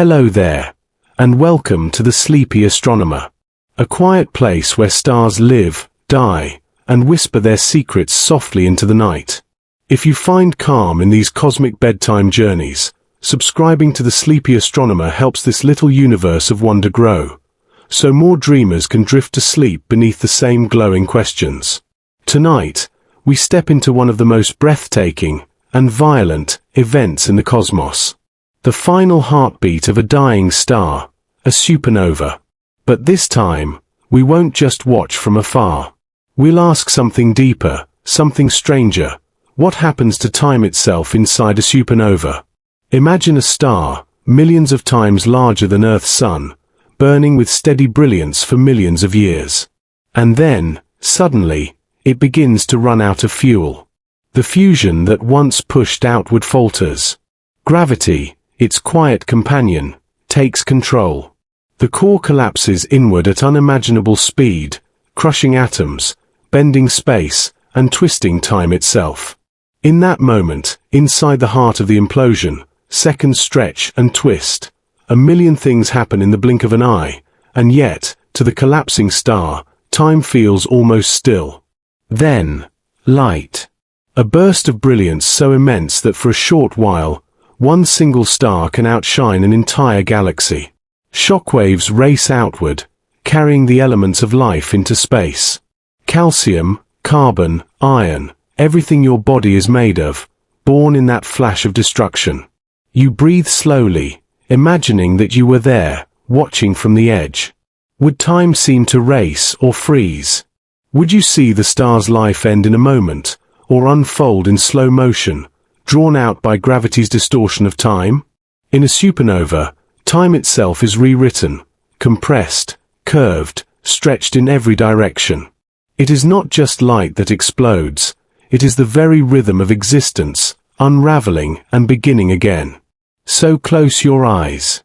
Hello there, and welcome to the Sleepy Astronomer, a quiet place where stars live, die, and whisper their secrets softly into the night. If you find calm in these cosmic bedtime journeys, subscribing to the Sleepy Astronomer helps this little universe of wonder grow, so more dreamers can drift to sleep beneath the same glowing questions. Tonight, we step into one of the most breathtaking and violent events in the cosmos. The final heartbeat of a dying star, a supernova. But this time, we won't just watch from afar. We'll ask something deeper, something stranger. What happens to time itself inside a supernova? Imagine a star, millions of times larger than Earth's sun, burning with steady brilliance for millions of years. And then, suddenly, it begins to run out of fuel. The fusion that once pushed outward falters. Gravity, its quiet companion, takes control. The core collapses inward at unimaginable speed, crushing atoms, bending space, and twisting time itself. In that moment, inside the heart of the implosion, seconds stretch and twist. A million things happen in the blink of an eye, and yet, to the collapsing star, time feels almost still. Then, light. A burst of brilliance so immense that for a short while, one single star can outshine an entire galaxy. Shockwaves race outward, carrying the elements of life into space. Calcium, carbon, iron, everything your body is made of, born in that flash of destruction. You breathe slowly, imagining that you were there, watching from the edge. Would time seem to race or freeze? Would you see the star's life end in a moment, or unfold in slow motion, drawn out by gravity's distortion of time? In a supernova, time itself is rewritten, compressed, curved, stretched in every direction. It is not just light that explodes, it is the very rhythm of existence, unraveling and beginning again. So close your eyes.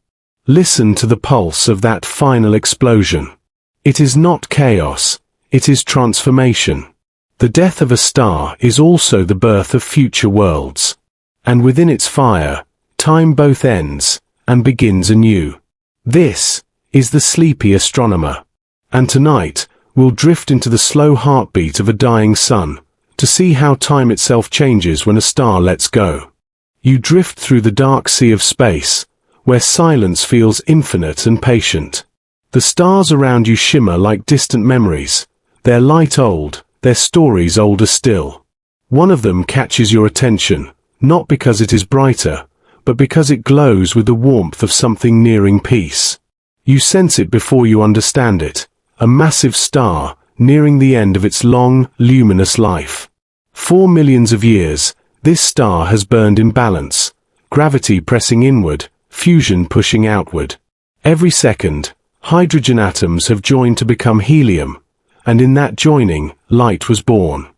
Listen to the pulse of that final explosion. It is not chaos, it is transformation. The death of a star is also the birth of future worlds. And within its fire, time both ends and begins anew. This is the Sleepy Astronomer. And tonight, we'll drift into the slow heartbeat of a dying sun, to see how time itself changes when a star lets go. You drift through the dark sea of space, where silence feels infinite and patient. The stars around you shimmer like distant memories, their light old, their stories older still. One of them catches your attention, not because it is brighter, but because it glows with the warmth of something nearing peace. You sense it before you understand it, a massive star, nearing the end of its long, luminous life. For millions of years, this star has burned in balance, gravity pressing inward, fusion pushing outward. Every second, hydrogen atoms have joined to become helium, and in that joining, light was born.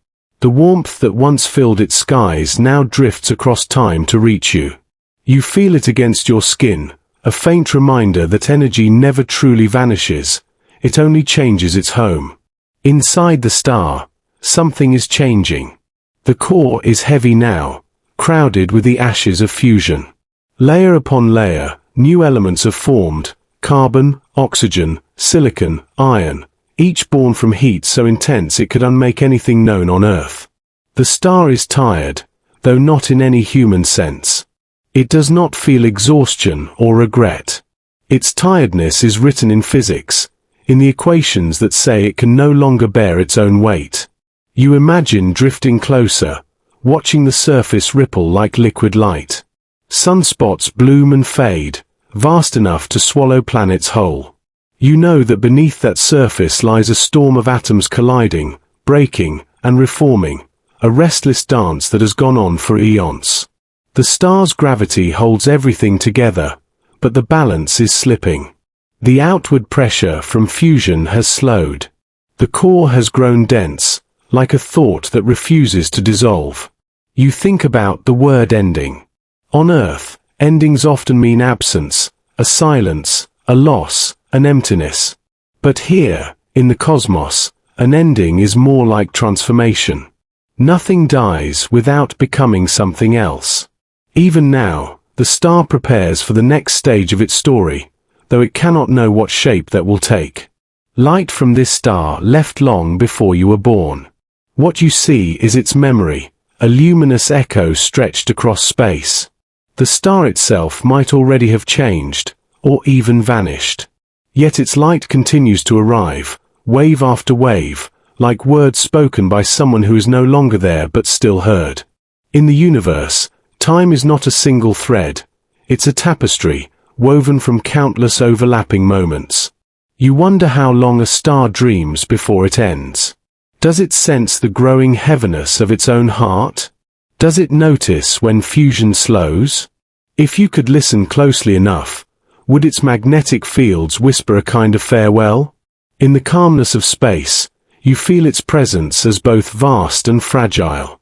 The warmth that once filled its skies now drifts across time to reach you. You feel it against your skin, a faint reminder that energy never truly vanishes, it only changes its home. Inside the star, something is changing. The core is heavy now, crowded with the ashes of fusion. Layer upon layer, new elements have formed, carbon, oxygen, silicon, iron, each born from heat so intense it could unmake anything known on Earth. The star is tired, though not in any human sense. It does not feel exhaustion or regret. Its tiredness is written in physics, in the equations that say it can no longer bear its own weight. You imagine drifting closer, watching the surface ripple like liquid light. Sunspots bloom and fade, vast enough to swallow planets whole. You know that beneath that surface lies a storm of atoms colliding, breaking, and reforming, a restless dance that has gone on for eons. The star's gravity holds everything together, but the balance is slipping. The outward pressure from fusion has slowed. The core has grown dense, like a thought that refuses to dissolve. You think about the word ending. On Earth, endings often mean absence, a silence, a loss, an emptiness. But here, in the cosmos, an ending is more like transformation. Nothing dies without becoming something else. Even now, The star prepares for the next stage of its story, though it cannot know what shape that will take. Light from this star left long before you were born. What you see is its memory, a luminous echo stretched across space. The star itself might already have changed, or even vanished. Yet its light continues to arrive, wave after wave, like words spoken by someone who is no longer there but still heard. In the universe, time is not a single thread. It's a tapestry, woven from countless overlapping moments. You wonder how long a star dreams before it ends. Does it sense the growing heaviness of its own heart? Does it notice when fusion slows? If you could listen closely enough, would its magnetic fields whisper a kind of farewell? In the calmness of space, you feel its presence as both vast and fragile.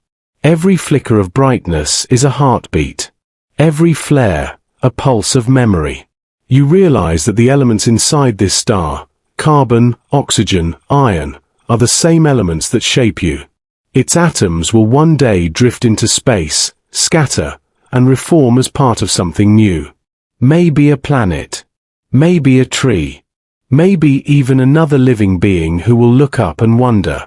Every flicker of brightness is a heartbeat. Every flare, a pulse of memory. You realize that the elements inside this star, carbon, oxygen, iron, are the same elements that shape you. Its atoms will one day drift into space, scatter, and reform as part of something new. Maybe a planet. Maybe a tree. Maybe even another living being who will look up and wonder.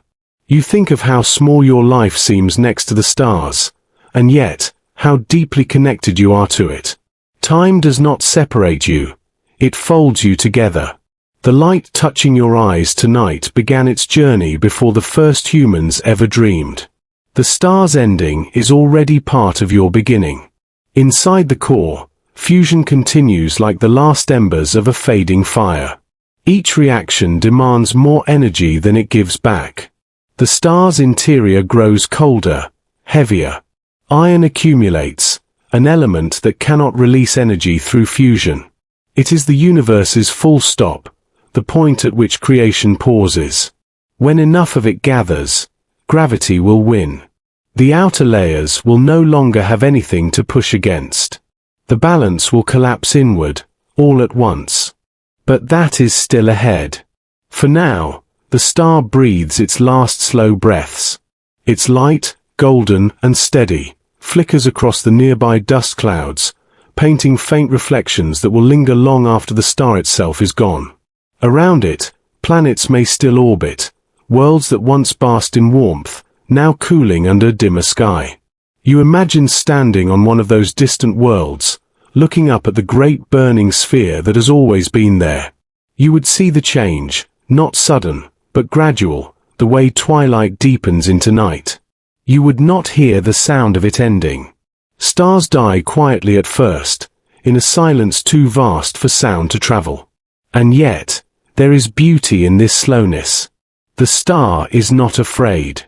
You think of how small your life seems next to the stars, and yet, how deeply connected you are to it. Time does not separate you. It folds you together. The light touching your eyes tonight began its journey before the first humans ever dreamed. The star's ending is already part of your beginning. Inside the core, fusion continues like the last embers of a fading fire. Each reaction demands more energy than it gives back. The star's interior grows colder, heavier. Iron accumulates, an element that cannot release energy through fusion. It is the universe's full stop, the point at which creation pauses. When enough of it gathers, gravity will win. The outer layers will no longer have anything to push against. The balance will collapse inward, all at once. But that is still ahead. For now, the star breathes its last slow breaths. Its light, golden and steady, flickers across the nearby dust clouds, painting faint reflections that will linger long after the star itself is gone. Around it, planets may still orbit, worlds that once basked in warmth, now cooling under a dimmer sky. You imagine standing on one of those distant worlds, looking up at the great burning sphere that has always been there. You would see the change, not sudden, but gradual, the way twilight deepens into night. You would not hear the sound of it ending. Stars die quietly at first, in a silence too vast for sound to travel. And yet, there is beauty in this slowness. The star is not afraid.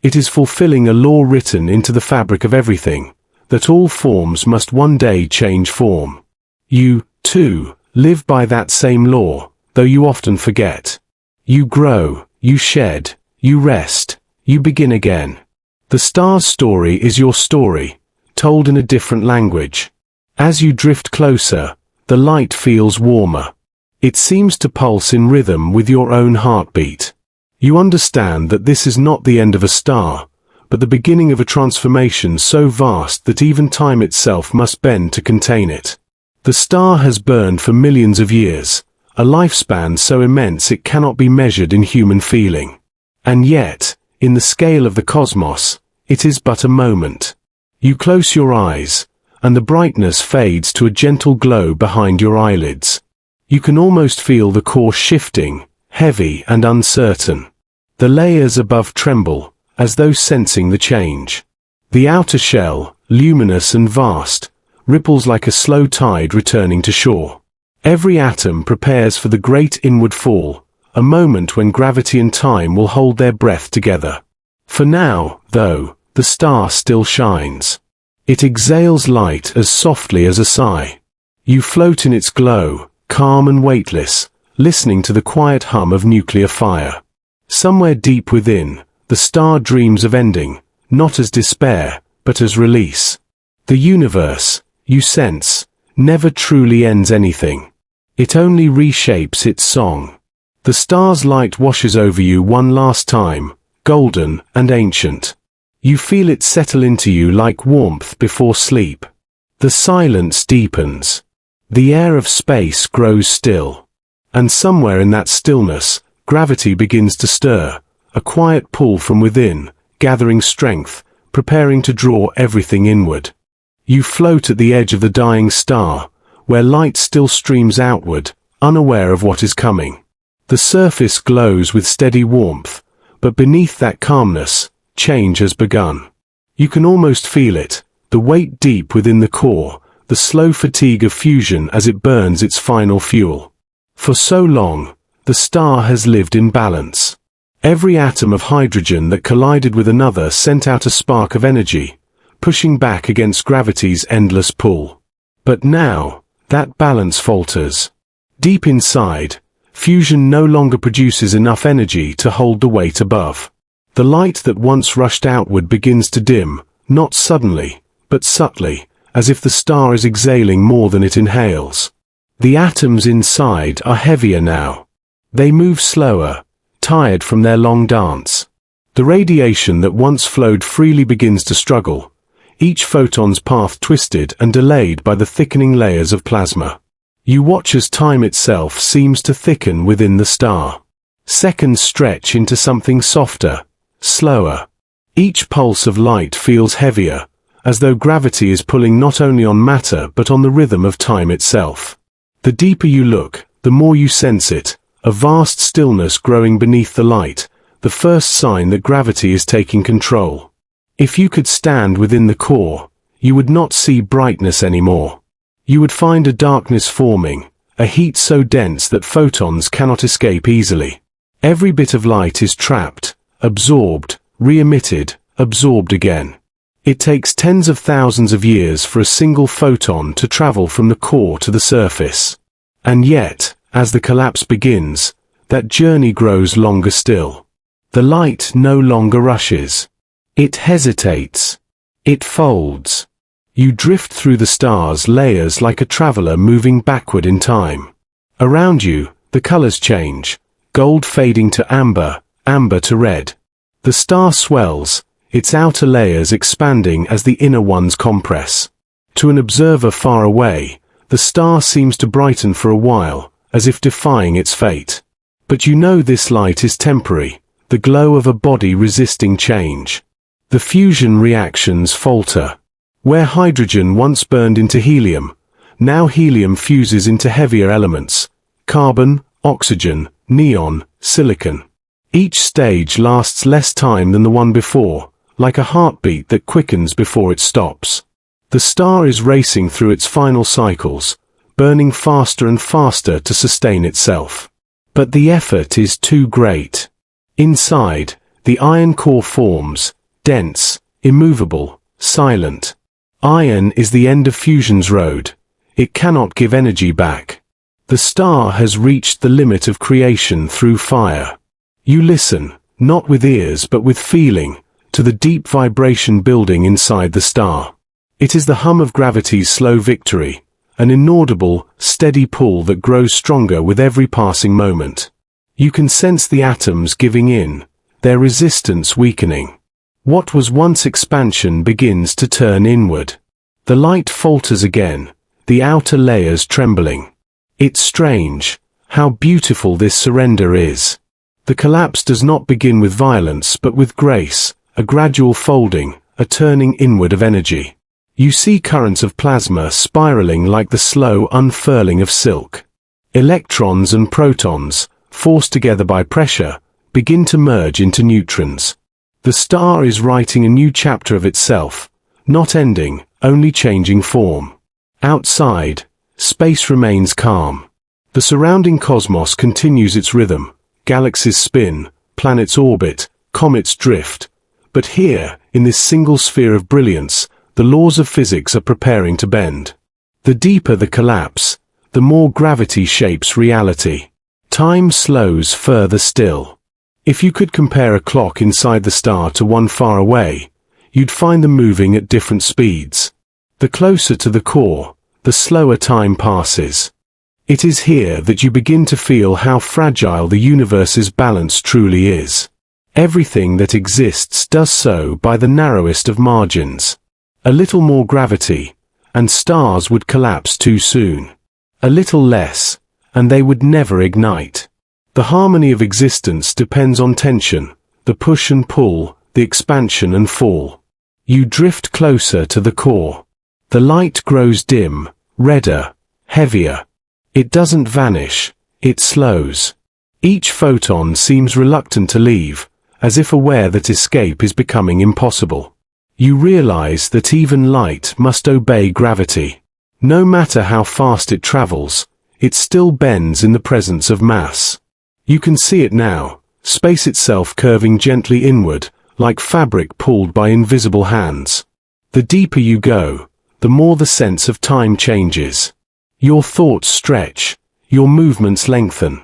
It is fulfilling a law written into the fabric of everything, that all forms must one day change form. You, too, live by that same law, though you often forget. You grow, you shed, you rest, you begin again. The star's story is your story, told in a different language. As you drift closer, the light feels warmer. It seems to pulse in rhythm with your own heartbeat. You understand that this is not the end of a star, but the beginning of a transformation so vast that even time itself must bend to contain it. The star has burned for millions of years, a lifespan so immense it cannot be measured in human feeling. And yet, in the scale of the cosmos, it is but a moment. You close your eyes, and the brightness fades to a gentle glow behind your eyelids. You can almost feel the core shifting, heavy and uncertain. The layers above tremble, as though sensing the change. The outer shell, luminous and vast, ripples like a slow tide returning to shore. Every atom prepares for the great inward fall, a moment when gravity and time will hold their breath together. For now, though, the star still shines. It exhales light as softly as a sigh. You float in its glow, calm and weightless, listening to the quiet hum of nuclear fire. Somewhere deep within, the star dreams of ending, not as despair, but as release. The universe, you sense, never truly ends anything. It only reshapes its song. The star's light washes over you one last time, golden and ancient. You feel it settle into you like warmth before sleep. The silence deepens. The air of space grows still. And somewhere in that stillness, gravity begins to stir, a quiet pull from within, gathering strength, preparing to draw everything inward. You float at the edge of the dying star, where light still streams outward, unaware of what is coming. The surface glows with steady warmth, but beneath that calmness, change has begun. You can almost feel it, the weight deep within the core, the slow fatigue of fusion as it burns its final fuel. For so long, the star has lived in balance. Every atom of hydrogen that collided with another sent out a spark of energy, pushing back against gravity's endless pull. But now, that balance falters. Deep inside, fusion no longer produces enough energy to hold the weight above. The light that once rushed outward begins to dim, not suddenly, but subtly, as if the star is exhaling more than it inhales. The atoms inside are heavier now. They move slower, tired from their long dance. The radiation that once flowed freely begins to struggle, each photon's path twisted and delayed by the thickening layers of plasma. You watch as time itself seems to thicken within the star. Seconds stretch into something softer, slower. Each pulse of light feels heavier, as though gravity is pulling not only on matter but on the rhythm of time itself. The deeper you look, the more you sense it, a vast stillness growing beneath the light, the first sign that gravity is taking control. If you could stand within the core, you would not see brightness anymore. You would find a darkness forming, a heat so dense that photons cannot escape easily. Every bit of light is trapped, absorbed, re-emitted, absorbed again. It takes tens of thousands of years for a single photon to travel from the core to the surface. And yet, as the collapse begins, that journey grows longer still. The light no longer rushes. It hesitates. It folds. You drift through the star's layers like a traveler moving backward in time. Around you, the colors change, gold fading to amber, amber to red. The star swells, its outer layers expanding as the inner ones compress. To an observer far away, the star seems to brighten for a while, as if defying its fate. But you know this light is temporary, the glow of a body resisting change. The fusion reactions falter. Where hydrogen once burned into helium, now helium fuses into heavier elements: carbon, oxygen, neon, silicon. Each stage lasts less time than the one before, like a heartbeat that quickens before it stops. The star is racing through its final cycles, burning faster and faster to sustain itself. But the effort is too great. Inside, the iron core forms, dense, immovable, silent. Iron is the end of fusion's road. It cannot give energy back. The star has reached the limit of creation through fire. You listen, not with ears but with feeling, to the deep vibration building inside the star. It is the hum of gravity's slow victory, an inaudible, steady pull that grows stronger with every passing moment. You can sense the atoms giving in, their resistance weakening. What was once expansion begins to turn inward. The light falters again, the outer layers trembling. It's strange, how beautiful this surrender is. The collapse does not begin with violence but with grace, a gradual folding, a turning inward of energy. You see currents of plasma spiraling like the slow unfurling of silk. Electrons and protons, forced together by pressure, begin to merge into neutrons. The star is writing a new chapter of itself, not ending, only changing form. Outside, space remains calm. The surrounding cosmos continues its rhythm, galaxies spin, planets orbit, comets drift. But here, in this single sphere of brilliance, the laws of physics are preparing to bend. The deeper the collapse, the more gravity shapes reality. Time slows further still. If you could compare a clock inside the star to one far away, you'd find them moving at different speeds. The closer to the core, the slower time passes. It is here that you begin to feel how fragile the universe's balance truly is. Everything that exists does so by the narrowest of margins. A little more gravity, and stars would collapse too soon. A little less, and they would never ignite. The harmony of existence depends on tension, the push and pull, the expansion and fall. You drift closer to the core. The light grows dim, redder, heavier. It doesn't vanish, it slows. Each photon seems reluctant to leave, as if aware that escape is becoming impossible. You realize that even light must obey gravity. No matter how fast it travels, it still bends in the presence of mass. You can see it now, space itself curving gently inward, like fabric pulled by invisible hands. The deeper you go, the more the sense of time changes. Your thoughts stretch, your movements lengthen.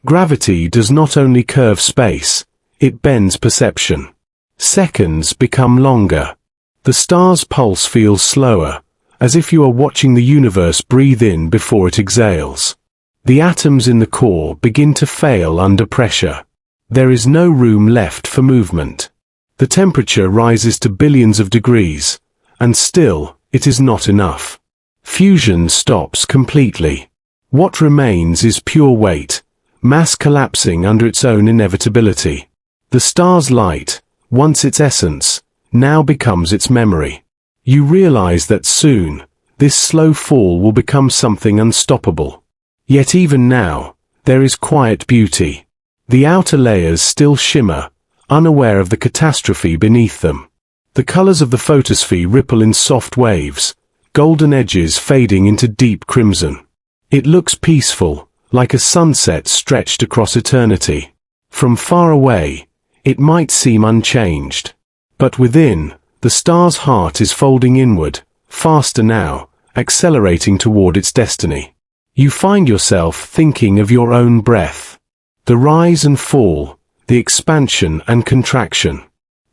Gravity does not only curve space, it bends perception. Seconds become longer. The star's pulse feels slower, as if you are watching the universe breathe in before it exhales. The atoms in the core begin to fail under pressure. There is no room left for movement. The temperature rises to billions of degrees, and still, it is not enough. Fusion stops completely. What remains is pure weight, mass collapsing under its own inevitability. The star's light, once its essence, now becomes its memory. You realize that soon, this slow fall will become something unstoppable. Yet even now, there is quiet beauty. The outer layers still shimmer, unaware of the catastrophe beneath them. The colors of the photosphere ripple in soft waves, golden edges fading into deep crimson. It looks peaceful, like a sunset stretched across eternity. From far away, it might seem unchanged. But within, the star's heart is folding inward, faster now, accelerating toward its destiny. You find yourself thinking of your own breath. The rise and fall, the expansion and contraction.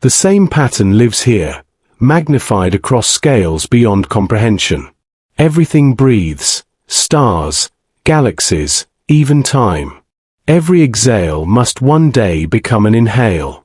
The same pattern lives here, magnified across scales beyond comprehension. Everything breathes, stars, galaxies, even time. Every exhale must one day become an inhale.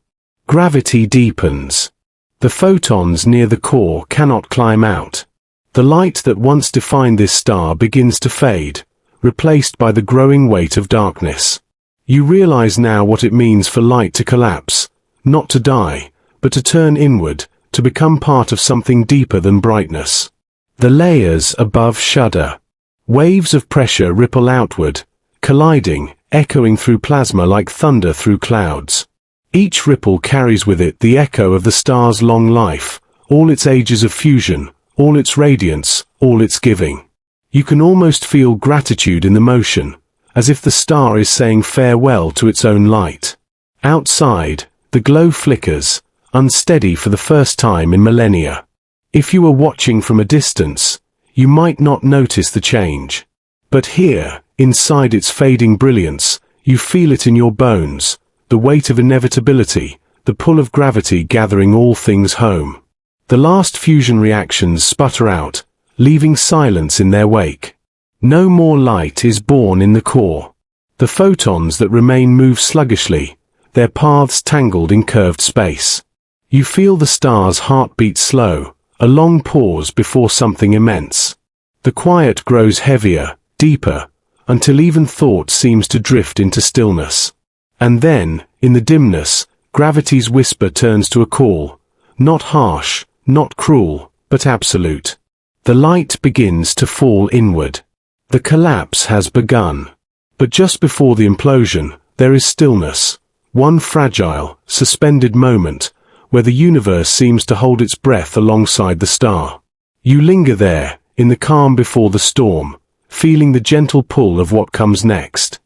Gravity deepens. The photons near the core cannot climb out. The light that once defined this star begins to fade, replaced by the growing weight of darkness. You realize now what it means for light to collapse, not to die, but to turn inward, to become part of something deeper than brightness. The layers above shudder. Waves of pressure ripple outward, colliding, echoing through plasma like thunder through clouds. Each ripple carries with it the echo of the star's long life, all its ages of fusion, all its radiance, all its giving. You can almost feel gratitude in the motion, as if the star is saying farewell to its own light. Outside, the glow flickers, unsteady for the first time in millennia. If you were watching from a distance, you might not notice the change. But here, inside its fading brilliance, you feel it in your bones, the weight of inevitability, the pull of gravity gathering all things home. The last fusion reactions sputter out, leaving silence in their wake. No more light is born in the core. The photons that remain move sluggishly, their paths tangled in curved space. You feel the star's heartbeat slow, a long pause before something immense. The quiet grows heavier, deeper, until even thought seems to drift into stillness. And then, in the dimness, gravity's whisper turns to a call, not harsh, not cruel, but absolute. The light begins to fall inward. The collapse has begun. But just before the implosion, there is stillness, one fragile, suspended moment, where the universe seems to hold its breath alongside the star. You linger there, in the calm before the storm, feeling the gentle pull of what comes next.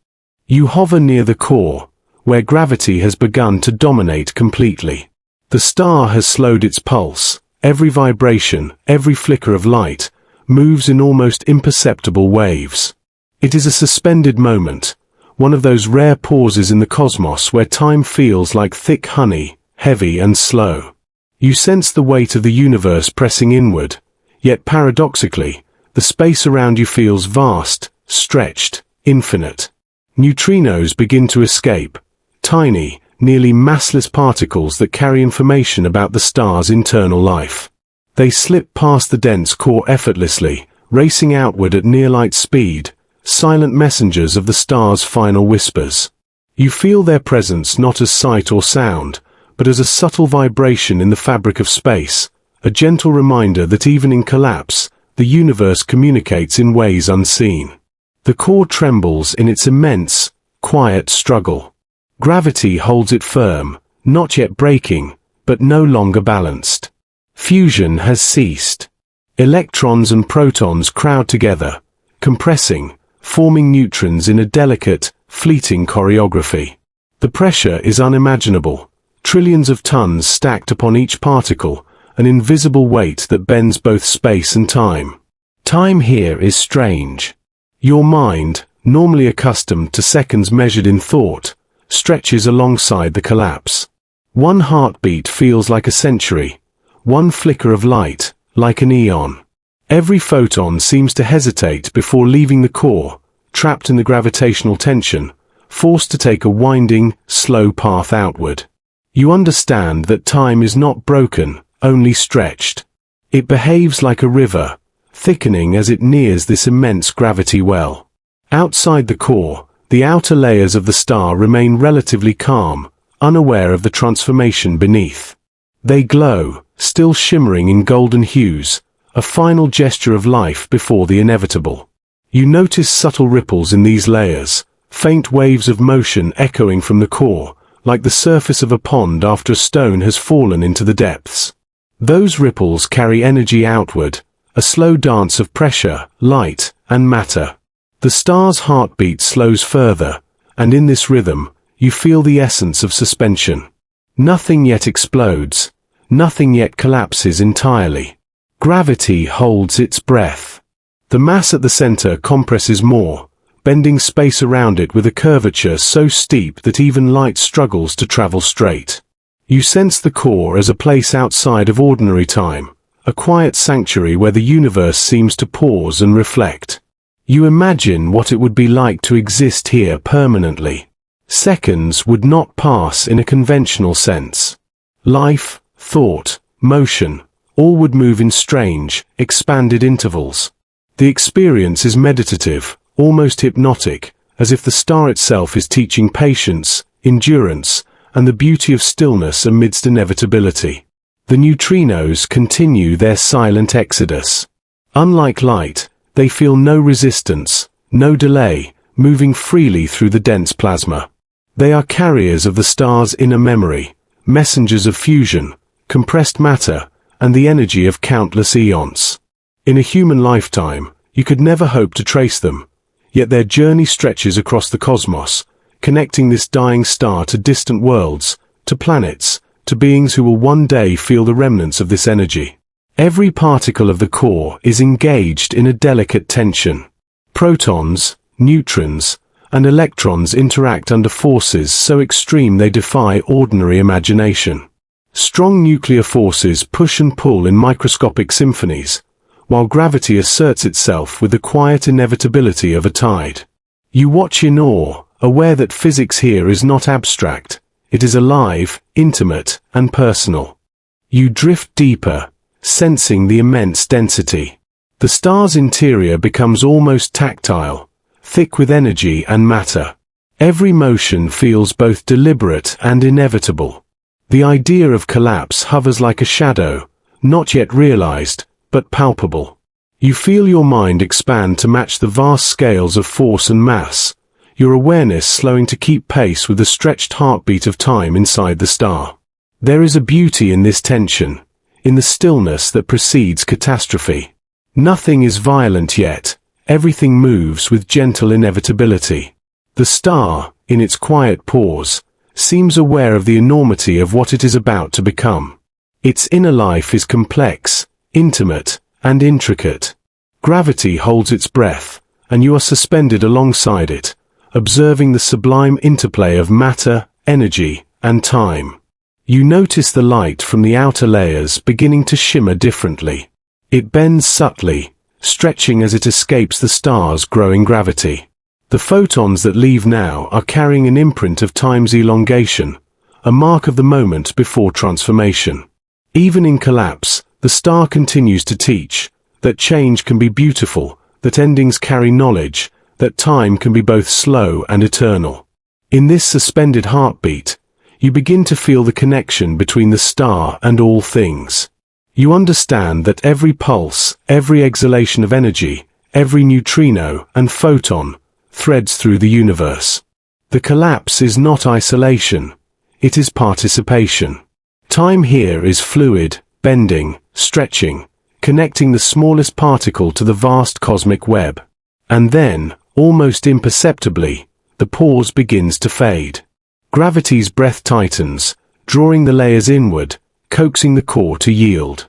You hover near the core, where gravity has begun to dominate completely. The star has slowed its pulse, every vibration, every flicker of light, moves in almost imperceptible waves. It is a suspended moment, one of those rare pauses in the cosmos where time feels like thick honey, heavy and slow. You sense the weight of the universe pressing inward, yet paradoxically, the space around you feels vast, stretched, infinite. Neutrinos begin to escape, tiny, nearly massless particles that carry information about the star's internal life. They slip past the dense core effortlessly, racing outward at near-light speed, silent messengers of the star's final whispers. You feel their presence not as sight or sound, but as a subtle vibration in the fabric of space, a gentle reminder that even in collapse, the universe communicates in ways unseen. The core trembles in its immense, quiet struggle. Gravity holds it firm, not yet breaking, but no longer balanced. Fusion has ceased. Electrons and protons crowd together, compressing, forming neutrons in a delicate, fleeting choreography. The pressure is unimaginable, trillions of tons stacked upon each particle, an invisible weight that bends both space and time. Time here is strange. Your mind, normally accustomed to seconds measured in thought, stretches alongside the collapse. One heartbeat feels like a century, one flicker of light, like an eon. Every photon seems to hesitate before leaving the core, trapped in the gravitational tension, forced to take a winding, slow path outward. You understand that time is not broken, only stretched. It behaves like a river, thickening as it nears this immense gravity well. Outside the core, the outer layers of the star remain relatively calm, unaware of the transformation beneath. They glow, still shimmering in golden hues, a final gesture of life before the inevitable. You notice subtle ripples in these layers, faint waves of motion echoing from the core, like the surface of a pond after a stone has fallen into the depths. Those ripples carry energy outward, a slow dance of pressure, light, and matter. The star's heartbeat slows further, and in this rhythm, you feel the essence of suspension. Nothing yet explodes, nothing yet collapses entirely. Gravity holds its breath. The mass at the center compresses more, bending space around it with a curvature so steep that even light struggles to travel straight. You sense the core as a place outside of ordinary time, a quiet sanctuary where the universe seems to pause and reflect. You imagine what it would be like to exist here permanently. Seconds would not pass in a conventional sense. Life, thought, motion, all would move in strange, expanded intervals. The experience is meditative, almost hypnotic, as if the star itself is teaching patience, endurance, and the beauty of stillness amidst inevitability. The neutrinos continue their silent exodus. Unlike light, they feel no resistance, no delay, moving freely through the dense plasma. They are carriers of the star's inner memory, messengers of fusion, compressed matter, and the energy of countless eons. In a human lifetime, you could never hope to trace them, yet their journey stretches across the cosmos, connecting this dying star to distant worlds, to planets, to beings who will one day feel the remnants of this energy. Every particle of the core is engaged in a delicate tension. Protons, neutrons, and electrons interact under forces so extreme they defy ordinary imagination. Strong nuclear forces push and pull in microscopic symphonies, while gravity asserts itself with the quiet inevitability of a tide. You watch in awe, aware that physics here is not abstract, it is alive, intimate, and personal. You drift deeper, sensing the immense density. The star's interior becomes almost tactile, thick with energy and matter. Every motion feels both deliberate and inevitable. The idea of collapse hovers like a shadow, not yet realized, but palpable. You feel your mind expand to match the vast scales of force and mass, your awareness slowing to keep pace with the stretched heartbeat of time inside the star. There is a beauty in this tension, in the stillness that precedes catastrophe. Nothing is violent yet, everything moves with gentle inevitability. The star, in its quiet pause, seems aware of the enormity of what it is about to become. Its inner life is complex, intimate, and intricate. Gravity holds its breath, and you are suspended alongside it, observing the sublime interplay of matter, energy, and time. You notice the light from the outer layers beginning to shimmer differently. It bends subtly, stretching as it escapes the star's growing gravity. The photons that leave now are carrying an imprint of time's elongation, a mark of the moment before transformation. Even in collapse, The star continues to teach that change can be beautiful, that endings carry knowledge, that time can be both slow and eternal. In this suspended heartbeat, you begin to feel the connection between the star and all things. You understand that every pulse, every exhalation of energy, every neutrino and photon threads through the universe. The collapse is not isolation, it is participation. Time here is fluid, bending, stretching, connecting the smallest particle to the vast cosmic web. And then, almost imperceptibly, the pause begins to fade. Gravity's breath tightens, drawing the layers inward, coaxing the core to yield.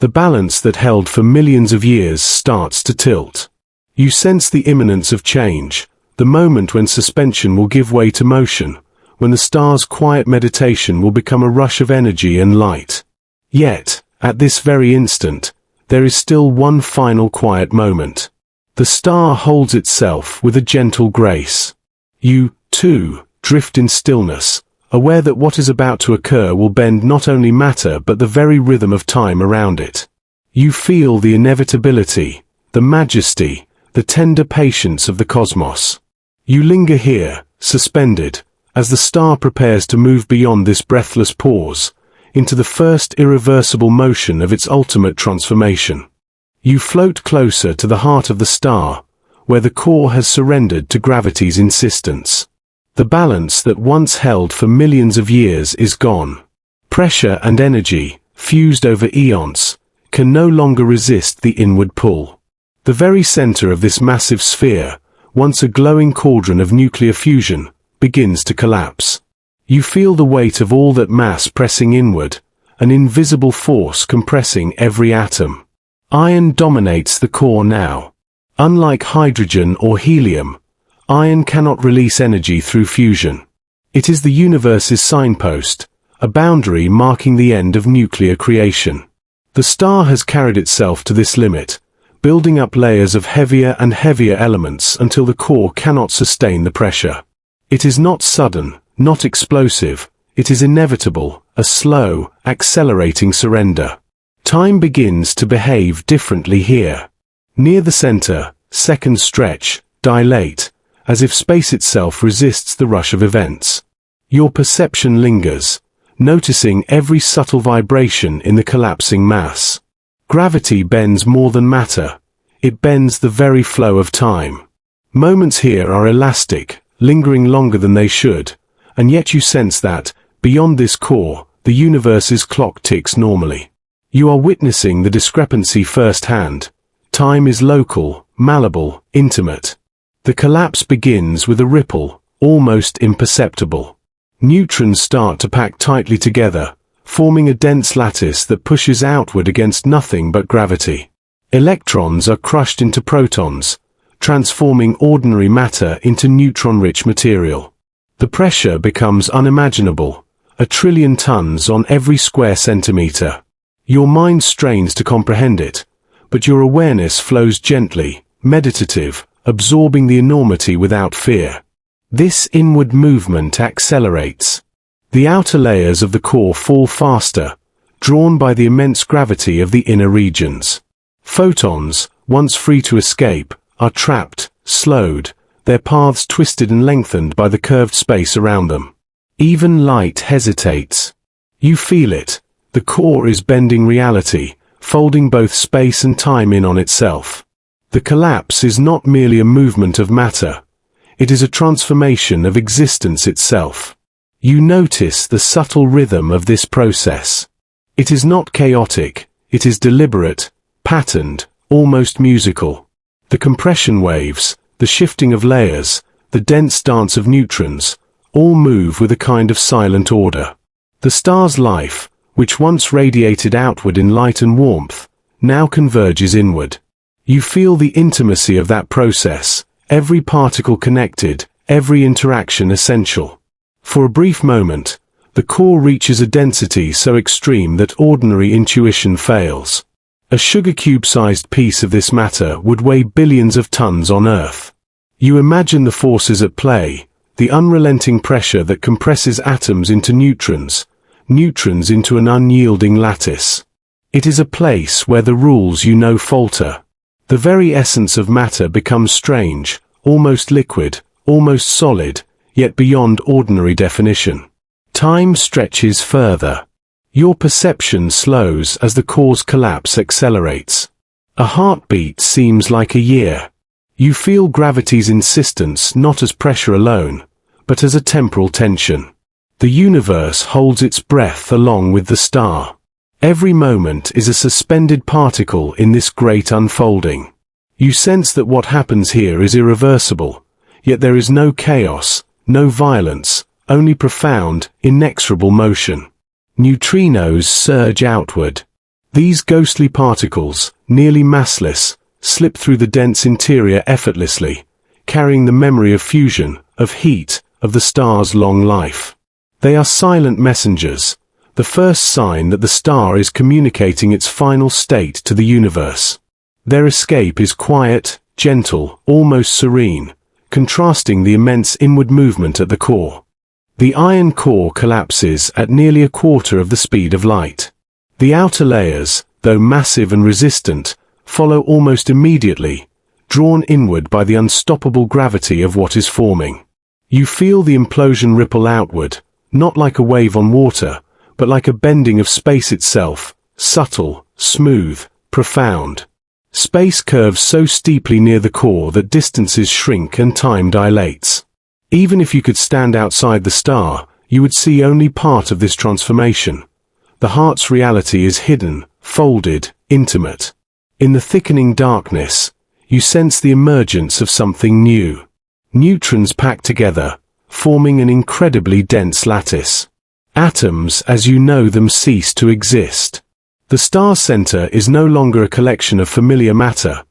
The balance that held for millions of years starts to tilt. You sense the imminence of change, the moment when suspension will give way to motion, when the star's quiet meditation will become a rush of energy and light. Yet, at this very instant, there is still one final quiet moment. The star holds itself with a gentle grace. You, too, drift in stillness, aware that what is about to occur will bend not only matter but the very rhythm of time around it. You feel the inevitability, the majesty, the tender patience of the cosmos. You linger here, suspended, as the star prepares to move beyond this breathless pause, into the first irreversible motion of its ultimate transformation. You float closer to the heart of the star, where the core has surrendered to gravity's insistence. The balance that once held for millions of years is gone. Pressure and energy, fused over eons, can no longer resist the inward pull. The very center of this massive sphere, once a glowing cauldron of nuclear fusion, begins to collapse. You feel the weight of all that mass pressing inward, an invisible force compressing every atom. Iron dominates the core now. Unlike hydrogen or helium, iron cannot release energy through fusion. It is the universe's signpost, a boundary marking the end of nuclear creation. The star has carried itself to this limit, building up layers of heavier and heavier elements until the core cannot sustain the pressure. It is not sudden, not explosive, it is inevitable, a slow, accelerating surrender. Time begins to behave differently here. Near the center, seconds stretch, dilate, as if space itself resists the rush of events. Your perception lingers, noticing every subtle vibration in the collapsing mass. Gravity bends more than matter, it bends the very flow of time. Moments here are elastic, lingering longer than they should, and yet you sense that, beyond this core, the universe's clock ticks normally. You are witnessing the discrepancy firsthand. Time is local, malleable, intimate. The collapse begins with a ripple, almost imperceptible. Neutrons start to pack tightly together, forming a dense lattice that pushes outward against nothing but gravity. Electrons are crushed into protons, transforming ordinary matter into neutron-rich material. The pressure becomes unimaginable, 1,000,000,000,000 tons on every square centimeter. Your mind strains to comprehend it, but your awareness flows gently, meditative, absorbing the enormity without fear. This inward movement accelerates. The outer layers of the core fall faster, drawn by the immense gravity of the inner regions. Photons, once free to escape, are trapped, slowed, their paths twisted and lengthened by the curved space around them. Even light hesitates. You feel it. The core is bending reality, folding both space and time in on itself. The collapse is not merely a movement of matter. It is a transformation of existence itself. You notice the subtle rhythm of this process. It is not chaotic, it is deliberate, patterned, almost musical. The compression waves, the shifting of layers, the dense dance of neutrons, all move with a kind of silent order. The star's life, which once radiated outward in light and warmth, now converges inward. You feel the intimacy of that process, every particle connected, every interaction essential. For a brief moment, the core reaches a density so extreme that ordinary intuition fails. A sugar cube-sized piece of this matter would weigh billions of tons on Earth. You imagine the forces at play, the unrelenting pressure that compresses atoms into neutrons, neutrons into an unyielding lattice. It is a place where the rules you know falter. The very essence of matter becomes strange, almost liquid, almost solid, yet beyond ordinary definition. Time stretches further. Your perception slows as the core's collapse accelerates. A heartbeat seems like a year. You feel gravity's insistence not as pressure alone, but as a temporal tension. The universe holds its breath along with the star. Every moment is a suspended particle in this great unfolding. You sense that what happens here is irreversible, yet there is no chaos, no violence, only profound, inexorable motion. Neutrinos surge outward. These ghostly particles, nearly massless, slip through the dense interior effortlessly, carrying the memory of fusion, of heat, of the star's long life. They are silent messengers, the first sign that the star is communicating its final state to the universe. Their escape is quiet, gentle, almost serene, contrasting the immense inward movement at the core. The iron core collapses at nearly a quarter of the speed of light. The outer layers, though massive and resistant, follow almost immediately, drawn inward by the unstoppable gravity of what is forming. You feel the implosion ripple outward, not like a wave on water, but like a bending of space itself, subtle, smooth, profound. Space curves so steeply near the core that distances shrink and time dilates. Even if you could stand outside the star, you would see only part of this transformation. The heart's reality is hidden, folded, intimate. In the thickening darkness, you sense the emergence of something new. Neutrons packed together, forming an incredibly dense lattice. Atoms as you know them cease to exist. The star's center is no longer a collection of familiar matter,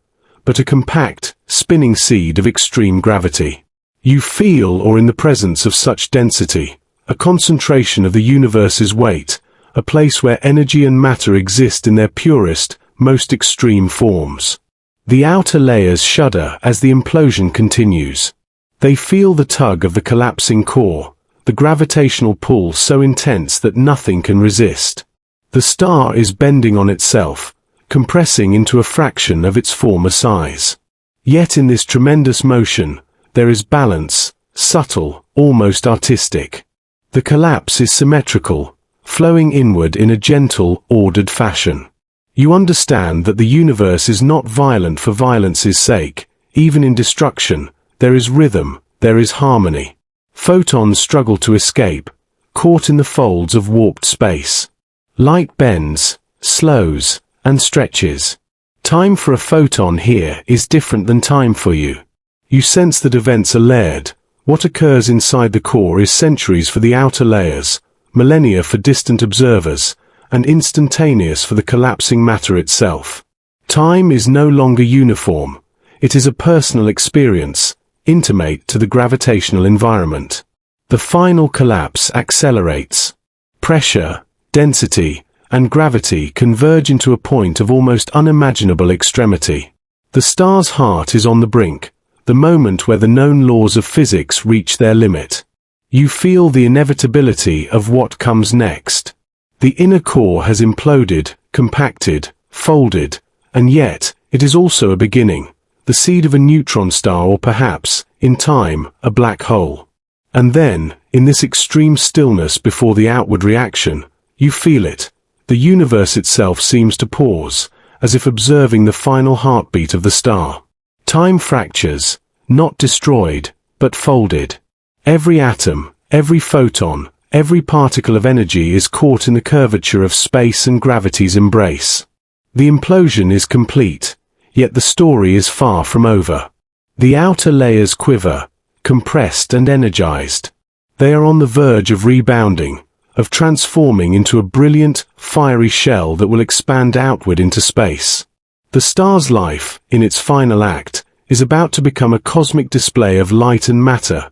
but a compact, spinning seed of extreme gravity. You feel or in the presence of such density, a concentration of the universe's weight, a place where energy and matter exist in their purest, most extreme forms. The outer layers shudder as the implosion continues. They feel the tug of the collapsing core, the gravitational pull so intense that nothing can resist. The star is bending on itself, compressing into a fraction of its former size. Yet in this tremendous motion, there is balance, subtle, almost artistic. The collapse is symmetrical, flowing inward in a gentle, ordered fashion. You understand that the universe is not violent for violence's sake. Even in destruction, there is rhythm, there is harmony. Photons struggle to escape, caught in the folds of warped space. Light bends, slows, and stretches. Time for a photon here is different than time for you. You sense that events are layered. What occurs inside the core is centuries for the outer layers, millennia for distant observers, and instantaneous for the collapsing matter itself. Time is no longer uniform. It is a personal experience, intimate to the gravitational environment. The final collapse accelerates. Pressure, density, and gravity converge into a point of almost unimaginable extremity. The star's heart is on the brink, the moment where the known laws of physics reach their limit. You feel the inevitability of what comes next. The inner core has imploded, compacted, folded, and yet, it is also a beginning, the seed of a neutron star or perhaps, in time, a black hole. And then, in this extreme stillness before the outward reaction, you feel it. The universe itself seems to pause, as if observing the final heartbeat of the star. Time fractures, not destroyed, but folded. Every atom, every photon, every particle of energy is caught in the curvature of space and gravity's embrace. The implosion is complete, yet the story is far from over. The outer layers quiver, compressed and energized. They are on the verge of rebounding, of transforming into a brilliant, fiery shell that will expand outward into space. The star's life, in its final act, is about to become a cosmic display of light and matter,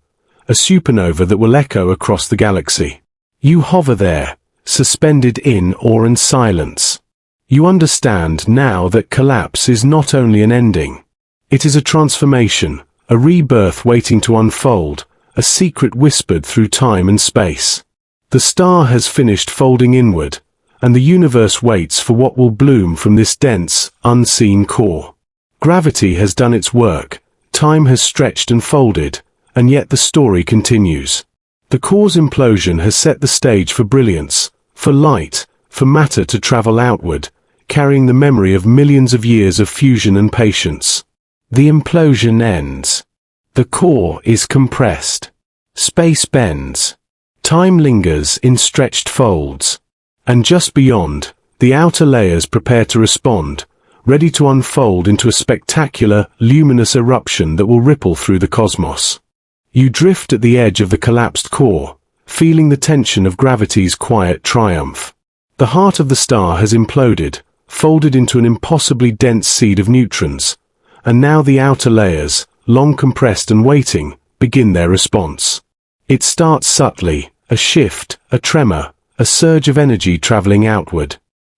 a supernova that will echo across the galaxy. You hover there, suspended in awe and silence. You understand now that collapse is not only an ending. It is a transformation, a rebirth waiting to unfold, a secret whispered through time and space. The star has finished folding inward, and the universe waits for what will bloom from this dense, unseen core. Gravity has done its work, time has stretched and folded, and yet the story continues. The core's implosion has set the stage for brilliance, for light, for matter to travel outward, carrying the memory of millions of years of fusion and patience. The implosion ends. The core is compressed. Space bends. Time lingers in stretched folds. And just beyond, the outer layers prepare to respond, ready to unfold into a spectacular, luminous eruption that will ripple through the cosmos. You drift at the edge of the collapsed core, feeling the tension of gravity's quiet triumph. The heart of the star has imploded, folded into an impossibly dense seed of neutrons, and now the outer layers, long compressed and waiting, begin their response. It starts subtly, a shift, a tremor, a surge of energy traveling outward.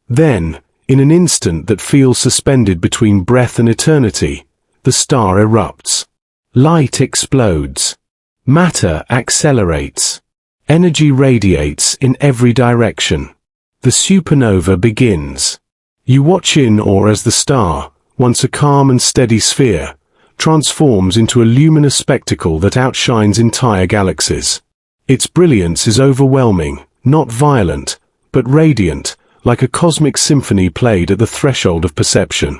Then, in an instant that feels suspended between breath and eternity, the star erupts. Light explodes. Matter accelerates. Energy radiates in every direction. The supernova begins. You watch in awe as the star, once a calm and steady sphere, transforms into a luminous spectacle that outshines entire galaxies. Its brilliance is overwhelming, not violent, but radiant, like a cosmic symphony played at the threshold of perception.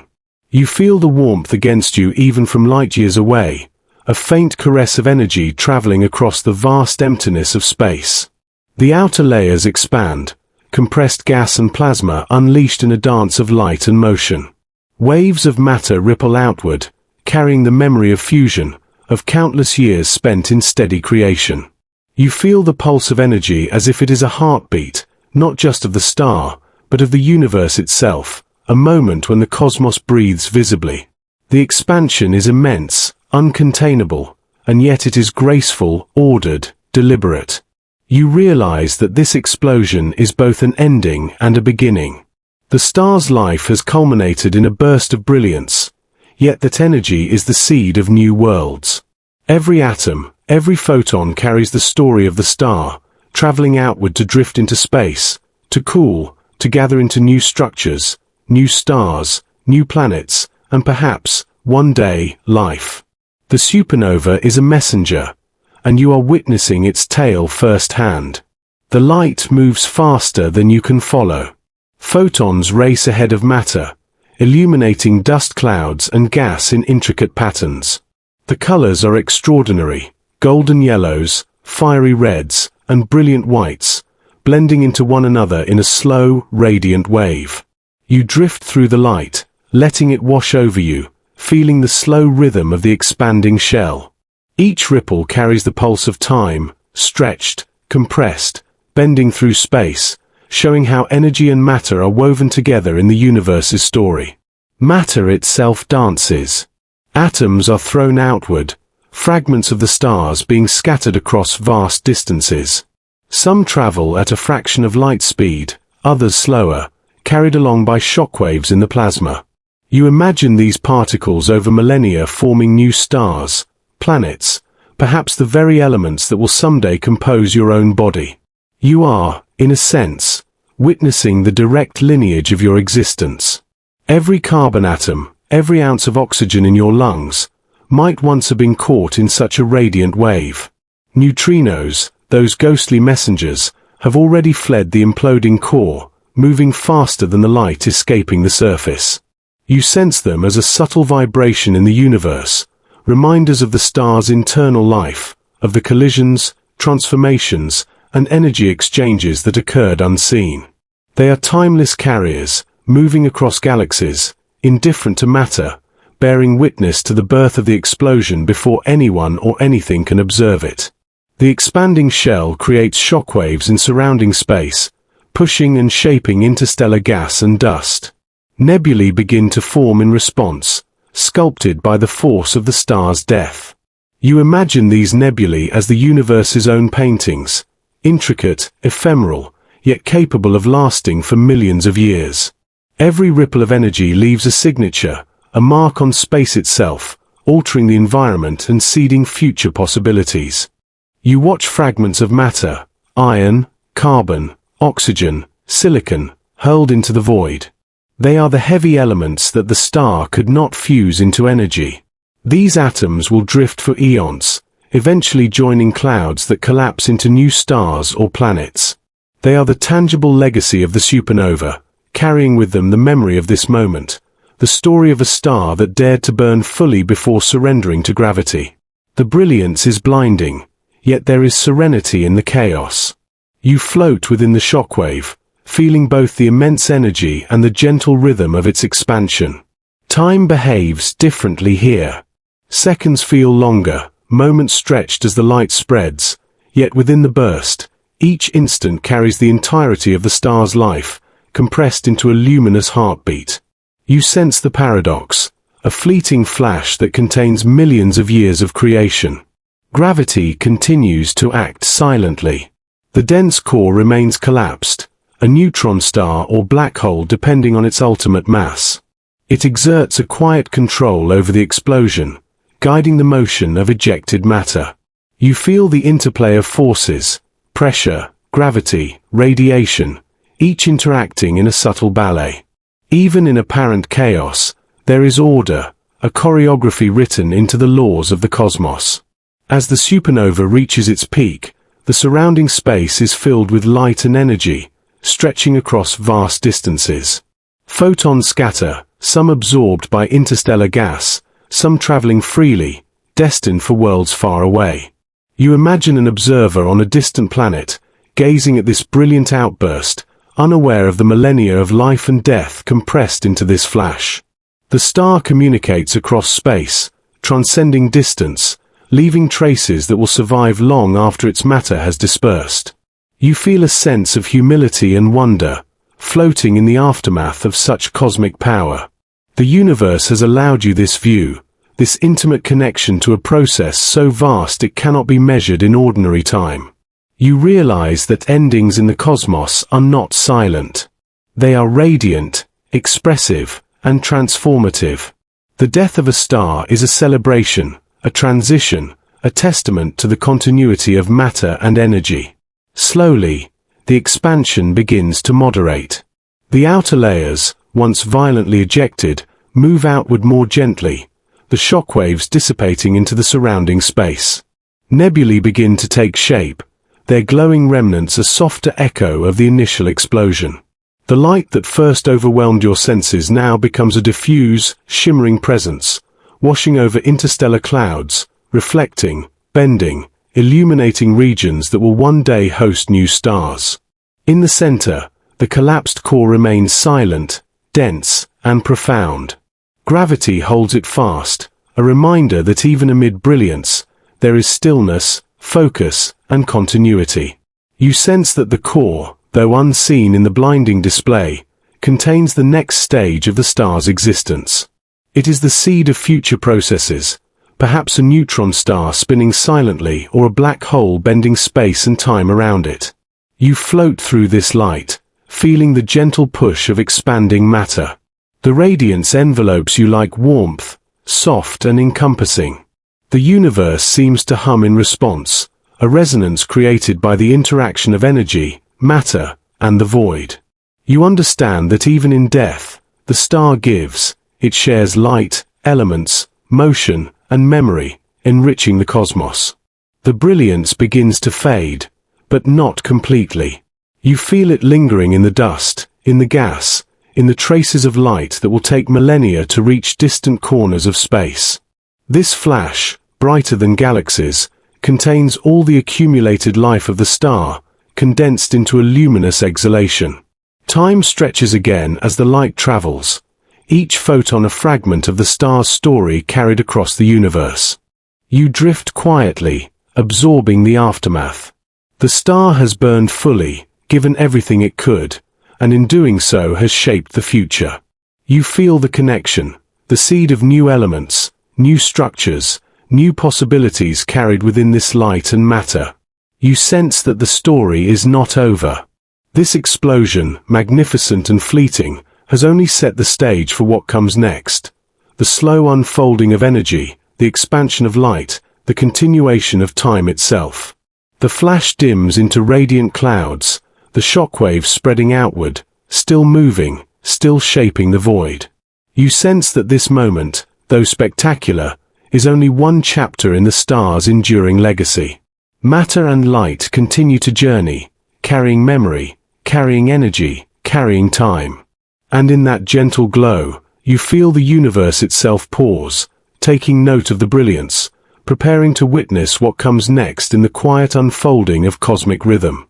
You feel the warmth against you even from light years away, a faint caress of energy traveling across the vast emptiness of space. The outer layers expand, compressed gas and plasma unleashed in a dance of light and motion. Waves of matter ripple outward, carrying the memory of fusion, of countless years spent in steady creation. You feel the pulse of energy as if it is a heartbeat, not just of the star, but of the universe itself, a moment when the cosmos breathes visibly. The expansion is immense, uncontainable, and yet it is graceful, ordered, deliberate. You realize that this explosion is both an ending and a beginning. The star's life has culminated in a burst of brilliance, yet that energy is the seed of new worlds. Every atom, every photon carries the story of the star, traveling outward to drift into space, to cool, to gather into new structures, new stars, new planets, and perhaps, one day, life. The supernova is a messenger, and you are witnessing its tale firsthand. The light moves faster than you can follow. Photons race ahead of matter, illuminating dust clouds and gas in intricate patterns. The colors are extraordinary, golden yellows, fiery reds, and brilliant whites, blending into one another in a slow, radiant wave. You drift through the light, letting it wash over you, feeling the slow rhythm of the expanding shell. Each ripple carries the pulse of time, stretched, compressed, bending through space, showing how energy and matter are woven together in the universe's story. Matter itself dances. Atoms are thrown outward, fragments of the stars being scattered across vast distances. Some travel at a fraction of light speed, others slower, carried along by shockwaves in the plasma. You imagine these particles over millennia forming new stars, planets, perhaps the very elements that will someday compose your own body. You are, in a sense, witnessing the direct lineage of your existence. Every carbon atom, every ounce of oxygen in your lungs, might once have been caught in such a radiant wave. Neutrinos, those ghostly messengers, have already fled the imploding core, moving faster than the light escaping the surface. You sense them as a subtle vibration in the universe, reminders of the star's internal life, of the collisions, transformations, and energy exchanges that occurred unseen. They are timeless carriers, moving across galaxies, indifferent to matter, bearing witness to the birth of the explosion before anyone or anything can observe it. The expanding shell creates shockwaves in surrounding space, pushing and shaping interstellar gas and dust. Nebulae begin to form in response, sculpted by the force of the star's death. You imagine these nebulae as the universe's own paintings, intricate, ephemeral, yet capable of lasting for millions of years. Every ripple of energy leaves a signature, a mark on space itself, altering the environment and seeding future possibilities. You watch fragments of matter, iron, carbon, oxygen, silicon, hurled into the void. They are the heavy elements that the star could not fuse into energy. These atoms will drift for eons, eventually joining clouds that collapse into new stars or planets. They are the tangible legacy of the supernova, carrying with them the memory of this moment, the story of a star that dared to burn fully before surrendering to gravity. The brilliance is blinding, yet there is serenity in the chaos. You float within the shockwave, feeling both the immense energy and the gentle rhythm of its expansion. Time behaves differently here. Seconds feel longer, moments stretched as the light spreads, yet within the burst, each instant carries the entirety of the star's life, compressed into a luminous heartbeat. You sense the paradox, a fleeting flash that contains millions of years of creation. Gravity continues to act silently. The dense core remains collapsed, a neutron star or black hole depending on its ultimate mass. It exerts a quiet control over the explosion, guiding the motion of ejected matter. You feel the interplay of forces, pressure, gravity, radiation, each interacting in a subtle ballet. Even in apparent chaos, there is order, a choreography written into the laws of the cosmos. As the supernova reaches its peak, the surrounding space is filled with light and energy, stretching across vast distances. Photons scatter, some absorbed by interstellar gas, some traveling freely, destined for worlds far away. You imagine an observer on a distant planet, gazing at this brilliant outburst, unaware of the millennia of life and death compressed into this flash. The star communicates across space, transcending distance, leaving traces that will survive long after its matter has dispersed. You feel a sense of humility and wonder, floating in the aftermath of such cosmic power. The universe has allowed you this view, this intimate connection to a process so vast it cannot be measured in ordinary time. You realize that endings in the cosmos are not silent. They are radiant, expressive, and transformative. The death of a star is a celebration, a transition, a testament to the continuity of matter and energy. Slowly, the expansion begins to moderate. The outer layers, once violently ejected, move outward more gently, the shockwaves dissipating into the surrounding space. Nebulae begin to take shape, their glowing remnants a softer echo of the initial explosion. The light that first overwhelmed your senses now becomes a diffuse, shimmering presence, washing over interstellar clouds, reflecting, bending, illuminating regions that will one day host new stars. In the center, the collapsed core remains silent, dense, and profound. Gravity holds it fast, a reminder that even amid brilliance, there is stillness, focus, and continuity. You sense that the core, though unseen in the blinding display, contains the next stage of the star's existence. It is the seed of future processes, perhaps a neutron star spinning silently or a black hole bending space and time around it. You float through this light, feeling the gentle push of expanding matter. The radiance envelopes you like warmth, soft and encompassing. The universe seems to hum in response, a resonance created by the interaction of energy, matter, and the void. You understand that even in death, the star gives, it shares light, elements, motion, and memory, enriching the cosmos. The brilliance begins to fade, but not completely. You feel it lingering in the dust, in the gas, in the traces of light that will take millennia to reach distant corners of space. This flash, brighter than galaxies, contains all the accumulated life of the star, condensed into a luminous exhalation. Time stretches again as the light travels, each photon a fragment of the star's story carried across the universe. You drift quietly, absorbing the aftermath. The star has burned fully, given everything it could, and in doing so has shaped the future. You feel the connection, the seed of new elements, new structures, new possibilities carried within this light and matter. You sense that the story is not over. This explosion, magnificent and fleeting, has only set the stage for what comes next. The slow unfolding of energy, the expansion of light, the continuation of time itself. The flash dims into radiant clouds, the shockwaves spreading outward, still moving, still shaping the void. You sense that this moment, though spectacular, is only one chapter in the star's enduring legacy. Matter and light continue to journey, carrying memory, carrying energy, carrying time. And in that gentle glow, you feel the universe itself pause, taking note of the brilliance, preparing to witness what comes next in the quiet unfolding of cosmic rhythm.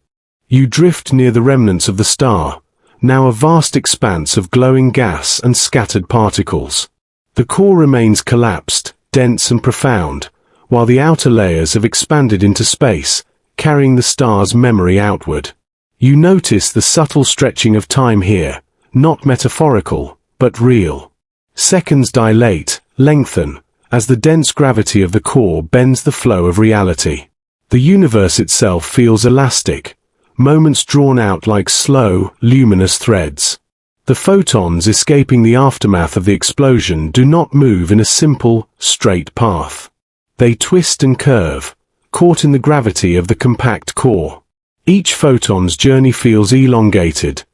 You drift near the remnants of the star, now a vast expanse of glowing gas and scattered particles. The core remains collapsed, dense and profound, while the outer layers have expanded into space, carrying the star's memory outward. You notice the subtle stretching of time here, not metaphorical, but real. Seconds dilate, lengthen, as the dense gravity of the core bends the flow of reality. The universe itself feels elastic, moments drawn out like slow, luminous threads. The photons escaping the aftermath of the explosion do not move in a simple, straight path. They twist and curve, caught in the gravity of the compact core. Each photon's journey feels elongated.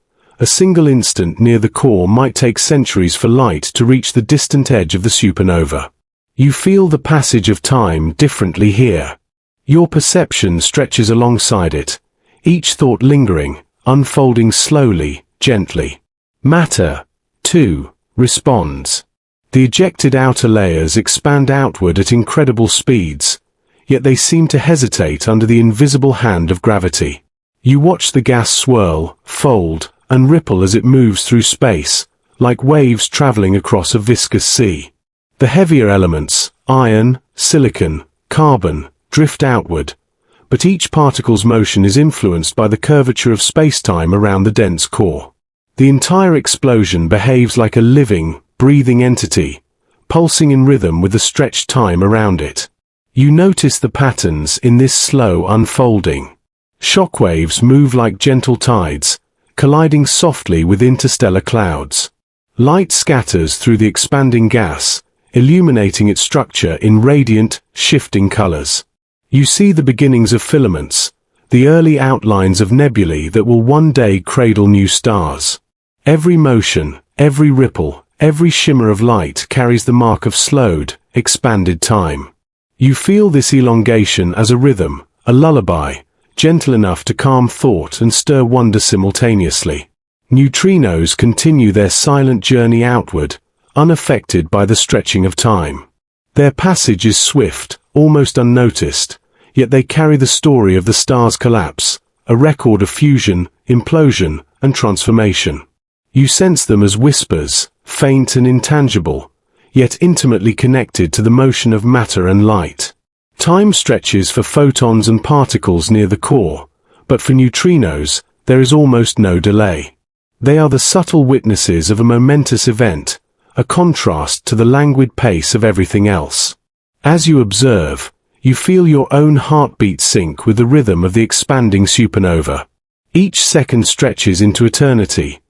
A single instant near the core might take centuries for light to reach the distant edge of the supernova. You feel the passage of time differently here. Your perception stretches alongside it, each thought lingering, unfolding slowly, gently. Matter, too, responds. The ejected outer layers expand outward at incredible speeds, yet they seem to hesitate under the invisible hand of gravity. You watch the gas swirl, fold, and ripple as it moves through space, like waves traveling across a viscous sea. The heavier elements, iron, silicon, carbon, drift outward, but each particle's motion is influenced by the curvature of space-time around the dense core. The entire explosion behaves like a living, breathing entity, pulsing in rhythm with the stretched time around it. You notice the patterns in this slow unfolding. Shockwaves move like gentle tides, colliding softly with interstellar clouds. Light scatters through the expanding gas, illuminating its structure in radiant, shifting colors. You see the beginnings of filaments, the early outlines of nebulae that will one day cradle new stars. Every motion, every ripple, every shimmer of light carries the mark of slowed, expanded time. You feel this elongation as a rhythm, a lullaby, gentle enough to calm thought and stir wonder simultaneously. Neutrinos continue their silent journey outward, unaffected by the stretching of time. Their passage is swift, almost unnoticed, yet they carry the story of the star's collapse, a record of fusion, implosion, and transformation. You sense them as whispers, faint and intangible, yet intimately connected to the motion of matter and light. Time stretches for photons and particles near the core, but for neutrinos, there is almost no delay. They are the subtle witnesses of a momentous event, a contrast to the languid pace of everything else. As you observe, you feel your own heartbeat sync with the rhythm of the expanding supernova. Each second stretches into eternity,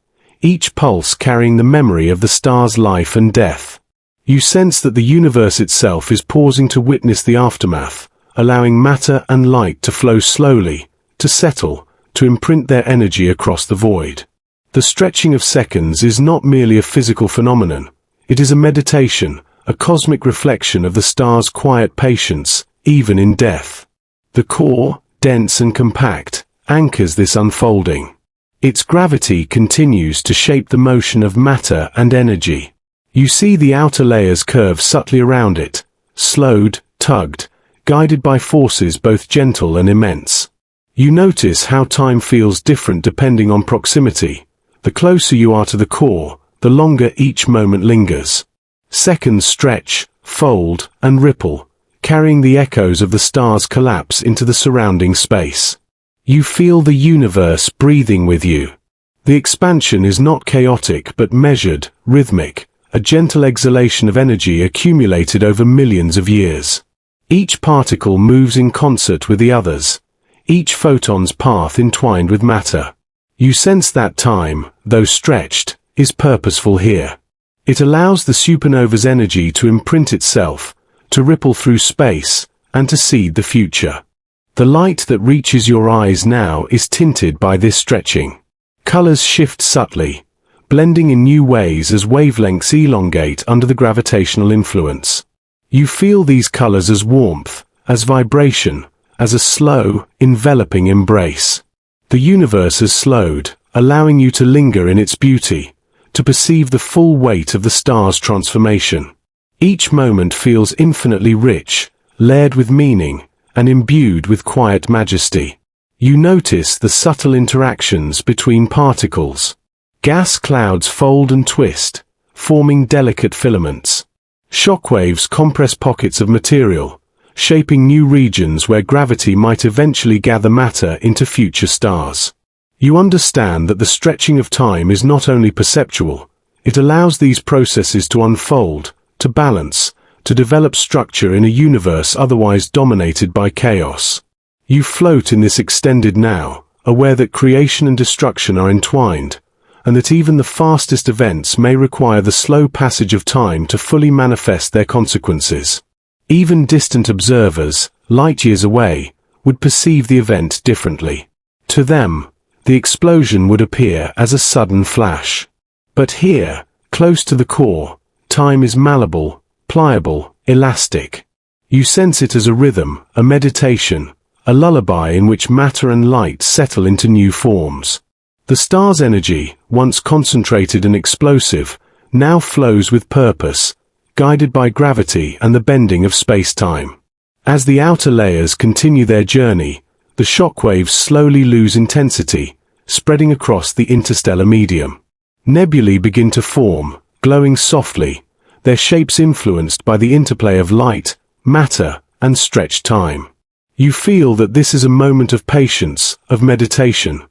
each pulse carrying the memory of the star's life and death. You sense that the universe itself is pausing to witness the aftermath, allowing matter and light to flow slowly, to settle, to imprint their energy across the void. The stretching of seconds is not merely a physical phenomenon, it is a meditation, a cosmic reflection of the star's quiet patience, even in death. The core, dense and compact, anchors this unfolding. Its gravity continues to shape the motion of matter and energy. You see the outer layers curve subtly around it, slowed, tugged, guided by forces both gentle and immense. You notice how time feels different depending on proximity. The closer you are to the core, the longer each moment lingers. Seconds stretch, fold, and ripple, carrying the echoes of the star's collapse into the surrounding space. You feel the universe breathing with you. The expansion is not chaotic but measured, rhythmic, a gentle exhalation of energy accumulated over millions of years. Each particle moves in concert with the others, each photon's path entwined with matter. You sense that time, though stretched, is purposeful here. It allows the supernova's energy to imprint itself, to ripple through space, and to seed the future. The light that reaches your eyes now is tinted by this stretching. Colors shift subtly, blending in new ways as wavelengths elongate under the gravitational influence. You feel these colors as warmth, as vibration, as a slow, enveloping embrace. The universe has slowed, allowing you to linger in its beauty, to perceive the full weight of the star's transformation. Each moment feels infinitely rich, layered with meaning, and imbued with quiet majesty. You notice the subtle interactions between particles. Gas clouds fold and twist, forming delicate filaments. Shockwaves compress pockets of material, shaping new regions where gravity might eventually gather matter into future stars. You understand that the stretching of time is not only perceptual, it allows these processes to unfold, to balance, to develop structure in a universe otherwise dominated by chaos. You float in this extended now, aware that creation and destruction are entwined, and that even the fastest events may require the slow passage of time to fully manifest their consequences. Even distant observers, light years away, would perceive the event differently. To them, the explosion would appear as a sudden flash. But here, close to the core, time is malleable, pliable, elastic. You sense it as a rhythm, a meditation, a lullaby in which matter and light settle into new forms. The star's energy, once concentrated and explosive, now flows with purpose, guided by gravity and the bending of space-time. As the outer layers continue their journey, the shockwaves slowly lose intensity, spreading across the interstellar medium. Nebulae begin to form, glowing softly, their shapes influenced by the interplay of light, matter, and stretched time. You feel that this is a moment of patience, of meditation,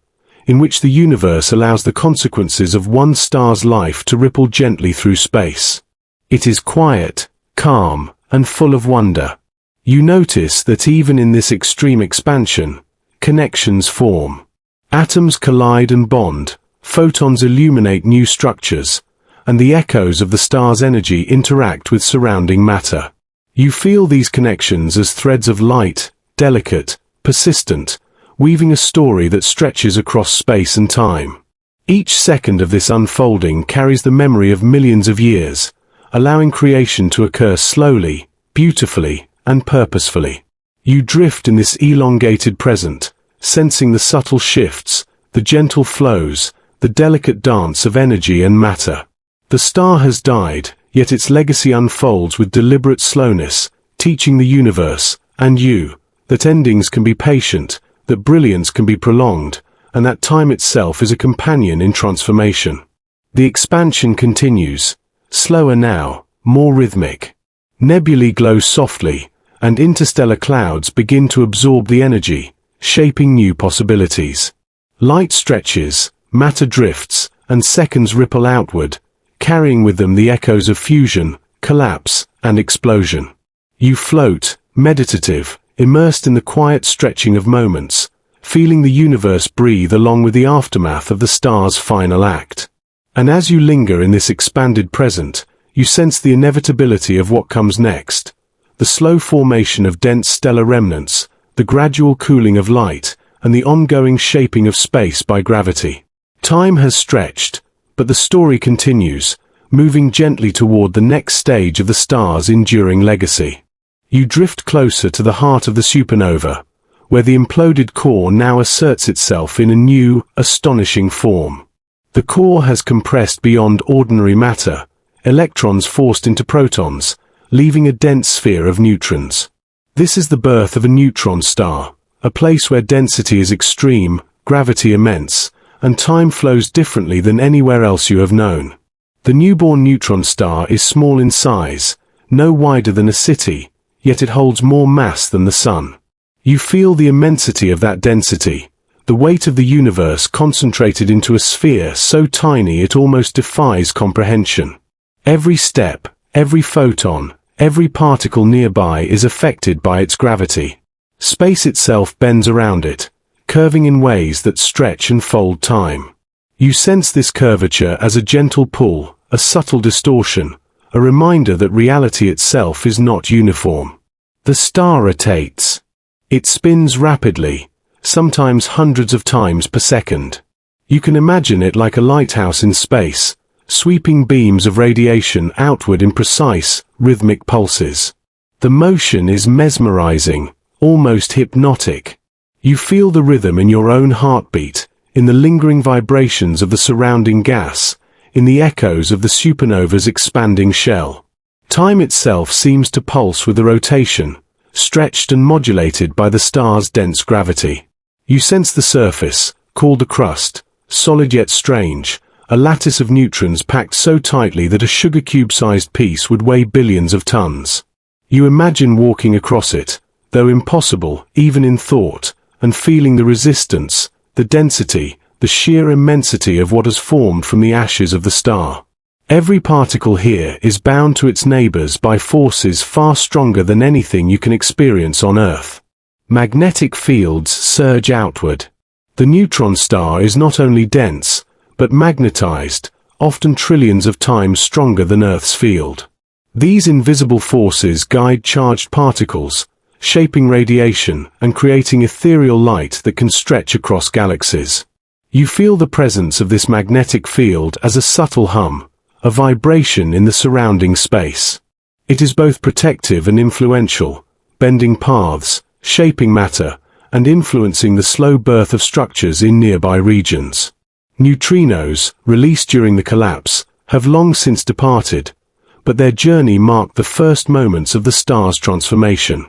in which the universe allows the consequences of one star's life to ripple gently through space. It is quiet, calm, and full of wonder. You notice that even in this extreme expansion, connections form. Atoms collide and bond, photons illuminate new structures, and the echoes of the star's energy interact with surrounding matter. You feel these connections as threads of light, delicate, persistent, weaving a story that stretches across space and time. Each second of this unfolding carries the memory of millions of years, allowing creation to occur slowly, beautifully, and purposefully. You drift in this elongated present, sensing the subtle shifts, the gentle flows, the delicate dance of energy and matter. The star has died, yet its legacy unfolds with deliberate slowness, teaching the universe, and you, that endings can be patient, that brilliance can be prolonged, and that time itself is a companion in transformation. The expansion continues, slower now, more rhythmic. Nebulae glow softly, and interstellar clouds begin to absorb the energy, shaping new possibilities. Light stretches, matter drifts, and seconds ripple outward, carrying with them the echoes of fusion, collapse, and explosion. You float, meditative, immersed in the quiet stretching of moments, feeling the universe breathe along with the aftermath of the star's final act. And as you linger in this expanded present, you sense the inevitability of what comes next. The slow formation of dense stellar remnants, the gradual cooling of light, and the ongoing shaping of space by gravity. Time has stretched, but the story continues, moving gently toward the next stage of the star's enduring legacy. You drift closer to the heart of the supernova, where the imploded core now asserts itself in a new, astonishing form. The core has compressed beyond ordinary matter, electrons forced into protons, leaving a dense sphere of neutrons. This is the birth of a neutron star, a place where density is extreme, gravity immense, and time flows differently than anywhere else you have known. The newborn neutron star is small in size, no wider than a city, yet it holds more mass than the Sun. You feel the immensity of that density, the weight of the universe concentrated into a sphere so tiny it almost defies comprehension. Every step, every photon, every particle nearby is affected by its gravity. Space itself bends around it, curving in ways that stretch and fold time. You sense this curvature as a gentle pull, a subtle distortion, a reminder that reality itself is not uniform. The star rotates. It spins rapidly, sometimes hundreds of times per second. You can imagine it like a lighthouse in space, sweeping beams of radiation outward in precise, rhythmic pulses. The motion is mesmerizing, almost hypnotic. You feel the rhythm in your own heartbeat, in the lingering vibrations of the surrounding gas, in the echoes of the supernova's expanding shell. Time itself seems to pulse with the rotation, stretched and modulated by the star's dense gravity. You sense the surface, called the crust, solid yet strange, a lattice of neutrons packed so tightly that a sugar cube-sized piece would weigh billions of tons. You imagine walking across it, though impossible, even in thought, and feeling the resistance, the density, the sheer immensity of what has formed from the ashes of the star. Every particle here is bound to its neighbors by forces far stronger than anything you can experience on Earth. Magnetic fields surge outward. The neutron star is not only dense, but magnetized, often trillions of times stronger than Earth's field. These invisible forces guide charged particles, shaping radiation and creating ethereal light that can stretch across galaxies. You feel the presence of this magnetic field as a subtle hum, a vibration in the surrounding space. It is both protective and influential, bending paths, shaping matter, and influencing the slow birth of structures in nearby regions. Neutrinos, released during the collapse, have long since departed, but their journey marked the first moments of the star's transformation.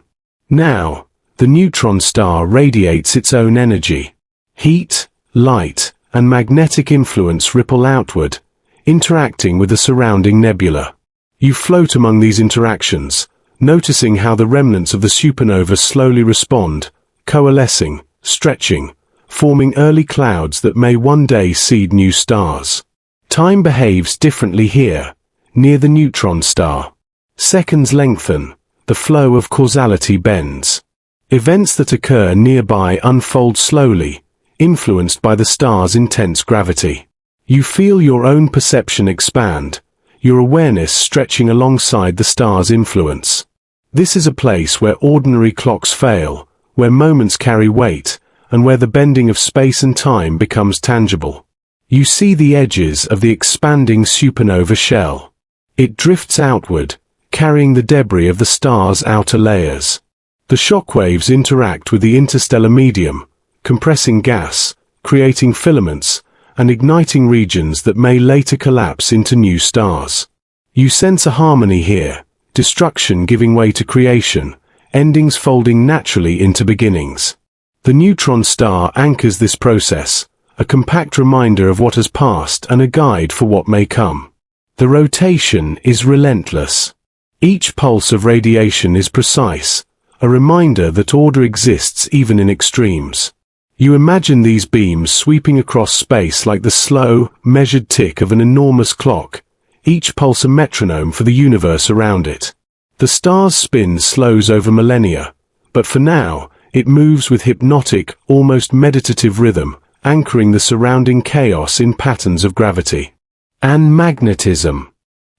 Now, the neutron star radiates its own energy. Heat, light, and magnetic influence ripple outward, interacting with the surrounding nebula. You float among these interactions, noticing how the remnants of the supernova slowly respond, coalescing, stretching, forming early clouds that may one day seed new stars. Time behaves differently here, near the neutron star. Seconds lengthen, the flow of causality bends. Events that occur nearby unfold slowly, influenced by the star's intense gravity. You feel your own perception expand, your awareness stretching alongside the star's influence. This is a place where ordinary clocks fail, where moments carry weight, and where the bending of space and time becomes tangible. You see the edges of the expanding supernova shell. It drifts outward, carrying the debris of the star's outer layers. The shockwaves interact with the interstellar medium, compressing gas, creating filaments, and igniting regions that may later collapse into new stars. You sense a harmony here, destruction giving way to creation, endings folding naturally into beginnings. The neutron star anchors this process, a compact reminder of what has passed and a guide for what may come. The rotation is relentless. Each pulse of radiation is precise, a reminder that order exists even in extremes. You imagine these beams sweeping across space like the slow, measured tick of an enormous clock, each pulse a metronome for the universe around it. The star's spin slows over millennia, but for now, it moves with hypnotic, almost meditative rhythm, anchoring the surrounding chaos in patterns of gravity. And magnetism.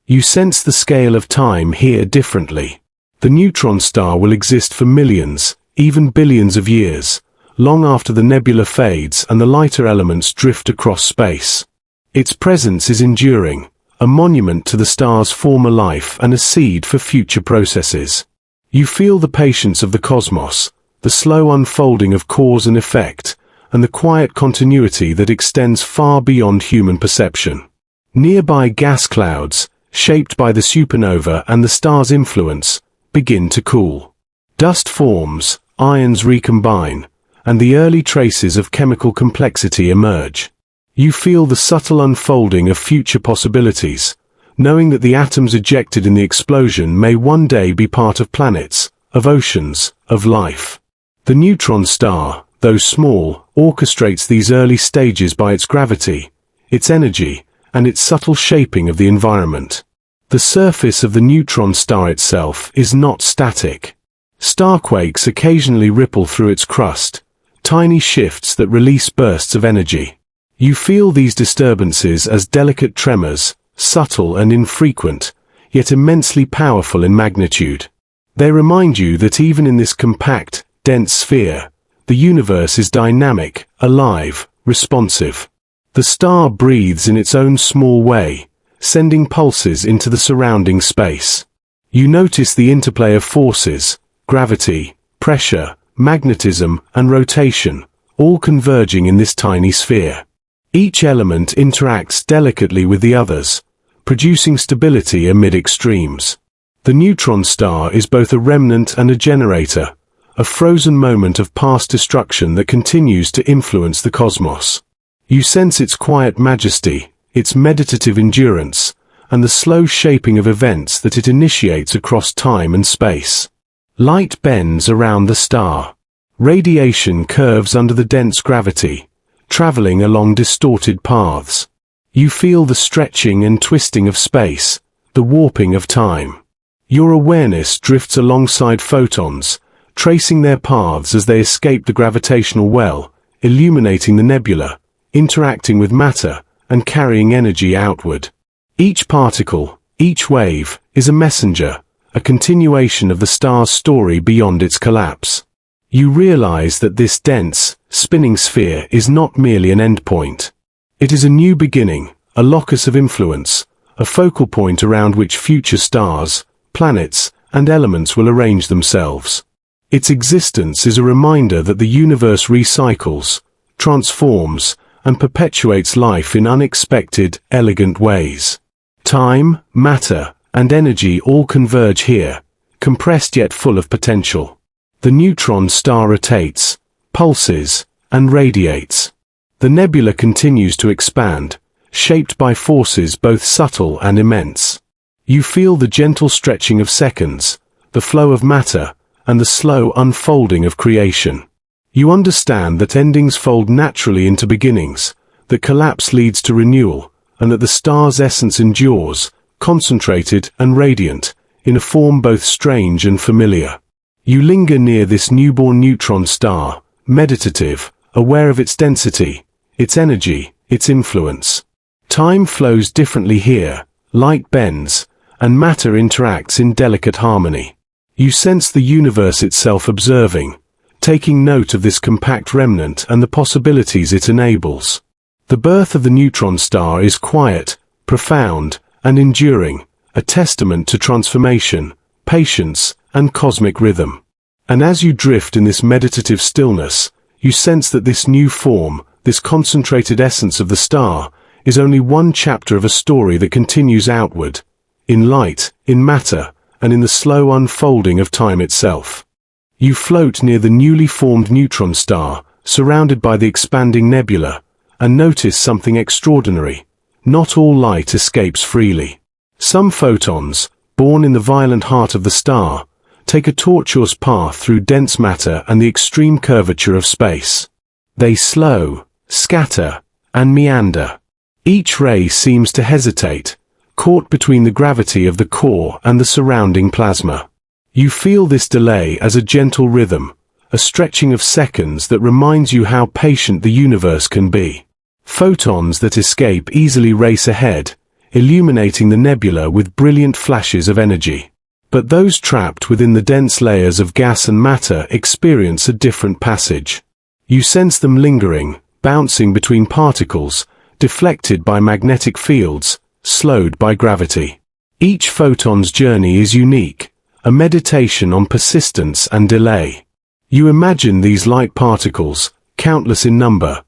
You sense the scale of time here differently. The neutron star will exist for millions, even billions of years, long after the nebula fades and the lighter elements drift across space. Its presence is enduring, a monument to the star's former life and a seed for future processes. You feel the patience of the cosmos, the slow unfolding of cause and effect, and the quiet continuity that extends far beyond human perception. Nearby gas clouds, shaped by the supernova and the star's influence, begin to cool. Dust forms, ions recombine, and the early traces of chemical complexity emerge. You feel the subtle unfolding of future possibilities, knowing that the atoms ejected in the explosion may one day be part of planets, of oceans, of life. The neutron star, though small, orchestrates these early stages by its gravity, its energy, and its subtle shaping of the environment. The surface of the neutron star itself is not static. Starquakes occasionally ripple through its crust, tiny shifts that release bursts of energy. You feel these disturbances as delicate tremors, subtle and infrequent, yet immensely powerful in magnitude. They remind you that even in this compact, dense sphere, the universe is dynamic, alive, responsive. The star breathes in its own small way, sending pulses into the surrounding space. You notice the interplay of forces, gravity, pressure, magnetism, and rotation, all converging in this tiny sphere. Each element interacts delicately with the others, producing stability amid extremes. The neutron star is both a remnant and a generator, a frozen moment of past destruction that continues to influence the cosmos. You sense its quiet majesty, its meditative endurance, and the slow shaping of events that it initiates across time and space. Light bends around the star. Radiation curves under the dense gravity, traveling along distorted paths. You feel the stretching and twisting of space, the warping of time. Your awareness drifts alongside photons, tracing their paths as they escape the gravitational well, illuminating the nebula, interacting with matter, and carrying energy outward. Each particle, each wave, is a messenger, a continuation of the star's story beyond its collapse. You realize that this dense, spinning sphere is not merely an endpoint. It is a new beginning, a locus of influence, a focal point around which future stars, planets, and elements will arrange themselves. Its existence is a reminder that the universe recycles, transforms, and perpetuates life in unexpected, elegant ways. Time, matter, and energy all converge here, compressed yet full of potential. The neutron star rotates, pulses, and radiates. The nebula continues to expand, shaped by forces both subtle and immense. You feel the gentle stretching of seconds, the flow of matter, and the slow unfolding of creation. You understand that endings fold naturally into beginnings, that collapse leads to renewal, and that the star's essence endures, concentrated and radiant, in a form both strange and familiar. You linger near this newborn neutron star, meditative, aware of its density, its energy, its influence. Time flows differently here, light bends, and matter interacts in delicate harmony. You sense the universe itself observing, taking note of this compact remnant and the possibilities it enables. The birth of the neutron star is quiet, profound, and enduring, a testament to transformation, patience, and cosmic rhythm. And as you drift in this meditative stillness, you sense that this new form, this concentrated essence of the star, is only one chapter of a story that continues outward, in light, in matter, and in the slow unfolding of time itself. You float near the newly formed neutron star, surrounded by the expanding nebula, and notice something extraordinary. Not all light escapes freely. Some photons, born in the violent heart of the star, take a tortuous path through dense matter and the extreme curvature of space. They slow, scatter, and meander. Each ray seems to hesitate, caught between the gravity of the core and the surrounding plasma. You feel this delay as a gentle rhythm, a stretching of seconds that reminds you how patient the universe can be. Photons that escape easily race ahead, illuminating the nebula with brilliant flashes of energy. But those trapped within the dense layers of gas and matter experience a different passage. You sense them lingering, bouncing between particles, deflected by magnetic fields, slowed by gravity. Each photon's journey is unique, a meditation on persistence and delay. You imagine these light particles, countless in number,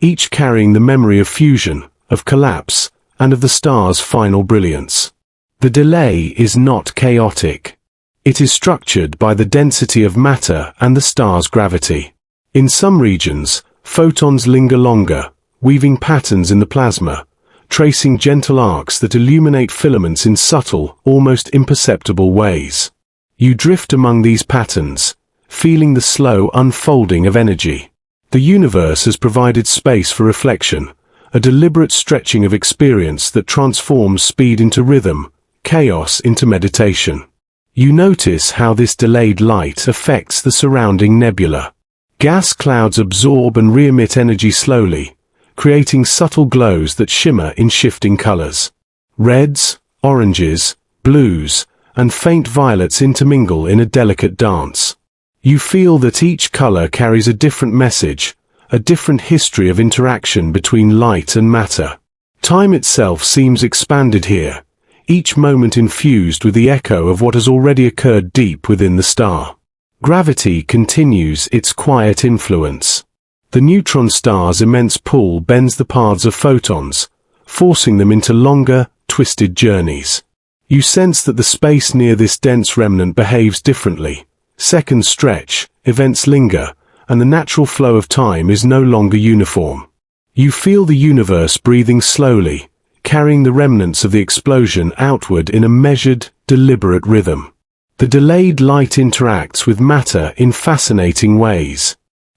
each carrying the memory of fusion, of collapse, and of the star's final brilliance. The delay is not chaotic. It is structured by the density of matter and the star's gravity. In some regions, photons linger longer, weaving patterns in the plasma, tracing gentle arcs that illuminate filaments in subtle, almost imperceptible ways. You drift among these patterns, feeling the slow unfolding of energy. The universe has provided space for reflection, a deliberate stretching of experience that transforms speed into rhythm, chaos into meditation. You notice how this delayed light affects the surrounding nebula. Gas clouds absorb and re-emit energy slowly, creating subtle glows that shimmer in shifting colors. Reds, oranges, blues, and faint violets intermingle in a delicate dance. You feel that each color carries a different message, a different history of interaction between light and matter. Time itself seems expanded here, each moment infused with the echo of what has already occurred deep within the star. Gravity continues its quiet influence. The neutron star's immense pull bends the paths of photons, forcing them into longer, twisted journeys. You sense that the space near this dense remnant behaves differently. Seconds stretch, events linger, and the natural flow of time is no longer uniform. You feel the universe breathing slowly, carrying the remnants of the explosion outward in a measured, deliberate rhythm. The delayed light interacts with matter in fascinating ways.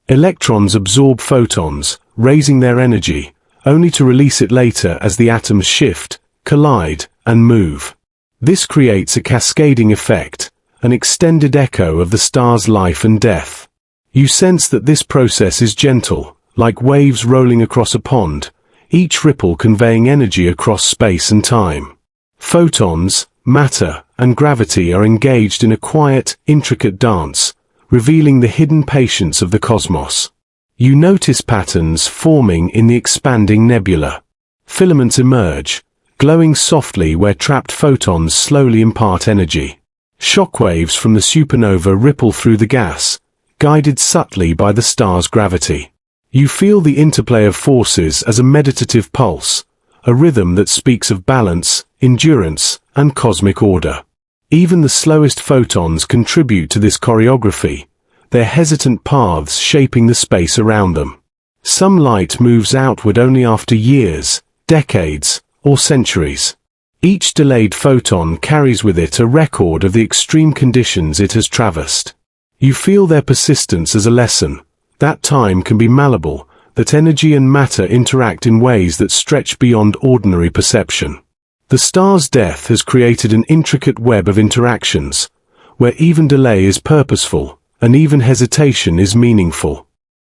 Electrons absorb photons, raising their energy, only to release it later as the atoms shift, collide, and move. This creates a cascading effect, an extended echo of the star's life and death. You sense that this process is gentle, like waves rolling across a pond, each ripple conveying energy across space and time. Photons, matter, and gravity are engaged in a quiet, intricate dance, revealing the hidden patience of the cosmos. You notice patterns forming in the expanding nebula. Filaments emerge, glowing softly where trapped photons slowly impart energy. Shockwaves from the supernova ripple through the gas, guided subtly by the star's gravity. You feel the interplay of forces as a meditative pulse, a rhythm that speaks of balance, endurance, and cosmic order. Even the slowest photons contribute to this choreography, their hesitant paths shaping the space around them. Some light moves outward only after years, decades, or centuries. Each delayed photon carries with it a record of the extreme conditions it has traversed. You feel their persistence as a lesson, that time can be malleable, that energy and matter interact in ways that stretch beyond ordinary perception. The star's death has created an intricate web of interactions, where even delay is purposeful, and even hesitation is meaningful.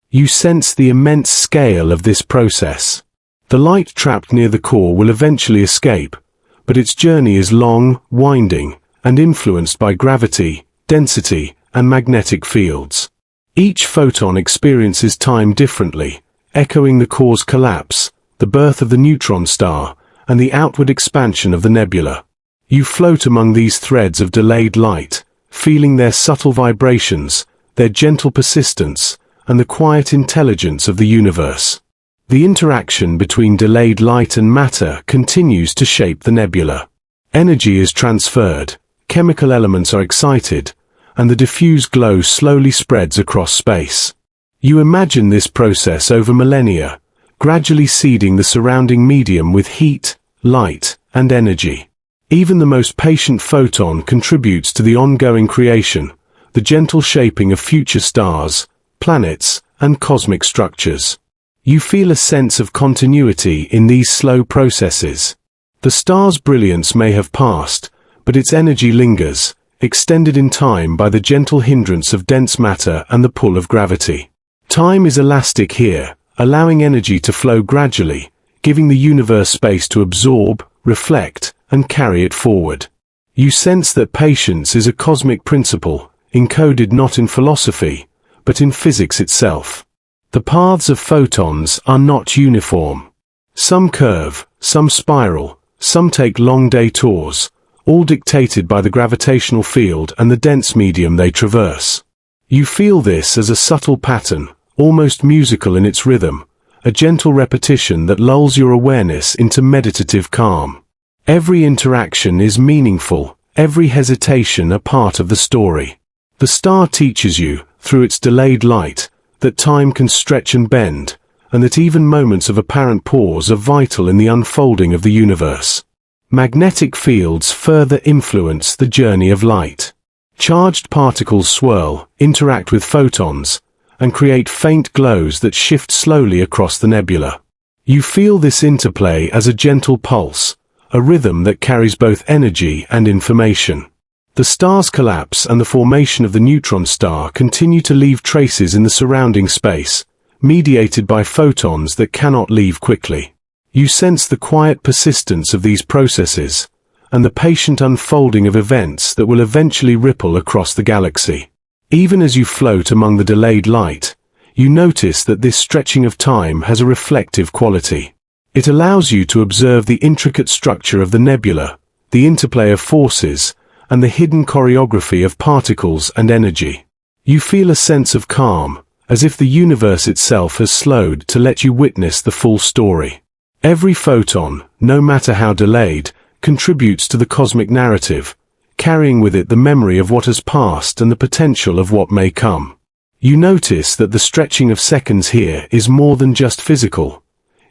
You sense the immense scale of this process. The light trapped near the core will eventually escape, but its journey is long, winding, and influenced by gravity, density, and magnetic fields. Each photon experiences time differently, echoing the core's collapse, the birth of the neutron star, and the outward expansion of the nebula. You float among these threads of delayed light, feeling their subtle vibrations, their gentle persistence, and the quiet intelligence of the universe. The interaction between delayed light and matter continues to shape the nebula. Energy is transferred, chemical elements are excited, and the diffuse glow slowly spreads across space. You imagine this process over millennia, gradually seeding the surrounding medium with heat, light, and energy. Even the most patient photon contributes to the ongoing creation, the gentle shaping of future stars, planets, and cosmic structures. You feel a sense of continuity in these slow processes. The star's brilliance may have passed, but its energy lingers, extended in time by the gentle hindrance of dense matter and the pull of gravity. Time is elastic here, allowing energy to flow gradually, giving the universe space to absorb, reflect, and carry it forward. You sense that patience is a cosmic principle, encoded not in philosophy, but in physics itself. The paths of photons are not uniform. Some curve, some spiral, some take long detours, all dictated by the gravitational field and the dense medium they traverse. You feel this as a subtle pattern, almost musical in its rhythm, a gentle repetition that lulls your awareness into meditative calm. Every interaction is meaningful, every hesitation a part of the story. The star teaches you, through its delayed light, that time can stretch and bend, and that even moments of apparent pause are vital in the unfolding of the universe. Magnetic fields further influence the journey of light. Charged particles swirl, interact with photons, and create faint glows that shift slowly across the nebula. You feel this interplay as a gentle pulse, a rhythm that carries both energy and information. The star's collapse and the formation of the neutron star continue to leave traces in the surrounding space, mediated by photons that cannot leave quickly. You sense the quiet persistence of these processes, and the patient unfolding of events that will eventually ripple across the galaxy. Even as you float among the delayed light, You notice that this stretching of time has a reflective quality. It allows you to observe the intricate structure of the nebula, the interplay of forces, and the hidden choreography of particles and energy. You feel a sense of calm, as if the universe itself has slowed to let you witness the full story. Every photon, no matter how delayed, contributes to the cosmic narrative, carrying with it the memory of what has passed and the potential of what may come. You notice that the stretching of seconds here is more than just physical.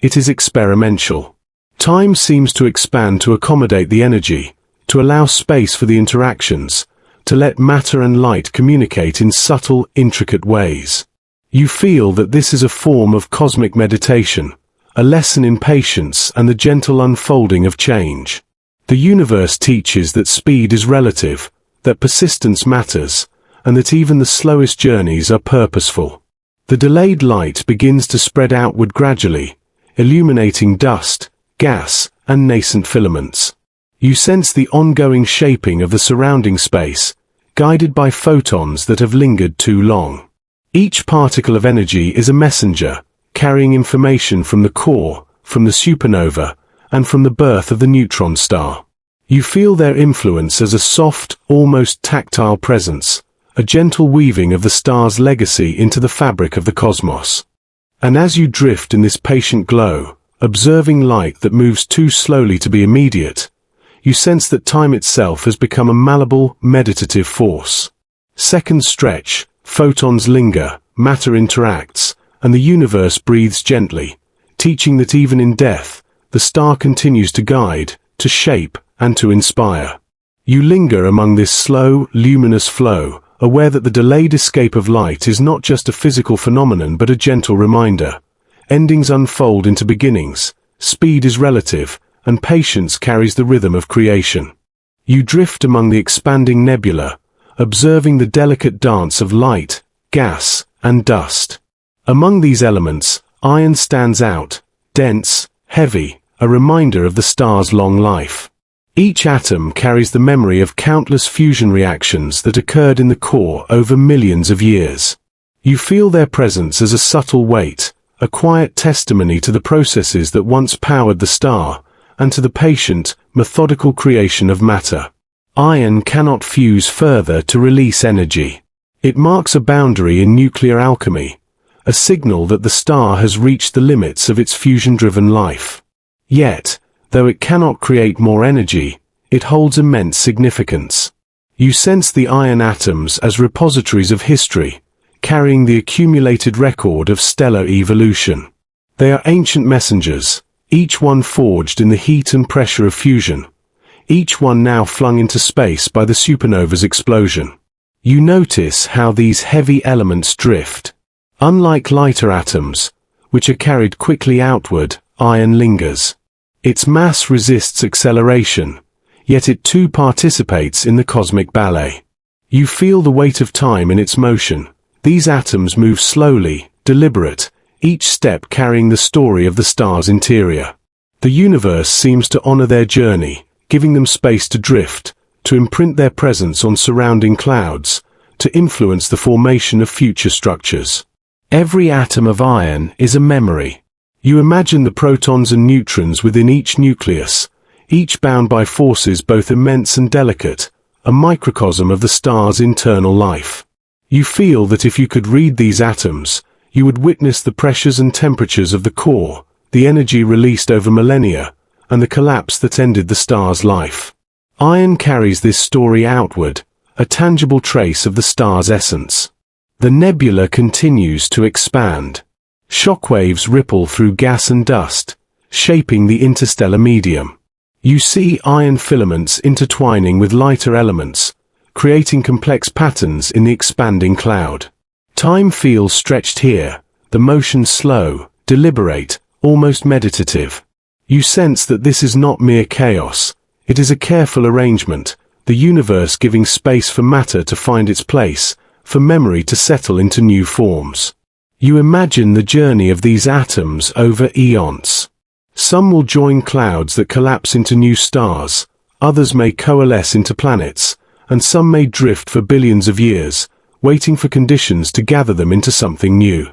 It is experimental. Time seems to expand to accommodate the energy, to allow space for the interactions, to let matter and light communicate in subtle, intricate ways. You feel that this is a form of cosmic meditation, a lesson in patience and the gentle unfolding of change. The universe teaches that speed is relative, that persistence matters, and that even the slowest journeys are purposeful. The delayed light begins to spread outward gradually, illuminating dust, gas, and nascent filaments. You sense the ongoing shaping of the surrounding space, guided by photons that have lingered too long. Each particle of energy is a messenger, carrying information from the core, from the supernova, and from the birth of the neutron star. You feel their influence as a soft, almost tactile presence, a gentle weaving of the star's legacy into the fabric of the cosmos. And as you drift in this patient glow, observing light that moves too slowly to be immediate, you sense that time itself has become a malleable, meditative force. Seconds stretch, photons linger, matter interacts, and the universe breathes gently, teaching that even in death, the star continues to guide, to shape, and to inspire. You linger among this slow, luminous flow, aware that the delayed escape of light is not just a physical phenomenon but a gentle reminder. Endings unfold into beginnings, speed is relative, and patience carries the rhythm of creation. You drift among the expanding nebula, observing the delicate dance of light, gas, and dust. Among these elements, iron stands out, dense, heavy, a reminder of the star's long life. Each atom carries the memory of countless fusion reactions that occurred in the core over millions of years. You feel their presence as a subtle weight, a quiet testimony to the processes that once powered the star, and to the patient, methodical creation of matter. Iron cannot fuse further to release energy. It marks a boundary in nuclear alchemy, a signal that the star has reached the limits of its fusion-driven life. Yet, though it cannot create more energy, it holds immense significance. You sense the iron atoms as repositories of history, carrying the accumulated record of stellar evolution. They are ancient messengers, each one forged in the heat and pressure of fusion, each one now flung into space by the supernova's explosion. You notice how these heavy elements drift. Unlike lighter atoms, which are carried quickly outward, iron lingers. Its mass resists acceleration, yet it too participates in the cosmic ballet. You feel the weight of time in its motion. These atoms move slowly, deliberate, each step carrying the story of the star's interior. The universe seems to honor their journey, giving them space to drift, to imprint their presence on surrounding clouds, to influence the formation of future structures. Every atom of iron is a memory. You imagine the protons and neutrons within each nucleus, each bound by forces both immense and delicate, a microcosm of the star's internal life. You feel that if you could read these atoms, you would witness the pressures and temperatures of the core, the energy released over millennia, and the collapse that ended the star's life. Iron carries this story outward, a tangible trace of the star's essence. The nebula continues to expand. Shockwaves ripple through gas and dust, shaping the interstellar medium. You see iron filaments intertwining with lighter elements, creating complex patterns in the expanding cloud. Time feels stretched here, the motion slow, deliberate, almost meditative. You sense that this is not mere chaos. It is a careful arrangement, the universe giving space for matter to find its place, for memory to settle into new forms. You imagine the journey of these atoms over eons. Some will join clouds that collapse into new stars, others may coalesce into planets, and some may drift for billions of years, waiting for conditions to gather them into something new.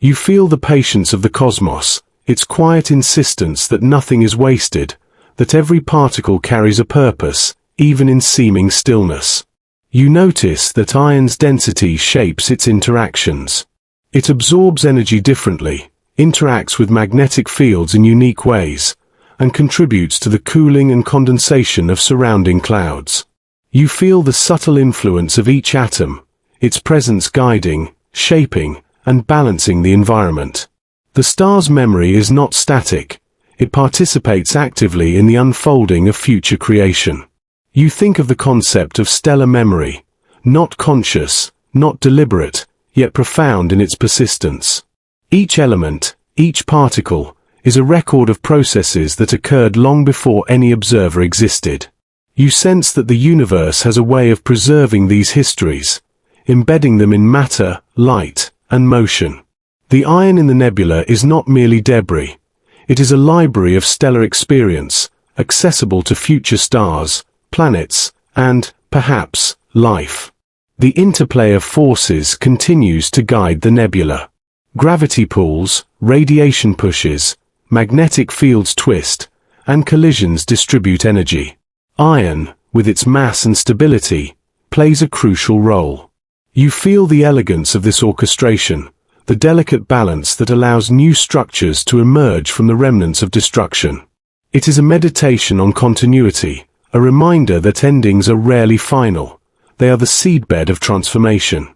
You feel the patience of the cosmos, its quiet insistence that nothing is wasted, that every particle carries a purpose, even in seeming stillness. You notice that iron's density shapes its interactions. It absorbs energy differently, interacts with magnetic fields in unique ways, and contributes to the cooling and condensation of surrounding clouds. You feel the subtle influence of each atom, its presence guiding, shaping, and balancing the environment. The star's memory is not static. It participates actively in the unfolding of future creation. You think of the concept of stellar memory, not conscious, not deliberate, yet profound in its persistence. Each element, each particle, is a record of processes that occurred long before any observer existed. You sense that the universe has a way of preserving these histories, embedding them in matter, light, and motion. The iron in the nebula is not merely debris. It is a library of stellar experience, accessible to future stars, planets, and, perhaps, life. The interplay of forces continues to guide the nebula. Gravity pulls, radiation pushes, magnetic fields twist, and collisions distribute energy. Iron, with its mass and stability, plays a crucial role. You feel the elegance of this orchestration, the delicate balance that allows new structures to emerge from the remnants of destruction. It is a meditation on continuity, a reminder that endings are rarely final. They are the seedbed of transformation.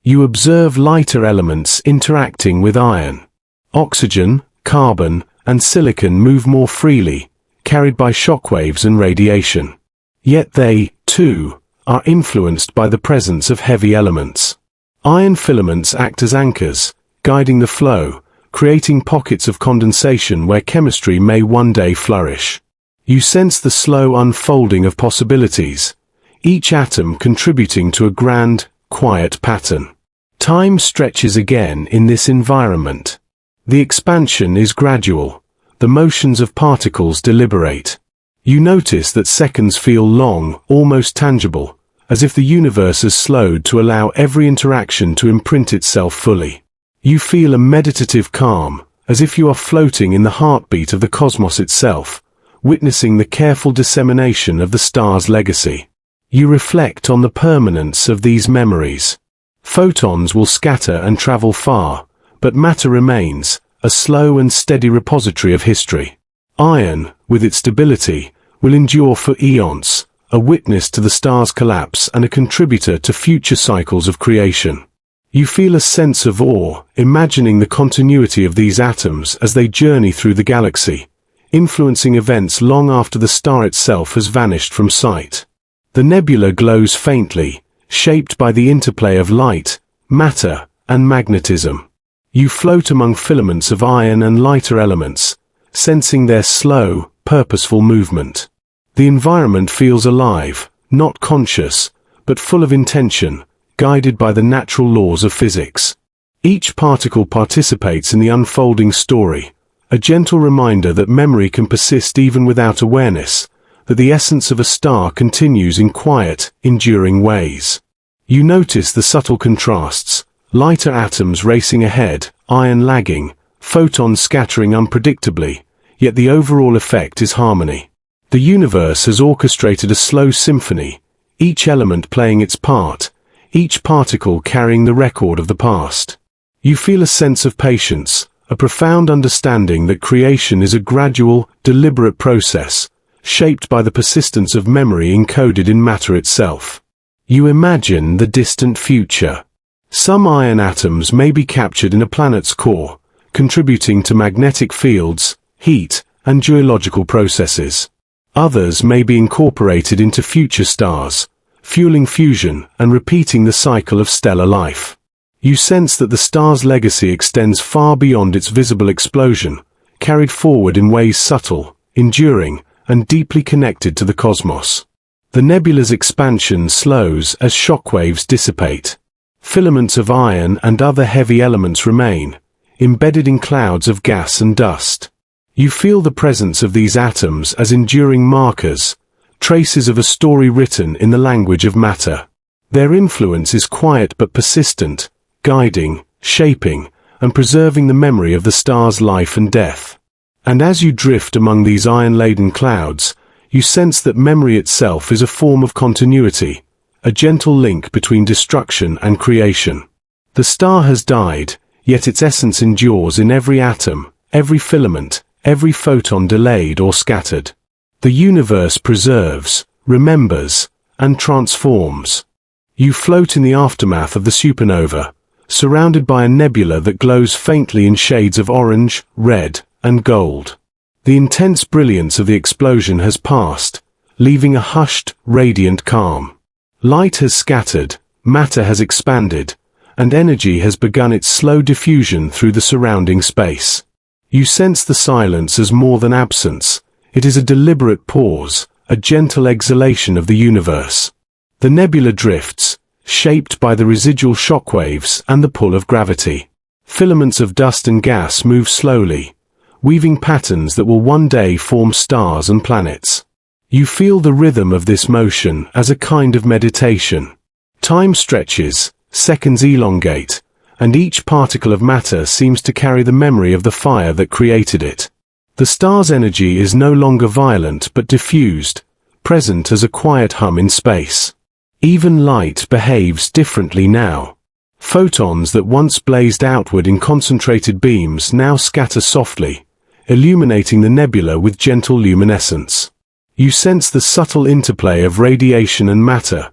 You observe lighter elements interacting with iron. Oxygen, carbon, and silicon move more freely, carried by shockwaves and radiation. Yet they, too, are influenced by the presence of heavy elements. Iron filaments act as anchors, guiding the flow, creating pockets of condensation where chemistry may one day flourish. You sense the slow unfolding of possibilities, each atom contributing to a grand, quiet pattern. Time stretches again in this environment. The expansion is gradual, the motions of particles deliberate. You notice that seconds feel long, almost tangible, as if the universe has slowed to allow every interaction to imprint itself fully. You feel a meditative calm, as if you are floating in the heartbeat of the cosmos itself, witnessing the careful dissemination of the star's legacy. You reflect on the permanence of these memories. Photons will scatter and travel far, but matter remains, a slow and steady repository of history. Iron, with its stability, will endure for eons, a witness to the star's collapse and a contributor to future cycles of creation. You feel a sense of awe, imagining the continuity of these atoms as they journey through the galaxy, influencing events long after the star itself has vanished from sight. The nebula glows faintly, shaped by the interplay of light, matter, and magnetism. You float among filaments of iron and lighter elements, sensing their slow, purposeful movement. The environment feels alive, not conscious, but full of intention, guided by the natural laws of physics. Each particle participates in the unfolding story, a gentle reminder that memory can persist even without awareness, that the essence of a star continues in quiet, enduring ways. You notice the subtle contrasts, lighter atoms racing ahead, iron lagging, photons scattering unpredictably, yet the overall effect is harmony. The universe has orchestrated a slow symphony, each element playing its part, each particle carrying the record of the past. You feel a sense of patience, a profound understanding that creation is a gradual, deliberate process, shaped by the persistence of memory encoded in matter itself. You imagine the distant future. Some iron atoms may be captured in a planet's core, contributing to magnetic fields, heat, and geological processes. Others may be incorporated into future stars, fueling fusion and repeating the cycle of stellar life. You sense that the star's legacy extends far beyond its visible explosion, carried forward in ways subtle, enduring, and deeply connected to the cosmos. The nebula's expansion slows as shockwaves dissipate. Filaments of iron and other heavy elements remain, embedded in clouds of gas and dust. You feel the presence of these atoms as enduring markers, traces of a story written in the language of matter. Their influence is quiet but persistent, guiding, shaping, and preserving the memory of the star's life and death. And as you drift among these iron-laden clouds, you sense that memory itself is a form of continuity, a gentle link between destruction and creation. The star has died, yet its essence endures in every atom, every filament, every photon delayed or scattered. The universe preserves, remembers, and transforms. You float in the aftermath of the supernova, surrounded by a nebula that glows faintly in shades of orange, red, and gold. The intense brilliance of the explosion has passed, leaving a hushed, radiant calm. Light has scattered, matter has expanded, and energy has begun its slow diffusion through the surrounding space. You sense the silence as more than absence. It is a deliberate pause, a gentle exhalation of the universe. The nebula drifts, shaped by the residual shockwaves and the pull of gravity. Filaments of dust and gas move slowly, weaving patterns that will one day form stars and planets. You feel the rhythm of this motion as a kind of meditation. Time stretches, seconds elongate, and each particle of matter seems to carry the memory of the fire that created it. The star's energy is no longer violent but diffused, present as a quiet hum in space. Even light behaves differently now. Photons that once blazed outward in concentrated beams now scatter softly, illuminating the nebula with gentle luminescence. You sense the subtle interplay of radiation and matter,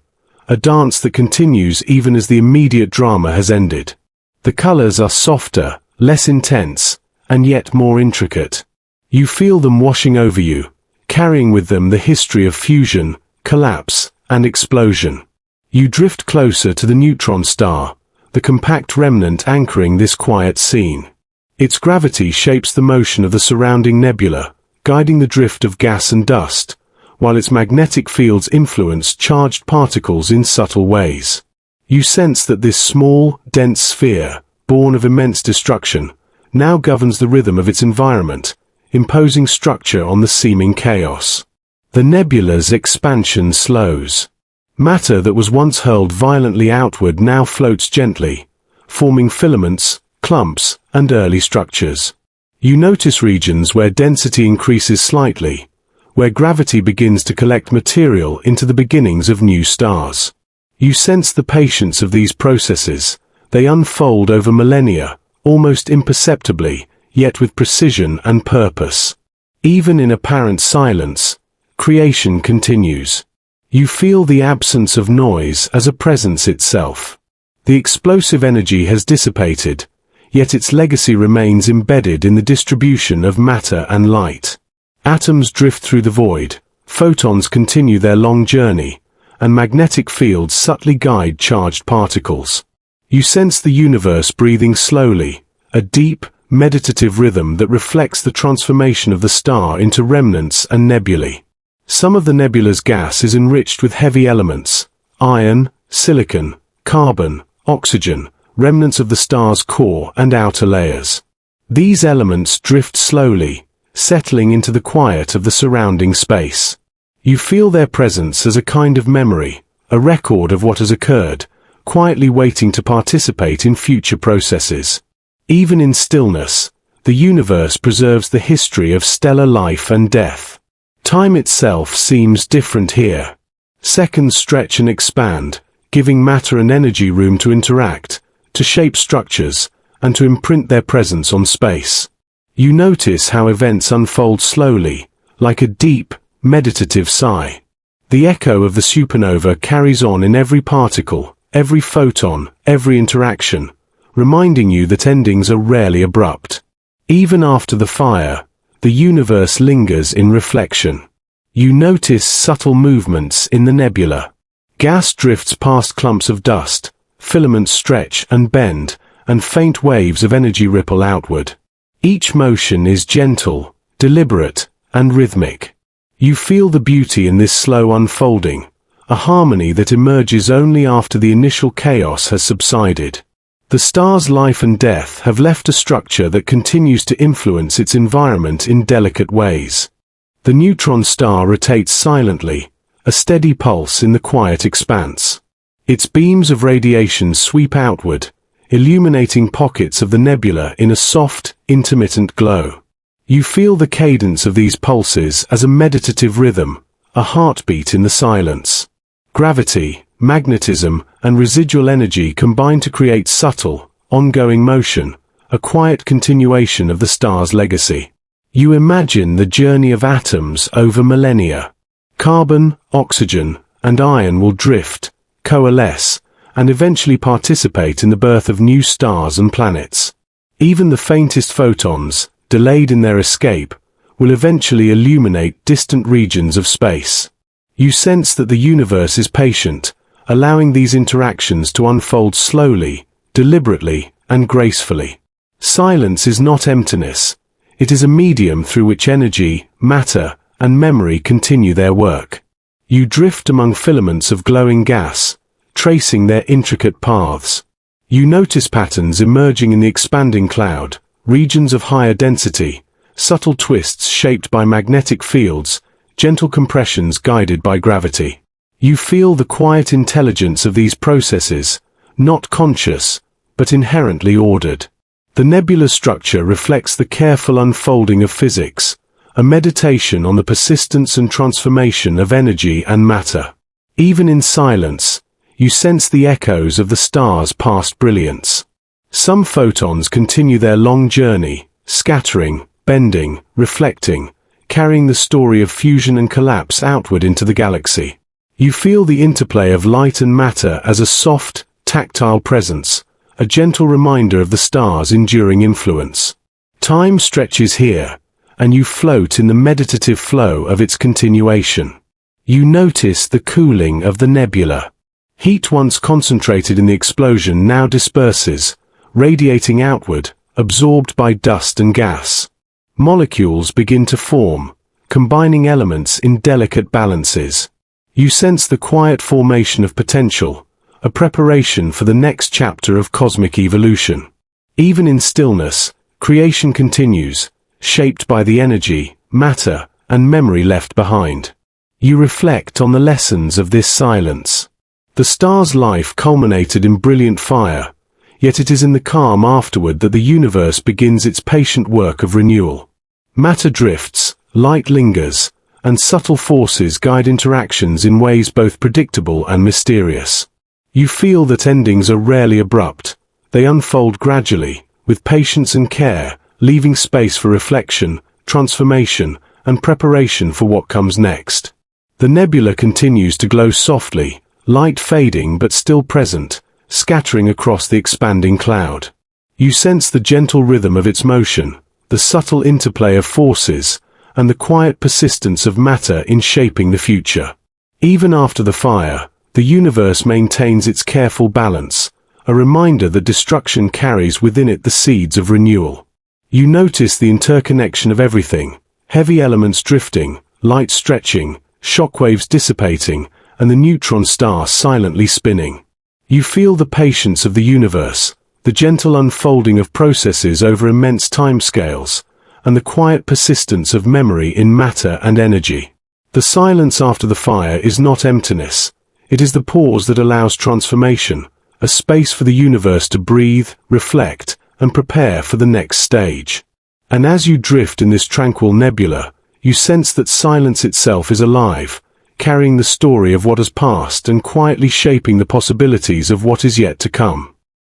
a dance that continues even as the immediate drama has ended. The colors are softer, less intense, and yet more intricate. You feel them washing over you, carrying with them the history of fusion, collapse, and explosion. You drift closer to the neutron star, the compact remnant anchoring this quiet scene. Its gravity shapes the motion of the surrounding nebula, guiding the drift of gas and dust, while its magnetic fields influence charged particles in subtle ways. You sense that this small, dense sphere, born of immense destruction, now governs the rhythm of its environment, imposing structure on the seeming chaos. The nebula's expansion slows. Matter that was once hurled violently outward now floats gently, forming filaments, clumps, and early structures. You notice regions where density increases slightly, where gravity begins to collect material into the beginnings of new stars. You sense the patience of these processes. They unfold over millennia, almost imperceptibly, yet with precision and purpose. Even in apparent silence, creation continues. You feel the absence of noise as a presence itself. The explosive energy has dissipated, yet its legacy remains embedded in the distribution of matter and light. Atoms drift through the void, photons continue their long journey, and magnetic fields subtly guide charged particles. You sense the universe breathing slowly, a deep, meditative rhythm that reflects the transformation of the star into remnants and nebulae. Some of the nebula's gas is enriched with heavy elements: iron, silicon, carbon, oxygen, remnants of the star's core and outer layers. These elements drift slowly, settling into the quiet of the surrounding space. You feel their presence as a kind of memory, a record of what has occurred, quietly waiting to participate in future processes. Even in stillness, the universe preserves the history of stellar life and death. Time itself seems different here. Seconds stretch and expand, giving matter and energy room to interact, to shape structures, and to imprint their presence on space. You notice how events unfold slowly, like a deep, meditative sigh. The echo of the supernova carries on in every particle, every photon, every interaction, reminding you that endings are rarely abrupt. Even after the fire, the universe lingers in reflection. You notice subtle movements in the nebula. Gas drifts past clumps of dust, filaments stretch and bend, and faint waves of energy ripple outward. Each motion is gentle, deliberate, and rhythmic. You feel the beauty in this slow unfolding, a harmony that emerges only after the initial chaos has subsided. The star's life and death have left a structure that continues to influence its environment in delicate ways. The neutron star rotates silently, a steady pulse in the quiet expanse. Its beams of radiation sweep outward, illuminating pockets of the nebula in a soft, intermittent glow. You feel the cadence of these pulses as a meditative rhythm, a heartbeat in the silence. Gravity, magnetism, and residual energy combine to create subtle, ongoing motion, a quiet continuation of the star's legacy. You imagine the journey of atoms over millennia. Carbon, oxygen, and iron will drift, coalesce, and eventually participate in the birth of new stars and planets. Even the faintest photons, delayed in their escape, will eventually illuminate distant regions of space. You sense that the universe is patient, allowing these interactions to unfold slowly, deliberately, and gracefully. Silence is not emptiness. It is a medium through which energy, matter, and memory continue their work. You drift among filaments of glowing gas, tracing their intricate paths. You notice patterns emerging in the expanding cloud, regions of higher density, subtle twists shaped by magnetic fields, gentle compressions guided by gravity. You feel the quiet intelligence of these processes, not conscious, but inherently ordered. The nebula structure reflects the careful unfolding of physics, a meditation on the persistence and transformation of energy and matter. Even in silence, you sense the echoes of the star's past brilliance. Some photons continue their long journey, scattering, bending, reflecting, carrying the story of fusion and collapse outward into the galaxy. You feel the interplay of light and matter as a soft, tactile presence, a gentle reminder of the star's enduring influence. Time stretches here, and you float in the meditative flow of its continuation. You notice the cooling of the nebula. Heat once concentrated in the explosion now disperses, radiating outward, absorbed by dust and gas. Molecules begin to form, combining elements in delicate balances. You sense the quiet formation of potential, a preparation for the next chapter of cosmic evolution. Even in stillness, creation continues, shaped by the energy, matter, and memory left behind. You reflect on the lessons of this silence. The star's life culminated in brilliant fire, yet it is in the calm afterward that the universe begins its patient work of renewal. Matter drifts, light lingers, and subtle forces guide interactions in ways both predictable and mysterious. You feel that endings are rarely abrupt. They unfold gradually, with patience and care, leaving space for reflection, transformation, and preparation for what comes next. The nebula continues to glow softly, light fading but still present, scattering across the expanding cloud. You sense the gentle rhythm of its motion, the subtle interplay of forces, and the quiet persistence of matter in shaping the future. Even after the fire, the universe maintains its careful balance, a reminder that destruction carries within it the seeds of renewal. You notice the interconnection of everything, heavy elements drifting, light stretching, shockwaves dissipating, and the neutron star silently spinning. You feel the patience of the universe, the gentle unfolding of processes over immense timescales, and the quiet persistence of memory in matter and energy. The silence after the fire is not emptiness. It is the pause that allows transformation, a space for the universe to breathe, reflect, and prepare for the next stage. And as you drift in this tranquil nebula, you sense that silence itself is alive, carrying the story of what has passed and quietly shaping the possibilities of what is yet to come.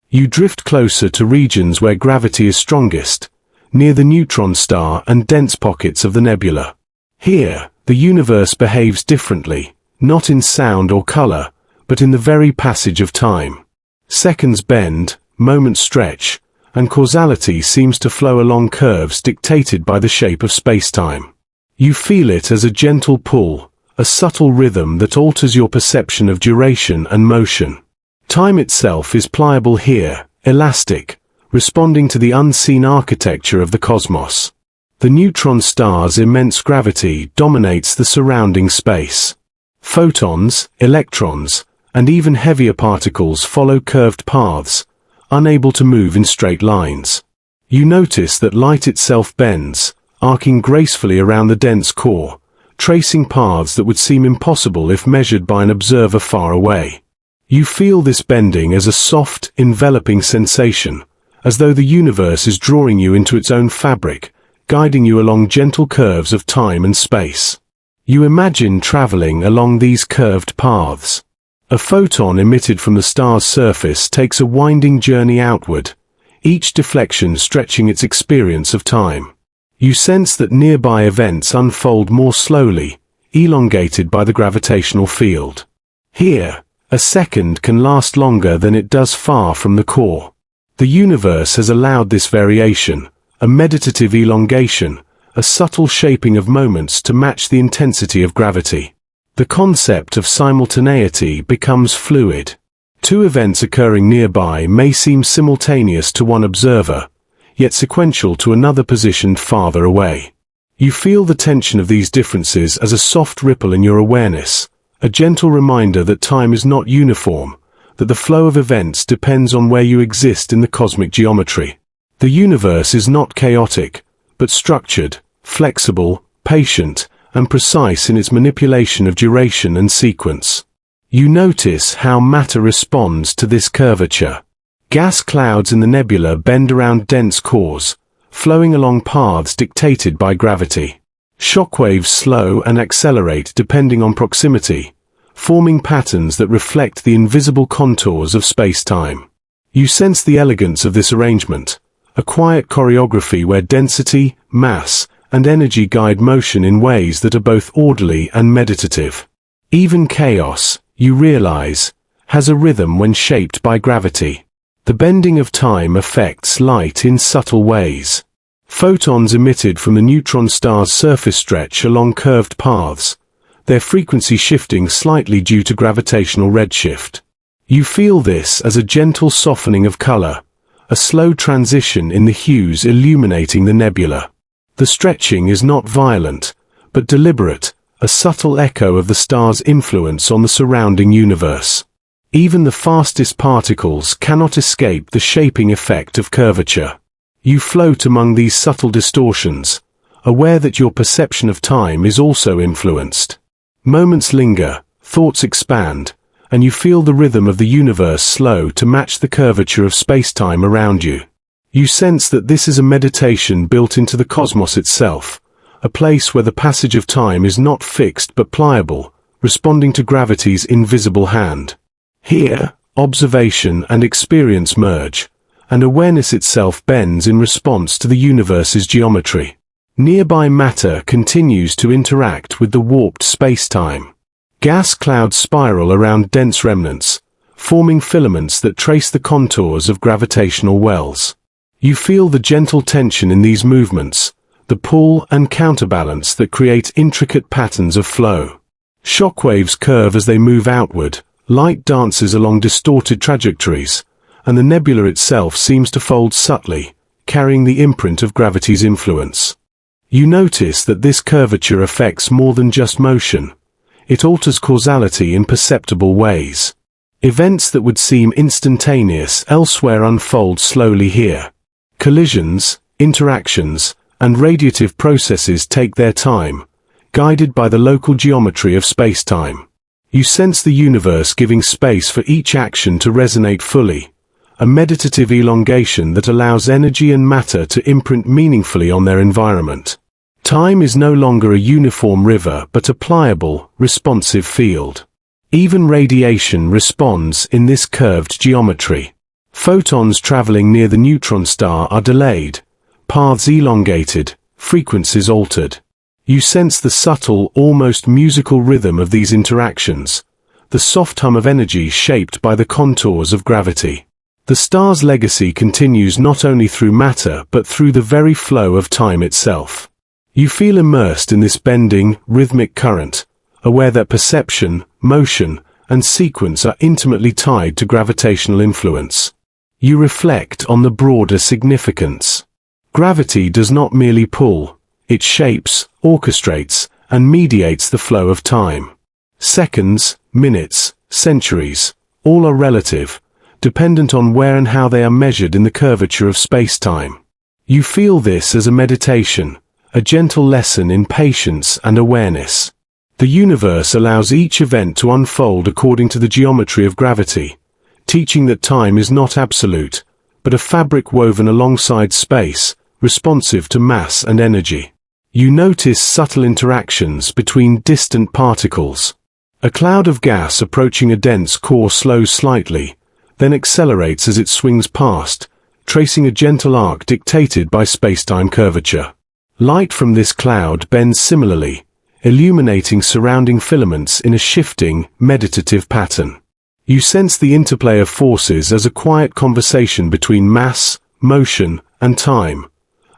You drift closer to regions where gravity is strongest, near the neutron star and dense pockets of the nebula. Here, the universe behaves differently, not in sound or color, but in the very passage of time. Seconds bend, moments stretch, and causality seems to flow along curves dictated by the shape of space-time. You feel it as a gentle pull, a subtle rhythm that alters your perception of duration and motion. Time itself is pliable here, elastic, responding to the unseen architecture of the cosmos. The neutron star's immense gravity dominates the surrounding space. Photons, electrons, and even heavier particles follow curved paths, unable to move in straight lines. You notice that light itself bends, arcing gracefully around the dense core, tracing paths that would seem impossible if measured by an observer far away. You feel this bending as a soft, enveloping sensation, as though the universe is drawing you into its own fabric, guiding you along gentle curves of time and space. You imagine traveling along these curved paths. A photon emitted from the star's surface takes a winding journey outward, each deflection stretching its experience of time. You sense that nearby events unfold more slowly, elongated by the gravitational field. Here, a second can last longer than it does far from the core. The universe has allowed this variation, a meditative elongation, a subtle shaping of moments to match the intensity of gravity. The concept of simultaneity becomes fluid. Two events occurring nearby may seem simultaneous to one observer, yet sequential to another positioned farther away. You feel the tension of these differences as a soft ripple in your awareness, a gentle reminder that time is not uniform, that the flow of events depends on where you exist in the cosmic geometry. The universe is not chaotic, but structured, flexible, patient, and precise in its manipulation of duration and sequence. You notice how matter responds to this curvature. Gas clouds in the nebula bend around dense cores, flowing along paths dictated by gravity. Shockwaves slow and accelerate depending on proximity, forming patterns that reflect the invisible contours of space-time. You sense the elegance of this arrangement, a quiet choreography where density, mass, and energy guide motion in ways that are both orderly and meditative. Even chaos, you realize, has a rhythm when shaped by gravity. The bending of time affects light in subtle ways. Photons emitted from the neutron star's surface stretch along curved paths, their frequency shifting slightly due to gravitational redshift. You feel this as a gentle softening of color, a slow transition in the hues illuminating the nebula. The stretching is not violent, but deliberate, a subtle echo of the star's influence on the surrounding universe. Even the fastest particles cannot escape the shaping effect of curvature. You float among these subtle distortions, aware that your perception of time is also influenced. Moments linger, thoughts expand, and you feel the rhythm of the universe slow to match the curvature of space-time around you. You sense that this is a meditation built into the cosmos itself, a place where the passage of time is not fixed but pliable, responding to gravity's invisible hand. Here, observation and experience merge, and awareness itself bends in response to the universe's geometry. Nearby matter continues to interact with the warped space-time. Gas clouds spiral around dense remnants, forming filaments that trace the contours of gravitational wells. You feel the gentle tension in these movements, the pull and counterbalance that create intricate patterns of flow. Shockwaves curve as they move outward, light dances along distorted trajectories, and the nebula itself seems to fold subtly, carrying the imprint of gravity's influence. You notice that this curvature affects more than just motion. It alters causality in perceptible ways. Events that would seem instantaneous elsewhere unfold slowly here. Collisions, interactions, and radiative processes take their time, guided by the local geometry of space-time. You sense the universe giving space for each action to resonate fully, a meditative elongation that allows energy and matter to imprint meaningfully on their environment. Time is no longer a uniform river but a pliable, responsive field. Even radiation responds in this curved geometry. Photons traveling near the neutron star are delayed, paths elongated, frequencies altered. You sense the subtle, almost musical rhythm of these interactions, the soft hum of energy shaped by the contours of gravity. The star's legacy continues not only through matter but through the very flow of time itself. You feel immersed in this bending, rhythmic current, aware that perception, motion, and sequence are intimately tied to gravitational influence. You reflect on the broader significance. Gravity does not merely pull, it shapes, orchestrates, and mediates the flow of time. Seconds, minutes, centuries, all are relative, dependent on where and how they are measured in the curvature of space-time. You feel this as a meditation, a gentle lesson in patience and awareness. The universe allows each event to unfold according to the geometry of gravity, teaching that time is not absolute, but a fabric woven alongside space, responsive to mass and energy. You notice subtle interactions between distant particles. A cloud of gas approaching a dense core slows slightly, then accelerates as it swings past, tracing a gentle arc dictated by spacetime curvature. Light from this cloud bends similarly, illuminating surrounding filaments in a shifting, meditative pattern. You sense the interplay of forces as a quiet conversation between mass, motion, and time,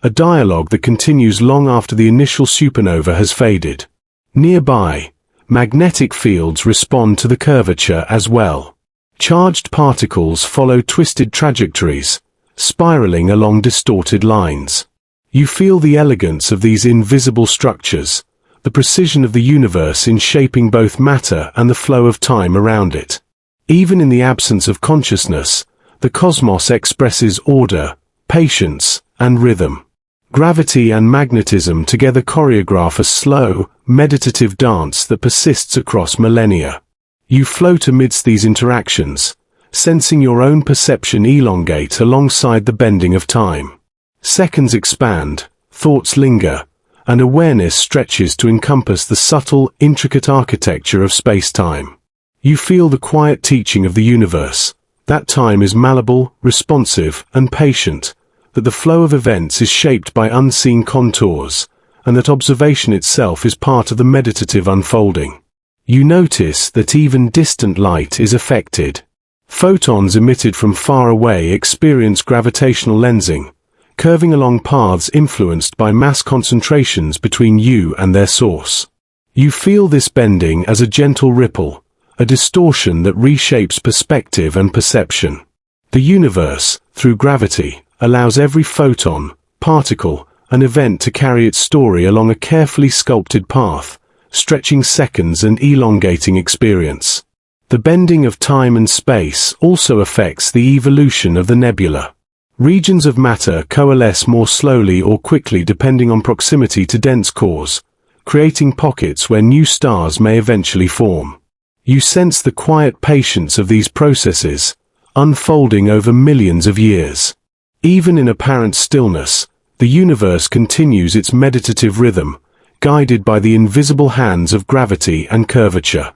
a dialogue that continues long after the initial supernova has faded. Nearby, magnetic fields respond to the curvature as well. Charged particles follow twisted trajectories, spiraling along distorted lines. You feel the elegance of these invisible structures, the precision of the universe in shaping both matter and the flow of time around it. Even in the absence of consciousness, the cosmos expresses order, patience, and rhythm. Gravity and magnetism together choreograph a slow, meditative dance that persists across millennia. You float amidst these interactions, sensing your own perception elongate alongside the bending of time. Seconds expand, thoughts linger, and awareness stretches to encompass the subtle, intricate architecture of space-time. You feel the quiet teaching of the universe, that time is malleable, responsive, and patient, that the flow of events is shaped by unseen contours, and that observation itself is part of the meditative unfolding. You notice that even distant light is affected. Photons emitted from far away experience gravitational lensing, curving along paths influenced by mass concentrations between you and their source. You feel this bending as a gentle ripple, a distortion that reshapes perspective and perception. The universe, through gravity, allows every photon, particle, and event to carry its story along a carefully sculpted path, stretching seconds and elongating experience. The bending of time and space also affects the evolution of the nebula. Regions of matter coalesce more slowly or quickly depending on proximity to dense cores, creating pockets where new stars may eventually form. You sense the quiet patience of these processes, unfolding over millions of years. Even in apparent stillness, the universe continues its meditative rhythm, guided by the invisible hands of gravity and curvature.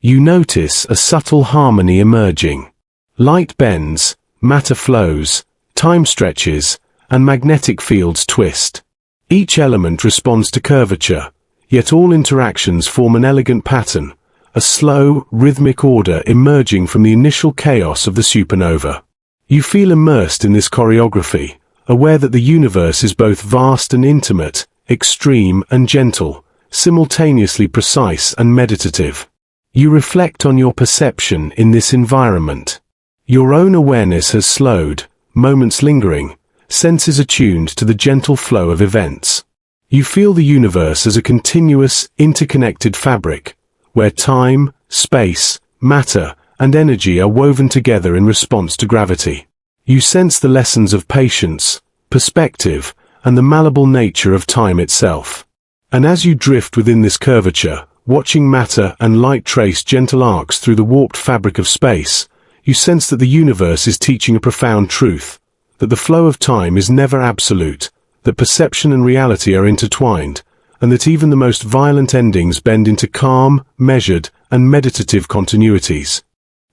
You notice a subtle harmony emerging. Light bends, matter flows, time stretches, and magnetic fields twist. Each element responds to curvature, yet all interactions form an elegant pattern, a slow, rhythmic order emerging from the initial chaos of the supernova. You feel immersed in this choreography, aware that the universe is both vast and intimate, extreme and gentle, simultaneously precise and meditative. You reflect on your perception in this environment. Your own awareness has slowed, moments lingering, senses attuned to the gentle flow of events. You feel the universe as a continuous, interconnected fabric, where time, space, matter, and energy are woven together in response to gravity. You sense the lessons of patience, perspective, and the malleable nature of time itself. And as you drift within this curvature, watching matter and light trace gentle arcs through the warped fabric of space, you sense that the universe is teaching a profound truth, that the flow of time is never absolute, that perception and reality are intertwined, and that even the most violent endings bend into calm, measured, and meditative continuities.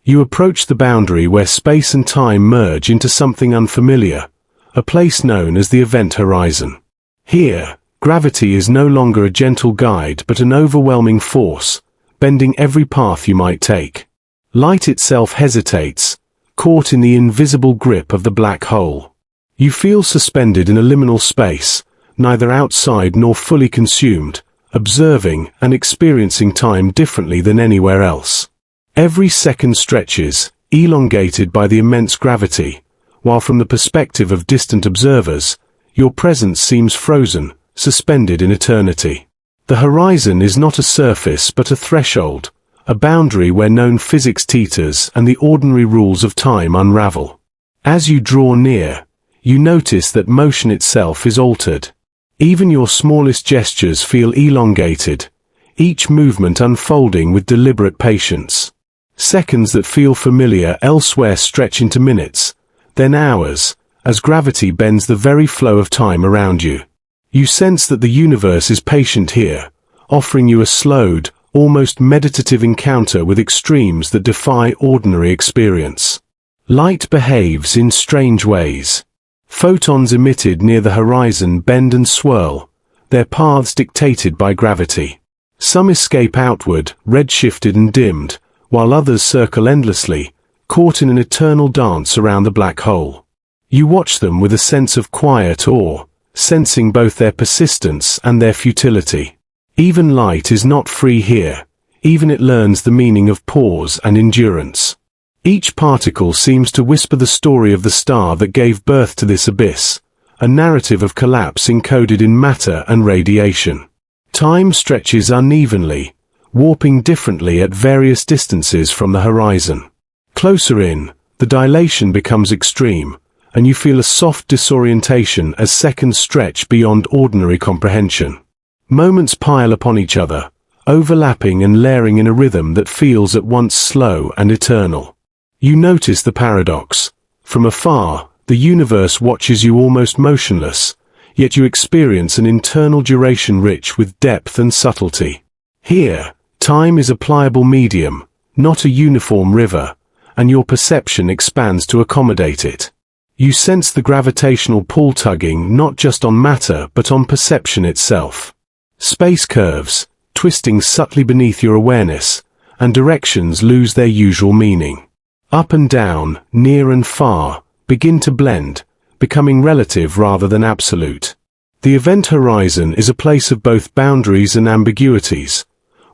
You approach the boundary where space and time merge into something unfamiliar, a place known as the event horizon. Here, gravity is no longer a gentle guide but an overwhelming force, bending every path you might take. Light itself hesitates, caught in the invisible grip of the black hole. You feel suspended in a liminal space, neither outside nor fully consumed, observing and experiencing time differently than anywhere else. Every second stretches, elongated by the immense gravity, while from the perspective of distant observers, your presence seems frozen, suspended in eternity. The horizon is not a surface but a threshold, a boundary where known physics teeters and the ordinary rules of time unravel. As you draw near, you notice that motion itself is altered. Even your smallest gestures feel elongated, each movement unfolding with deliberate patience. Seconds that feel familiar elsewhere stretch into minutes, then hours, as gravity bends the very flow of time around you. You sense that the universe is patient here, offering you a slowed, almost meditative encounter with extremes that defy ordinary experience. Light behaves in strange ways. Photons emitted near the horizon bend and swirl, their paths dictated by gravity. Some escape outward, redshifted and dimmed, while others circle endlessly, caught in an eternal dance around the black hole. You watch them with a sense of quiet awe, sensing both their persistence and their futility. Even light is not free here, even it learns the meaning of pause and endurance. Each particle seems to whisper the story of the star that gave birth to this abyss, a narrative of collapse encoded in matter and radiation. Time stretches unevenly, warping differently at various distances from the horizon. Closer in, the dilation becomes extreme, and you feel a soft disorientation as seconds stretch beyond ordinary comprehension. Moments pile upon each other, overlapping and layering in a rhythm that feels at once slow and eternal. You notice the paradox. From afar, the universe watches you almost motionless, yet you experience an internal duration rich with depth and subtlety. Here, time is a pliable medium, not a uniform river, and your perception expands to accommodate it. You sense the gravitational pull tugging not just on matter but on perception itself. Space curves, twisting subtly beneath your awareness, and directions lose their usual meaning. Up and down, near and far, begin to blend, becoming relative rather than absolute. The event horizon is a place of both boundaries and ambiguities,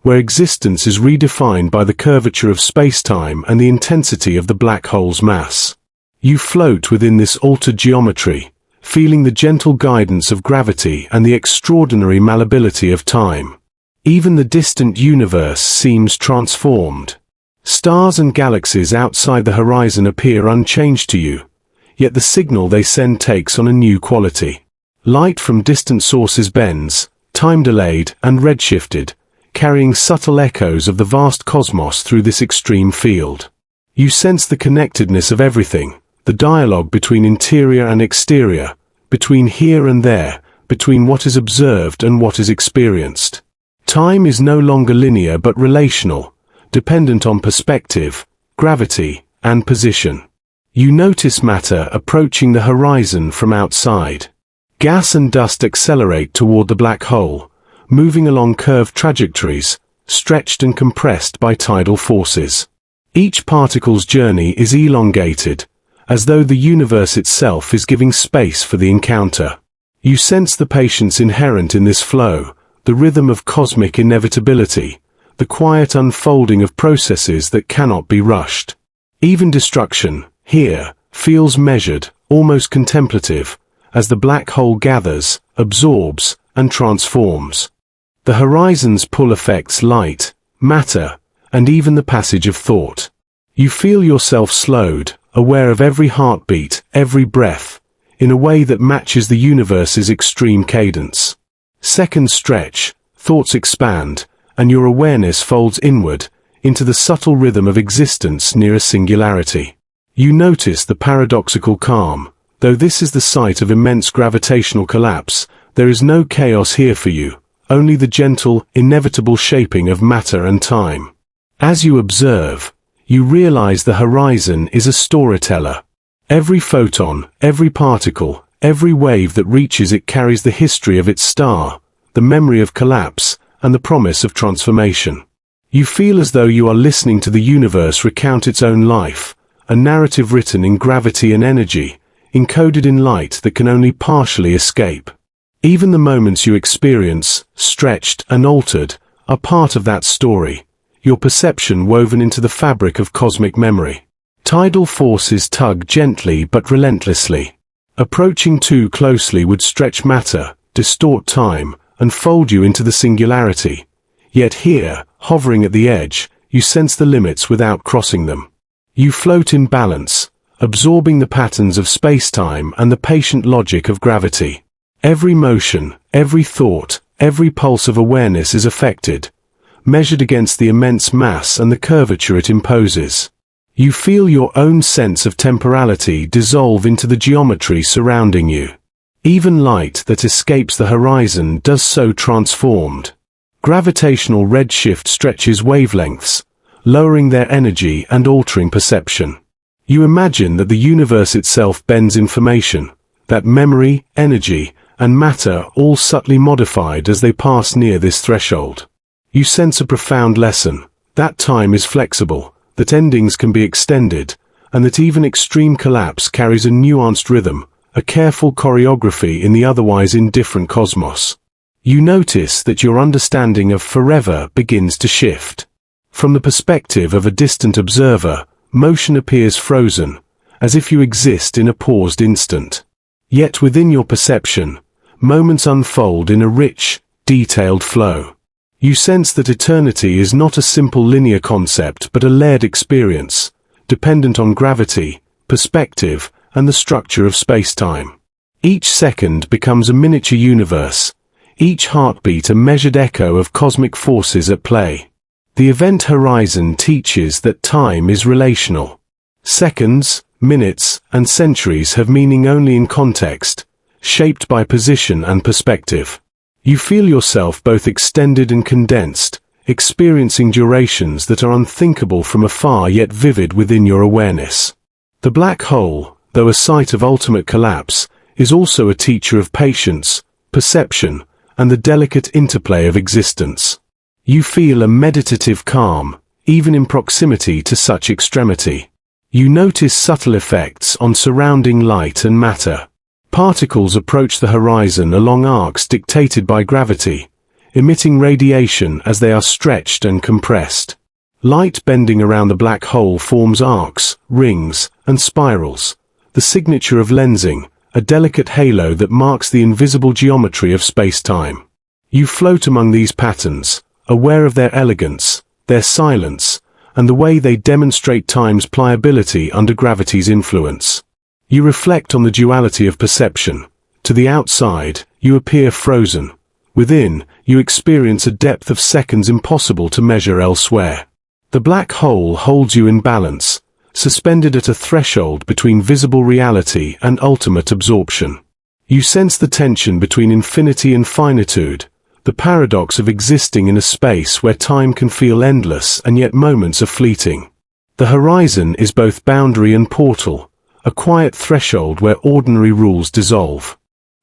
where existence is redefined by the curvature of space-time and the intensity of the black hole's mass. You float within this altered geometry, feeling the gentle guidance of gravity and the extraordinary malleability of time. Even the distant universe seems transformed. Stars and galaxies outside the horizon appear unchanged to you, yet the signal they send takes on a new quality. Light from distant sources bends, time-delayed and redshifted, carrying subtle echoes of the vast cosmos through this extreme field. You sense the connectedness of everything, the dialogue between interior and exterior, between here and there, between what is observed and what is experienced. Time is no longer linear but relational, dependent on perspective, gravity, and position. You notice matter approaching the horizon from outside. Gas and dust accelerate toward the black hole, moving along curved trajectories, stretched and compressed by tidal forces. Each particle's journey is elongated, as though the universe itself is giving space for the encounter. You sense the patience inherent in this flow, the rhythm of cosmic inevitability, the quiet unfolding of processes that cannot be rushed. Even destruction, here, feels measured, almost contemplative, as the black hole gathers, absorbs, and transforms. The horizon's pull affects light, matter, and even the passage of thought. You feel yourself slowed, aware of every heartbeat, every breath, in a way that matches the universe's extreme cadence. Seconds stretch, thoughts expand, and your awareness folds inward, into the subtle rhythm of existence near a singularity. You notice the paradoxical calm. Though this is the site of immense gravitational collapse, there is no chaos here for you, only the gentle, inevitable shaping of matter and time. As you observe, you realize the horizon is a storyteller. Every photon, every particle, every wave that reaches it carries the history of its star, the memory of collapse, and the promise of transformation. You feel as though you are listening to the universe recount its own life, a narrative written in gravity and energy, encoded in light that can only partially escape. Even the moments you experience, stretched and altered, are part of that story, your perception woven into the fabric of cosmic memory. Tidal forces tug gently but relentlessly. Approaching too closely would stretch matter, distort time, and fold you into the singularity. Yet here, hovering at the edge, you sense the limits without crossing them. You float in balance, absorbing the patterns of space-time and the patient logic of gravity. Every motion, every thought, every pulse of awareness is affected, measured against the immense mass and the curvature it imposes. You feel your own sense of temporality dissolve into the geometry surrounding you. Even light that escapes the horizon does so transformed. Gravitational redshift stretches wavelengths, lowering their energy and altering perception. You imagine that the universe itself bends information, that memory, energy, and matter all subtly modified as they pass near this threshold. You sense a profound lesson, that time is flexible, that endings can be extended, and that even extreme collapse carries a nuanced rhythm, a careful choreography in the otherwise indifferent cosmos. You notice that your understanding of forever begins to shift. From the perspective of a distant observer, motion appears frozen, as if you exist in a paused instant. Yet within your perception, moments unfold in a rich, detailed flow. You sense that eternity is not a simple linear concept but a layered experience, dependent on gravity, perspective, and the structure of space-time. Each second becomes a miniature universe, each heartbeat a measured echo of cosmic forces at play. The event horizon teaches that time is relational. Seconds, minutes, and centuries have meaning only in context, shaped by position and perspective. You feel yourself both extended and condensed, experiencing durations that are unthinkable from afar yet vivid within your awareness. The black hole, though a site of ultimate collapse, is also a teacher of patience, perception, and the delicate interplay of existence. You feel a meditative calm, even in proximity to such extremity. You notice subtle effects on surrounding light and matter. Particles approach the horizon along arcs dictated by gravity, emitting radiation as they are stretched and compressed. Light bending around the black hole forms arcs, rings, and spirals, the signature of lensing, a delicate halo that marks the invisible geometry of space-time. You float among these patterns, aware of their elegance, their silence, and the way they demonstrate time's pliability under gravity's influence. You reflect on the duality of perception. To the outside, you appear frozen. Within, you experience a depth of seconds impossible to measure elsewhere. The black hole holds you in balance, suspended at a threshold between visible reality and ultimate absorption. You sense the tension between infinity and finitude, the paradox of existing in a space where time can feel endless and yet moments are fleeting. The horizon is both boundary and portal, a quiet threshold where ordinary rules dissolve.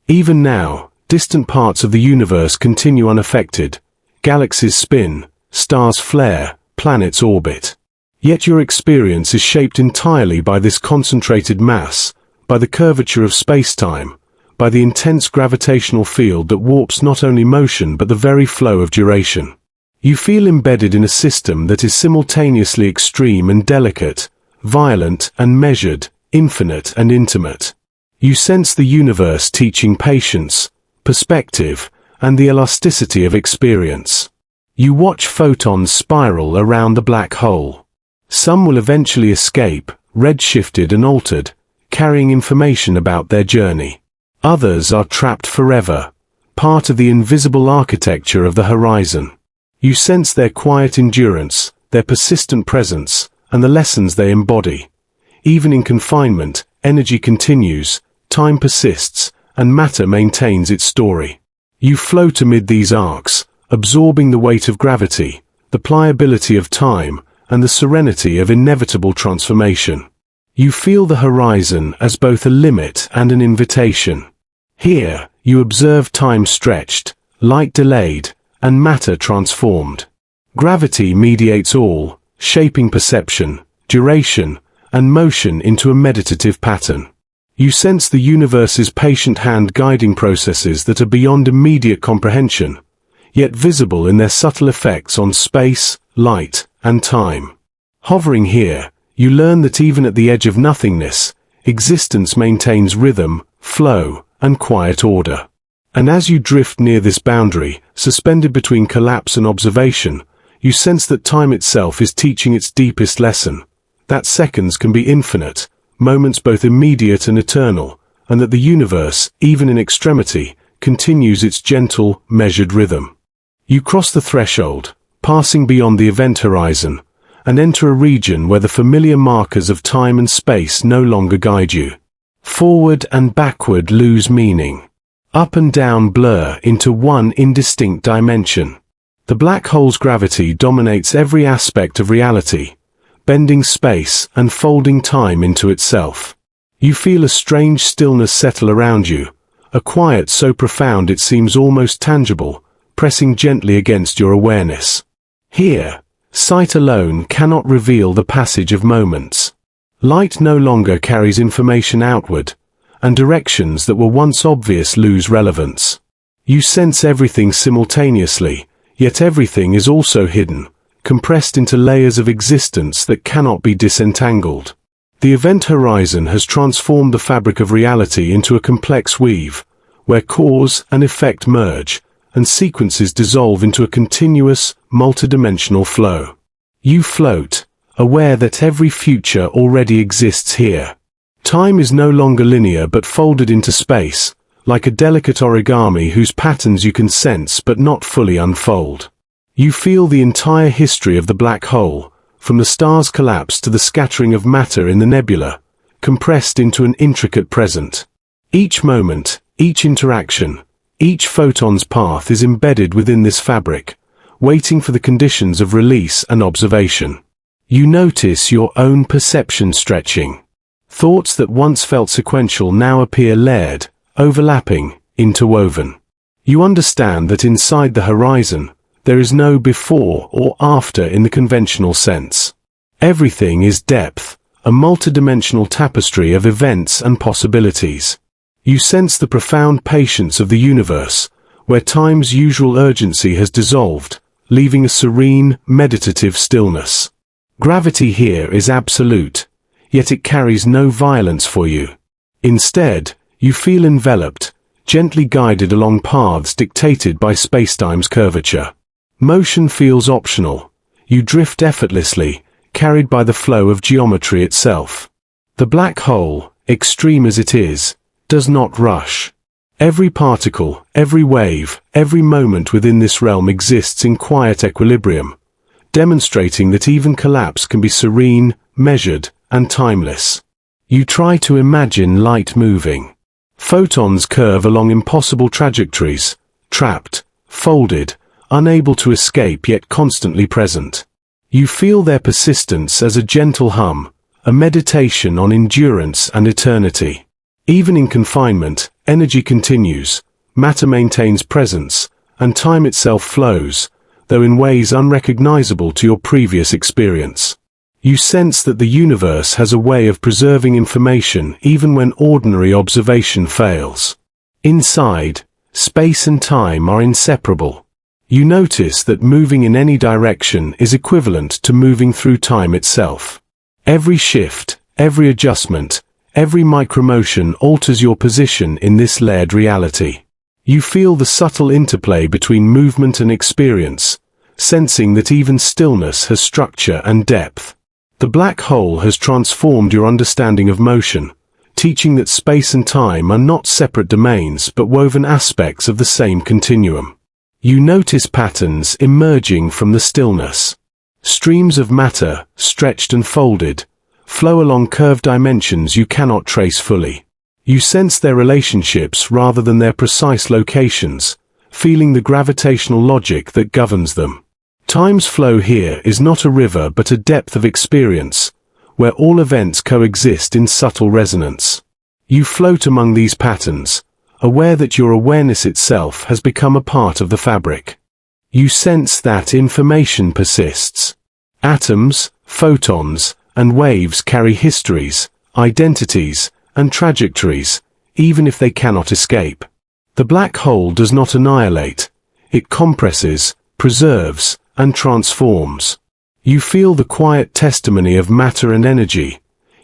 Even now, distant parts of the universe continue unaffected. Galaxies spin, stars flare, planets orbit. Yet your experience is shaped entirely by this concentrated mass, by the curvature of space-time, by the intense gravitational field that warps not only motion but the very flow of duration. You feel embedded in a system that is simultaneously extreme and delicate, violent and measured, infinite and intimate. You sense the universe teaching patience, perspective, and the elasticity of experience. You watch photons spiral around the black hole. Some will eventually escape, redshifted and altered, carrying information about their journey. Others are trapped forever, part of the invisible architecture of the horizon. You sense their quiet endurance, their persistent presence, and the lessons they embody. Even in confinement, energy continues, time persists, and matter maintains its story. You float amid these arcs, absorbing the weight of gravity, the pliability of time, and the serenity of inevitable transformation. You feel the horizon as both a limit and an invitation. Here, you observe time stretched, light delayed, and matter transformed. Gravity mediates all, shaping perception, duration, and motion into a meditative pattern. You sense the universe's patient hand guiding processes that are beyond immediate comprehension, yet visible in their subtle effects on space, light, and time. Hovering here, you learn that even at the edge of nothingness, existence maintains rhythm, flow, and quiet order. And as you drift near this boundary, suspended between collapse and observation, you sense that time itself is teaching its deepest lesson, that seconds can be infinite, moments both immediate and eternal, and that the universe, even in extremity, continues its gentle, measured rhythm. You cross the threshold, passing beyond the event horizon, and enter a region where the familiar markers of time and space no longer guide you. Forward and backward lose meaning. Up and down blur into one indistinct dimension. The black hole's gravity dominates every aspect of reality, bending space and folding time into itself. You feel a strange stillness settle around you, a quiet so profound it seems almost tangible, pressing gently against your awareness. Here, sight alone cannot reveal the passage of moments. Light no longer carries information outward, and directions that were once obvious lose relevance. You sense everything simultaneously, yet everything is also hidden, compressed into layers of existence that cannot be disentangled. The event horizon has transformed the fabric of reality into a complex weave, where cause and effect merge, and sequences dissolve into a continuous, multidimensional flow. You float, aware that every future already exists here. Time is no longer linear but folded into space, like a delicate origami whose patterns you can sense but not fully unfold. You feel the entire history of the black hole, from the star's collapse to the scattering of matter in the nebula, compressed into an intricate present. Each moment, each interaction, each photon's path is embedded within this fabric, waiting for the conditions of release and observation. You notice your own perception stretching. Thoughts that once felt sequential now appear layered, overlapping, interwoven. You understand that inside the horizon, there is no before or after in the conventional sense. Everything is depth, a multidimensional tapestry of events and possibilities. You sense the profound patience of the universe, where time's usual urgency has dissolved, leaving a serene, meditative stillness. Gravity here is absolute, yet it carries no violence for you. Instead, you feel enveloped, gently guided along paths dictated by spacetime's curvature. Motion feels optional. You drift effortlessly, carried by the flow of geometry itself. The black hole, extreme as it is, does not rush. Every particle, every wave, every moment within this realm exists in quiet equilibrium, demonstrating that even collapse can be serene, measured, and timeless. You try to imagine light moving. Photons curve along impossible trajectories, trapped, folded, unable to escape yet constantly present. You feel their persistence as a gentle hum, a meditation on endurance and eternity. Even in confinement, energy continues, matter maintains presence, and time itself flows, though in ways unrecognizable to your previous experience. You sense that the universe has a way of preserving information even when ordinary observation fails. Inside, space and time are inseparable. You notice that moving in any direction is equivalent to moving through time itself. Every shift, every adjustment, every micromotion alters your position in this layered reality. You feel the subtle interplay between movement and experience, sensing that even stillness has structure and depth. The black hole has transformed your understanding of motion, teaching that space and time are not separate domains but woven aspects of the same continuum. You notice patterns emerging from the stillness. Streams of matter, stretched and folded, flow along curved dimensions you cannot trace fully. You sense their relationships rather than their precise locations, feeling the gravitational logic that governs them. Time's flow here is not a river but a depth of experience, where all events coexist in subtle resonance. You float among these patterns, aware that your awareness itself has become a part of the fabric. You sense that information persists. Atoms, photons, and waves carry histories, identities, and trajectories, even if they cannot escape. The black hole does not annihilate. It compresses, preserves, and transforms. You feel the quiet testimony of matter and energy,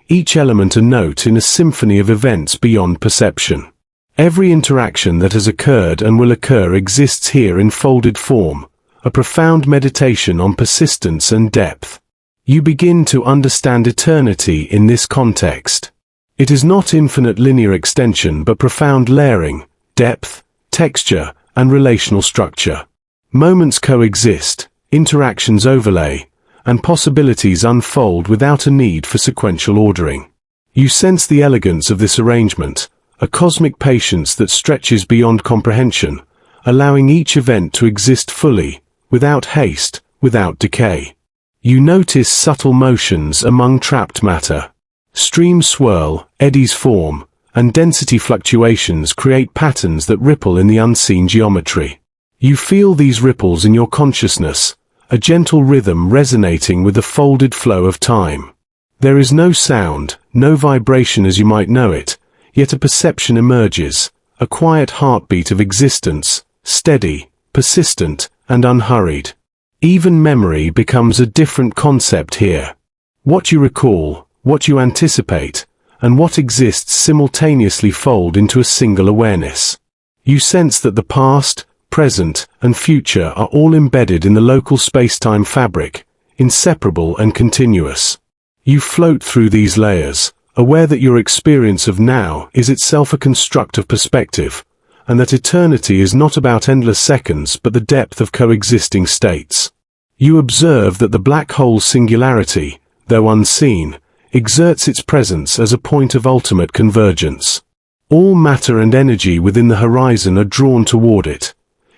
each element a note in a symphony of events beyond perception. Every interaction that has occurred and will occur exists here in folded form, a profound meditation on persistence and depth. You begin to understand eternity in this context. It is not infinite linear extension but profound layering, depth, texture, and relational structure. Moments coexist, interactions overlay, and possibilities unfold without a need for sequential ordering. You sense the elegance of this arrangement, a cosmic patience that stretches beyond comprehension, allowing each event to exist fully, without haste, without decay. You notice subtle motions among trapped matter. Streams swirl, eddies form, and density fluctuations create patterns that ripple in the unseen geometry. You feel these ripples in your consciousness, a gentle rhythm resonating with the folded flow of time. There is no sound, no vibration as you might know it, yet a perception emerges, a quiet heartbeat of existence, steady, persistent, and unhurried. Even memory becomes a different concept here. What you recall, what you anticipate, and what exists simultaneously fold into a single awareness. You sense that the past, present, and future are all embedded in the local space-time fabric, inseparable and continuous. You float through these layers, aware that your experience of now is itself a construct of perspective, and that eternity is not about endless seconds but the depth of coexisting states. You observe that the black hole's singularity, though unseen, exerts its presence as a point of ultimate convergence. All matter and energy within the horizon are drawn toward it.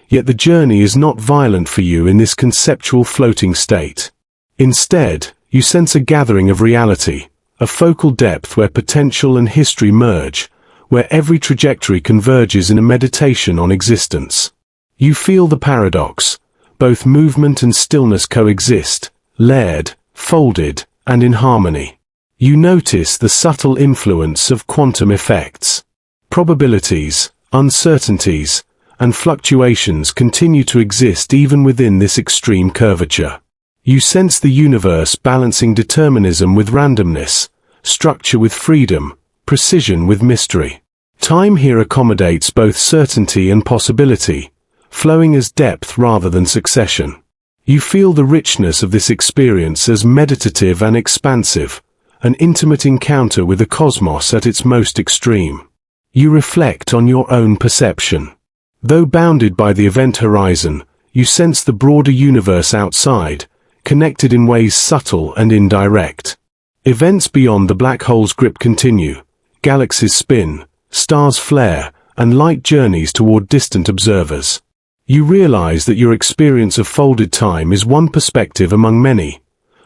Yet the journey is not violent for you in this conceptual floating state. Instead, you sense a gathering of reality, a focal depth where potential and history merge, where every trajectory converges in a meditation on existence. You feel the paradox. Both movement and stillness coexist, layered, folded, and in harmony. You notice the subtle influence of quantum effects. Probabilities, uncertainties, and fluctuations continue to exist even within this extreme curvature. You sense the universe balancing determinism with randomness, structure with freedom, precision with mystery. Time here accommodates both certainty and possibility, flowing as depth rather than succession. You feel the richness of this experience as meditative and expansive, an intimate encounter with the cosmos at its most extreme. You reflect on your own perception. Though bounded by the event horizon, you sense the broader universe outside, connected in ways subtle and indirect. Events beyond the black hole's grip continue. Galaxies spin, stars flare, and light journeys toward distant observers. You realize that your experience of folded time is one perspective among many,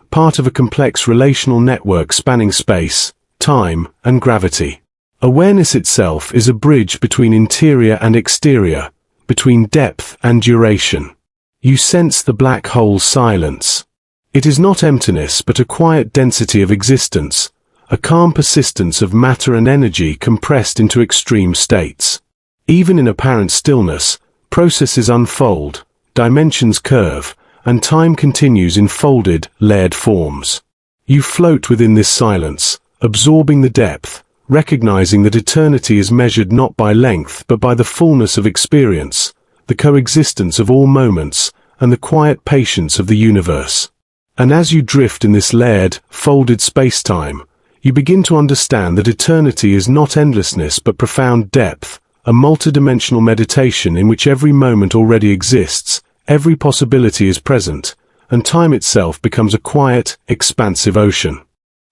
part of a complex relational network spanning space, time, and gravity. Awareness itself is a bridge between interior and exterior, between depth and duration. You sense the black hole's silence. It is not emptiness but a quiet density of existence, a calm persistence of matter and energy compressed into extreme states. Even in apparent stillness, processes unfold, dimensions curve, and time continues in folded, layered forms. You float within this silence, absorbing the depth, recognizing that eternity is measured not by length but by the fullness of experience, the coexistence of all moments, and the quiet patience of the universe. And as you drift in this layered, folded space-time, you begin to understand that eternity is not endlessness but profound depth, a multidimensional meditation in which every moment already exists, every possibility is present, and time itself becomes a quiet, expansive ocean.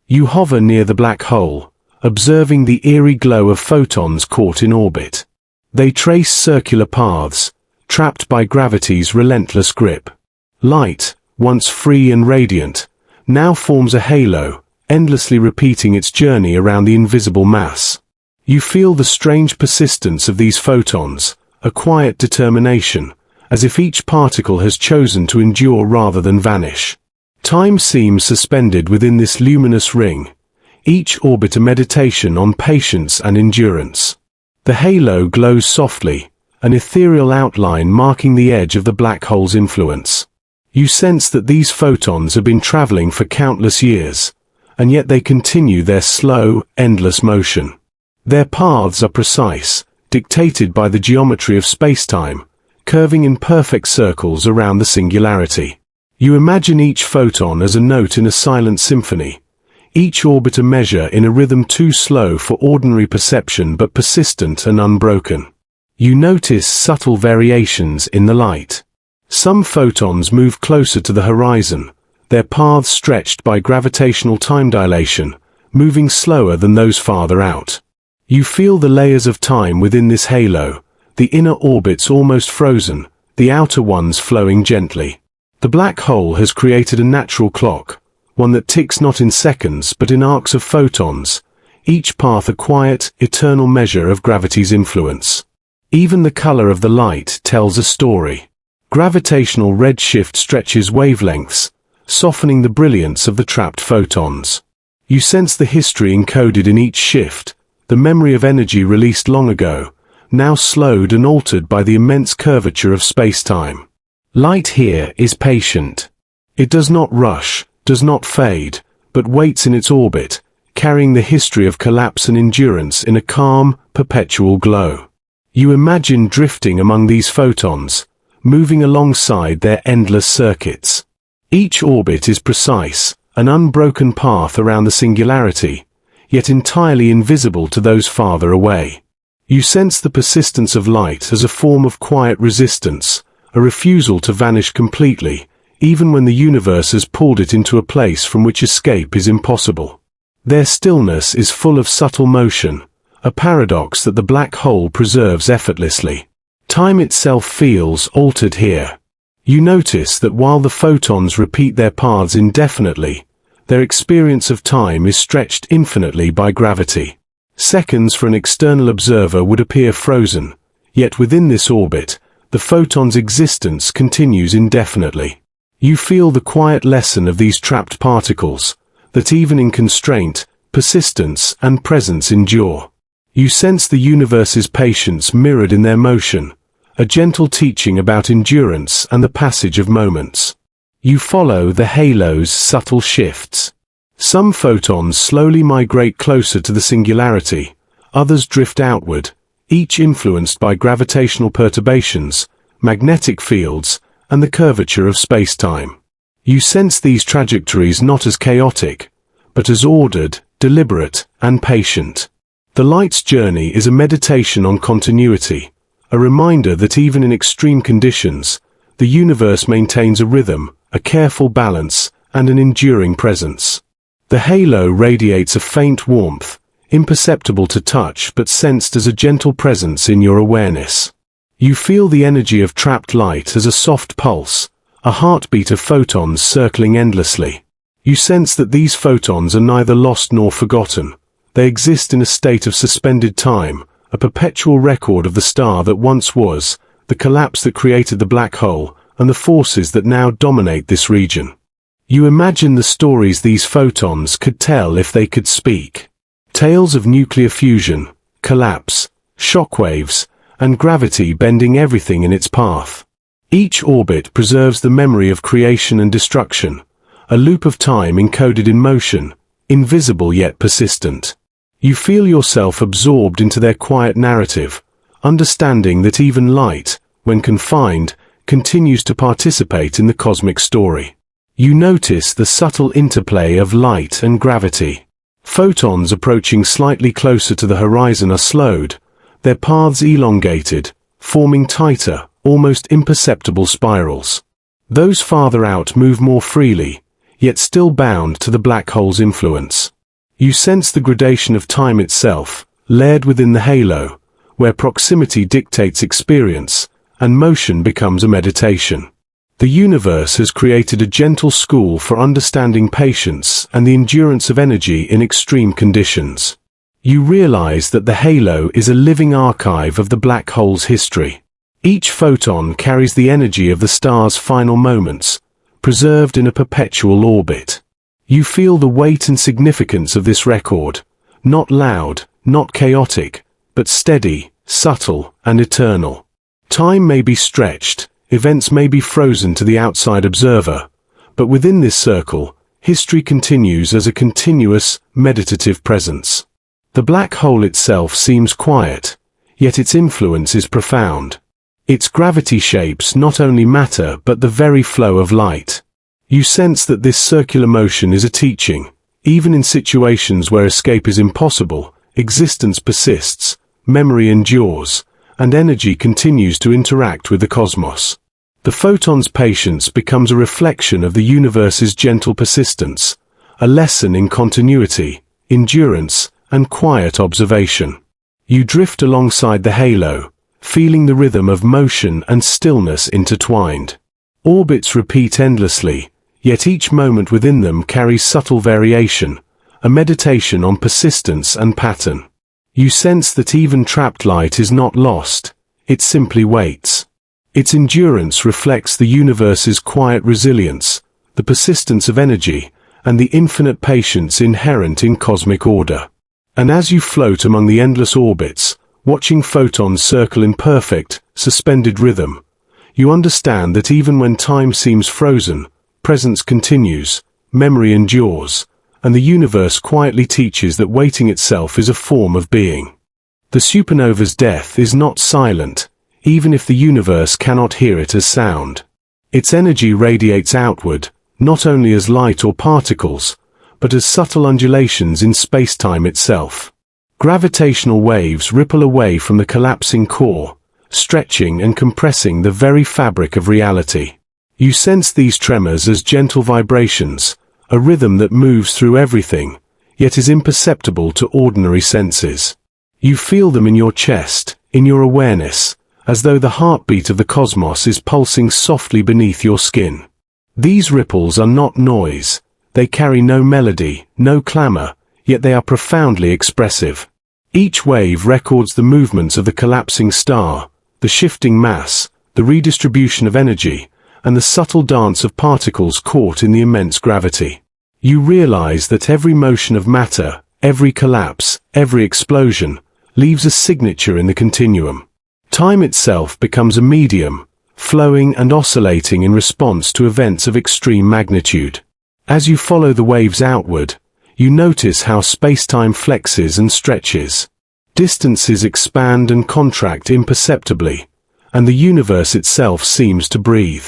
You hover near the black hole, observing the eerie glow of photons caught in orbit. They trace circular paths, trapped by gravity's relentless grip. Light, once free and radiant, now forms a halo, endlessly repeating its journey around the invisible mass. You feel the strange persistence of these photons, a quiet determination, as if each particle has chosen to endure rather than vanish. Time seems suspended within this luminous ring, each orbit a meditation on patience and endurance. The halo glows softly, an ethereal outline marking the edge of the black hole's influence. You sense that these photons have been traveling for countless years, and yet they continue their slow, endless motion. Their paths are precise, dictated by the geometry of space-time, curving in perfect circles around the singularity. You imagine each photon as a note in a silent symphony, each orbit a measure in a rhythm too slow for ordinary perception but persistent and unbroken. You notice subtle variations in the light. Some photons move closer to the horizon, their paths stretched by gravitational time dilation, moving slower than those farther out. You feel the layers of time within this halo, the inner orbits almost frozen, the outer ones flowing gently. The black hole has created a natural clock, one that ticks not in seconds but in arcs of photons, each path a quiet, eternal measure of gravity's influence. Even the color of the light tells a story. Gravitational redshift stretches wavelengths, softening the brilliance of the trapped photons. You sense the history encoded in each shift, the memory of energy released long ago, now slowed and altered by the immense curvature of space-time. Light here is patient. It does not rush, does not fade, but waits in its orbit, carrying the history of collapse and endurance in a calm, perpetual glow. You imagine drifting among these photons, moving alongside their endless circuits. Each orbit is precise, an unbroken path around the singularity, yet entirely invisible to those farther away. You sense the persistence of light as a form of quiet resistance, a refusal to vanish completely, even when the universe has pulled it into a place from which escape is impossible. Their stillness is full of subtle motion, a paradox that the black hole preserves effortlessly. Time itself feels altered here. You notice that while the photons repeat their paths indefinitely, their experience of time is stretched infinitely by gravity. Seconds for an external observer would appear frozen, yet within this orbit, the photon's existence continues indefinitely. You feel the quiet lesson of these trapped particles, that even in constraint, persistence and presence endure. You sense the universe's patience mirrored in their motion, a gentle teaching about endurance and the passage of moments. You follow the halo's subtle shifts. Some photons slowly migrate closer to the singularity, others drift outward, each influenced by gravitational perturbations, magnetic fields, and the curvature of space-time. You sense these trajectories not as chaotic, but as ordered, deliberate, and patient. The light's journey is a meditation on continuity, a reminder that even in extreme conditions, the universe maintains a rhythm, a careful balance, and an enduring presence. The halo radiates a faint warmth, imperceptible to touch but sensed as a gentle presence in your awareness. You feel the energy of trapped light as a soft pulse, a heartbeat of photons circling endlessly. You sense that these photons are neither lost nor forgotten. They exist in a state of suspended time, a perpetual record of the star that once was, the collapse that created the black hole, and the forces that now dominate this region. You imagine the stories these photons could tell if they could speak. Tales of nuclear fusion, collapse, shockwaves, and gravity bending everything in its path. Each orbit preserves the memory of creation and destruction, a loop of time encoded in motion, invisible yet persistent. You feel yourself absorbed into their quiet narrative, understanding that even light, when confined, continues to participate in the cosmic story. You notice the subtle interplay of light and gravity. Photons approaching slightly closer to the horizon are slowed, their paths elongated, forming tighter, almost imperceptible spirals. Those farther out move more freely, yet still bound to the black hole's influence. You sense the gradation of time itself, layered within the halo, where proximity dictates experience, and motion becomes a meditation. The universe has created a gentle school for understanding patience and the endurance of energy in extreme conditions. You realize that the halo is a living archive of the black hole's history. Each photon carries the energy of the star's final moments, preserved in a perpetual orbit. You feel the weight and significance of this record, not loud, not chaotic, but steady, subtle, and eternal. Time may be stretched, events may be frozen to the outside observer, but within this circle, history continues as a continuous, meditative presence. The black hole itself seems quiet, yet its influence is profound. Its gravity shapes not only matter but the very flow of light. You sense that this circular motion is a teaching. Even in situations where escape is impossible, existence persists, memory endures, and energy continues to interact with the cosmos. The photon's patience becomes a reflection of the universe's gentle persistence, a lesson in continuity, endurance, and quiet observation. You drift alongside the halo, feeling the rhythm of motion and stillness intertwined. Orbits repeat endlessly, yet each moment within them carries subtle variation, a meditation on persistence and pattern. You sense that even trapped light is not lost, it simply waits. Its endurance reflects the universe's quiet resilience, the persistence of energy, and the infinite patience inherent in cosmic order. And as you float among the endless orbits, watching photons circle in perfect, suspended rhythm, you understand that even when time seems frozen, presence continues, memory endures, and the universe quietly teaches that waiting itself is a form of being. The supernova's death is not silent, even if the universe cannot hear it as sound. Its energy radiates outward, not only as light or particles, but as subtle undulations in space-time itself. Gravitational waves ripple away from the collapsing core, stretching and compressing the very fabric of reality. You sense these tremors as gentle vibrations, a rhythm that moves through everything, yet is imperceptible to ordinary senses. You feel them in your chest, in your awareness, as though the heartbeat of the cosmos is pulsing softly beneath your skin. These ripples are not noise, they carry no melody, no clamor, yet they are profoundly expressive. Each wave records the movements of the collapsing star, the shifting mass, the redistribution of energy, and the subtle dance of particles caught in the immense gravity. You realize that every motion of matter, every collapse, every explosion, leaves a signature in the continuum. Time itself becomes a medium, flowing and oscillating in response to events of extreme magnitude. As you follow the waves outward, you notice how space-time flexes and stretches. Distances expand and contract imperceptibly, and the universe itself seems to breathe.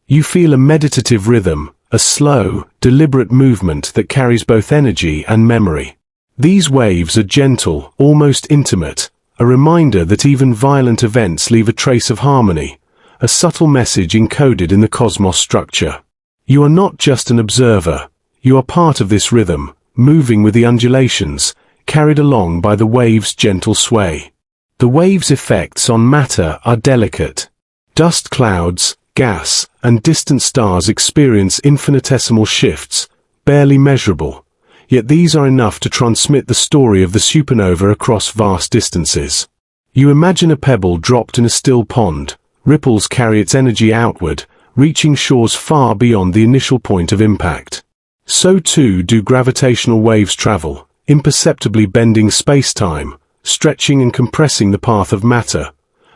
You feel a meditative rhythm, a slow, deliberate movement that carries both energy and memory. These waves are gentle, almost intimate, a reminder that even violent events leave a trace of harmony, a subtle message encoded in the cosmos structure. You are not just an observer, you are part of this rhythm, moving with the undulations, carried along by the waves' gentle sway. The waves' effects on matter are delicate. Dust clouds, gas, and distant stars experience infinitesimal shifts, barely measurable, yet these are enough to transmit the story of the supernova across vast distances. You imagine a pebble dropped in a still pond, ripples carry its energy outward, reaching shores far beyond the initial point of impact. So too do gravitational waves travel, imperceptibly bending space-time, stretching and compressing the path of matter,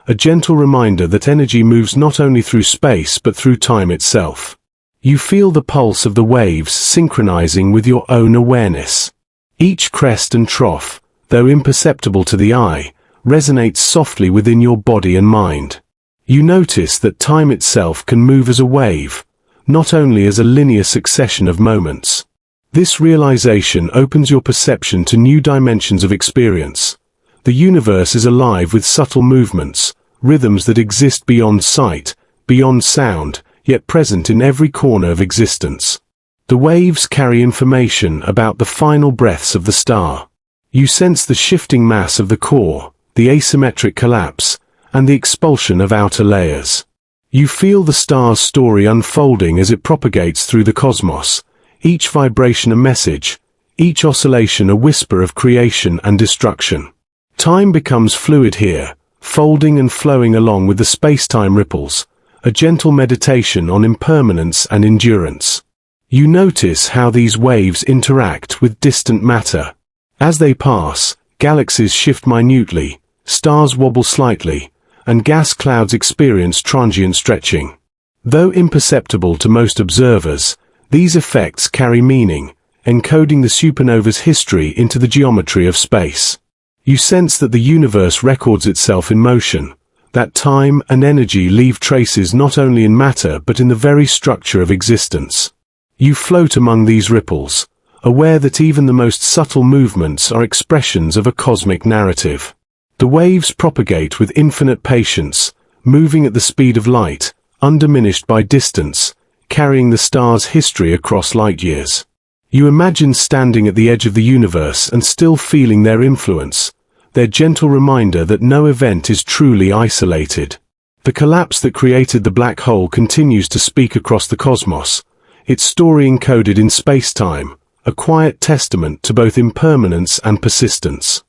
a gentle reminder that energy moves not only through space but through time itself. You feel the pulse of the waves synchronizing with your own awareness. Each crest and trough, though imperceptible to the eye, resonates softly within your body and mind. You notice that time itself can move as a wave, not only as a linear succession of moments. This realization opens your perception to new dimensions of experience. The universe is alive with subtle movements, rhythms that exist beyond sight, beyond sound, yet present in every corner of existence. The waves carry information about the final breaths of the star. You sense the shifting mass of the core, the asymmetric collapse, and the expulsion of outer layers. You feel the star's story unfolding as it propagates through the cosmos, each vibration a message, each oscillation a whisper of creation and destruction. Time becomes fluid here, folding and flowing along with the space-time ripples, a gentle meditation on impermanence and endurance. You notice how these waves interact with distant matter. As they pass, galaxies shift minutely, stars wobble slightly, and gas clouds experience transient stretching. Though imperceptible to most observers, these effects carry meaning, encoding the supernova's history into the geometry of space. You sense that the universe records itself in motion, that time and energy leave traces not only in matter but in the very structure of existence. You float among these ripples, aware that even the most subtle movements are expressions of a cosmic narrative. The waves propagate with infinite patience, moving at the speed of light, undiminished by distance, carrying the star's history across light years. You imagine standing at the edge of the universe and still feeling their influence, their gentle reminder that no event is truly isolated. The collapse that created the black hole continues to speak across the cosmos, its story encoded in space-time, a quiet testament to both impermanence and persistence.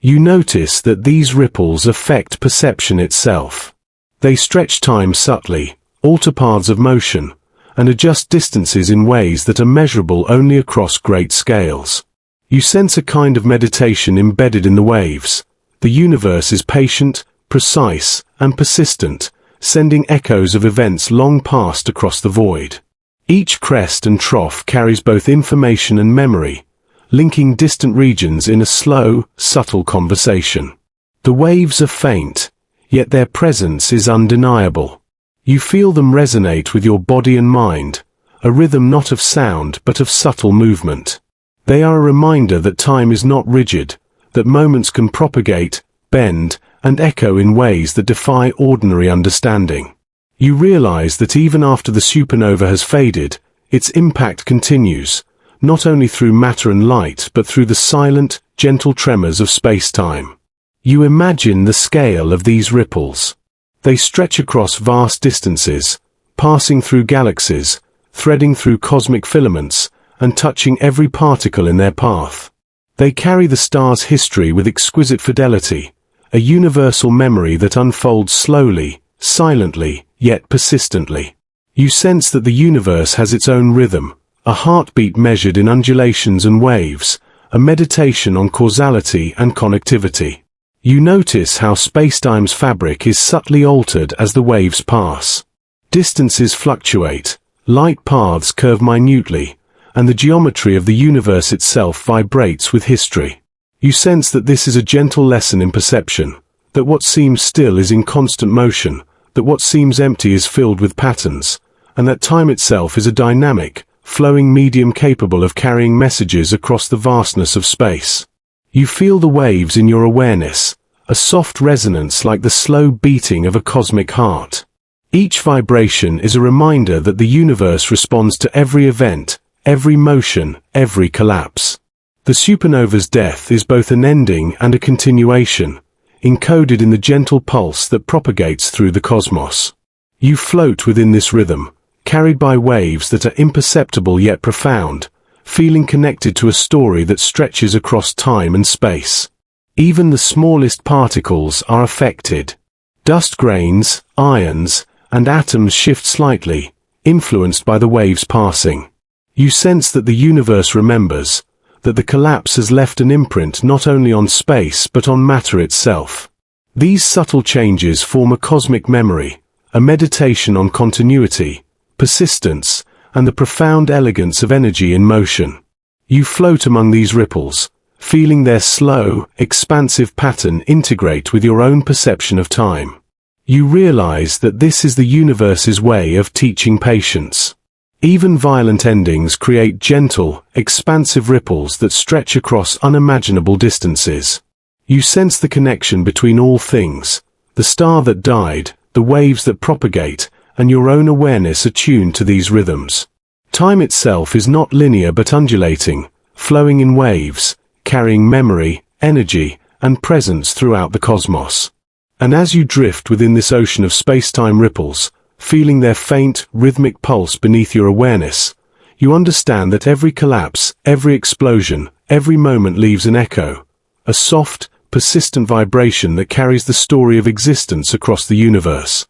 You notice that these ripples affect perception itself. They stretch time subtly, alter paths of motion, and adjust distances in ways that are measurable only across great scales. You sense a kind of meditation embedded in the waves. The universe is patient, precise, and persistent, sending echoes of events long past across the void. Each crest and trough carries both information and memory, linking distant regions in a slow, subtle conversation. The waves are faint, yet their presence is undeniable. You feel them resonate with your body and mind, a rhythm not of sound but of subtle movement. They are a reminder that time is not rigid, that moments can propagate, bend, and echo in ways that defy ordinary understanding. You realize that even after the supernova has faded, its impact continues, not only through matter and light but through the silent, gentle tremors of space-time. You imagine the scale of these ripples. They stretch across vast distances, passing through galaxies, threading through cosmic filaments, and touching every particle in their path. They carry the star's history with exquisite fidelity, a universal memory that unfolds slowly, silently, yet persistently. You sense that the universe has its own rhythm, a heartbeat measured in undulations and waves, a meditation on causality and connectivity. You notice how spacetime's fabric is subtly altered as the waves pass. Distances fluctuate, light paths curve minutely, and the geometry of the universe itself vibrates with history. You sense that this is a gentle lesson in perception, that what seems still is in constant motion, that what seems empty is filled with patterns, and that time itself is a dynamic, flowing medium capable of carrying messages across the vastness of space. You feel the waves in your awareness, a soft resonance like the slow beating of a cosmic heart. Each vibration is a reminder that the universe responds to every event, every motion, every collapse. The supernova's death is both an ending and a continuation, encoded in the gentle pulse that propagates through the cosmos. You float within this rhythm, carried by waves that are imperceptible yet profound, feeling connected to a story that stretches across time and space. Even the smallest particles are affected. Dust grains, ions, and atoms shift slightly, influenced by the waves passing. You sense that the universe remembers, that the collapse has left an imprint not only on space but on matter itself. These subtle changes form a cosmic memory, a meditation on continuity, persistence, and the profound elegance of energy in motion. You float among these ripples, feeling their slow, expansive pattern integrate with your own perception of time. You realize that this is the universe's way of teaching patience. Even violent endings create gentle, expansive ripples that stretch across unimaginable distances. You sense the connection between all things, the star that died, the waves that propagate, and your own awareness attuned to these rhythms. Time itself is not linear but undulating, flowing in waves, carrying memory, energy, and presence throughout the cosmos. And as you drift within this ocean of space-time ripples, feeling their faint, rhythmic pulse beneath your awareness, you understand that every collapse, every explosion, every moment leaves an echo, a soft, persistent vibration that carries the story of existence across the universe.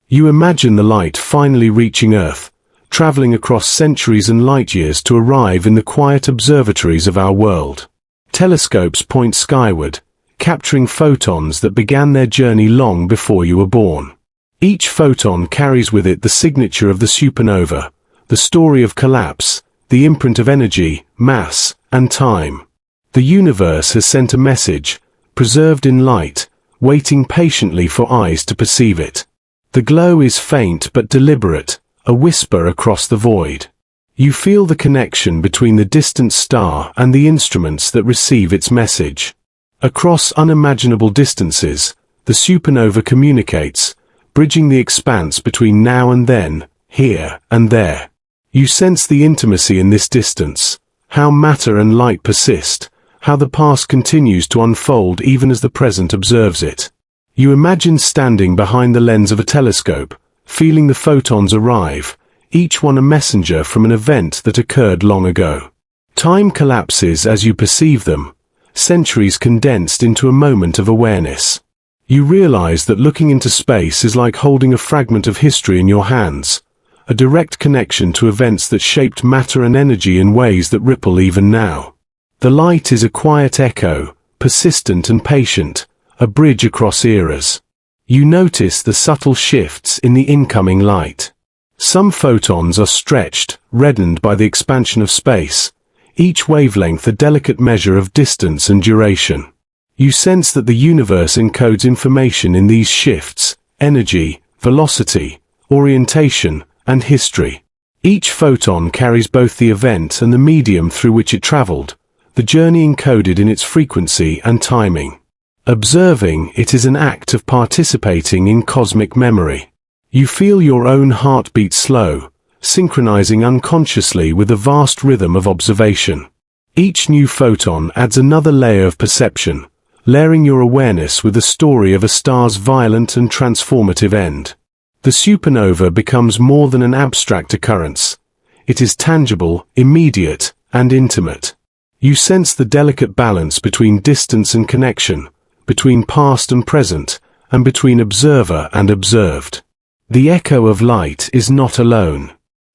You imagine the light finally reaching Earth, traveling across centuries and light years to arrive in the quiet observatories of our world. Telescopes point skyward, capturing photons that began their journey long before you were born. Each photon carries with it the signature of the supernova, the story of collapse, the imprint of energy, mass, and time. The universe has sent a message, preserved in light, waiting patiently for eyes to perceive it. The glow is faint but deliberate, a whisper across the void. You feel the connection between the distant star and the instruments that receive its message. Across unimaginable distances, the supernova communicates, bridging the expanse between now and then, here and there. You sense the intimacy in this distance, how matter and light persist, how the past continues to unfold even as the present observes it. You imagine standing behind the lens of a telescope, feeling the photons arrive, each one a messenger from an event that occurred long ago. Time collapses as you perceive them, centuries condensed into a moment of awareness. You realize that looking into space is like holding a fragment of history in your hands, a direct connection to events that shaped matter and energy in ways that ripple even now. The light is a quiet echo, persistent and patient, a bridge across eras. You notice the subtle shifts in the incoming light. Some photons are stretched, reddened by the expansion of space, each wavelength a delicate measure of distance and duration. You sense that the universe encodes information in these shifts: energy, velocity, orientation, and history. Each photon carries both the event and the medium through which it traveled, the journey encoded in its frequency and timing. Observing it is an act of participating in cosmic memory. You feel your own heartbeat slow, synchronizing unconsciously with the vast rhythm of observation. Each new photon adds another layer of perception, layering your awareness with the story of a star's violent and transformative end. The supernova becomes more than an abstract occurrence. It is tangible, immediate, and intimate. You sense the delicate balance between distance and connection, between past and present, and between observer and observed. The echo of light is not alone.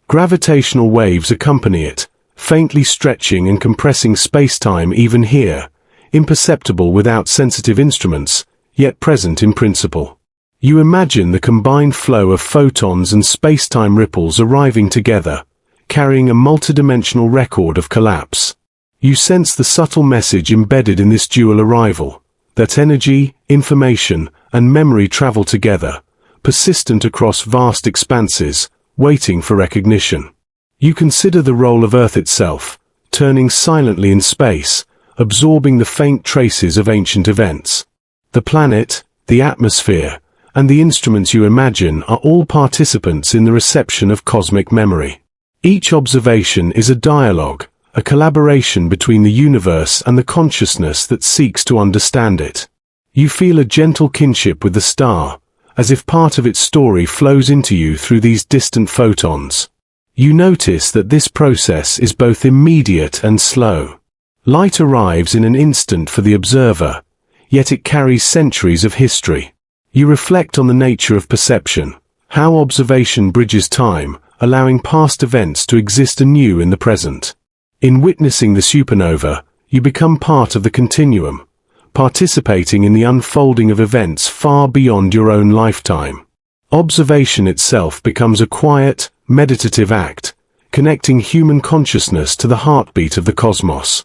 Gravitational waves accompany it, faintly stretching and compressing space-time even here, imperceptible without sensitive instruments, yet present in principle. You imagine the combined flow of photons and space-time ripples arriving together, carrying a multidimensional record of collapse. You sense the subtle message embedded in this dual arrival, that energy, information, and memory travel together, persistent across vast expanses, waiting for recognition. You consider the role of Earth itself, turning silently in space, absorbing the faint traces of ancient events. The planet, the atmosphere, and the instruments you imagine are all participants in the reception of cosmic memory. Each observation is a dialogue, a collaboration between the universe and the consciousness that seeks to understand it. You feel a gentle kinship with the star, as if part of its story flows into you through these distant photons. You notice that this process is both immediate and slow. Light arrives in an instant for the observer, yet it carries centuries of history. You reflect on the nature of perception, how observation bridges time, allowing past events to exist anew in the present. In witnessing the supernova, you become part of the continuum, participating in the unfolding of events far beyond your own lifetime. Observation itself becomes a quiet, meditative act, connecting human consciousness to the heartbeat of the cosmos.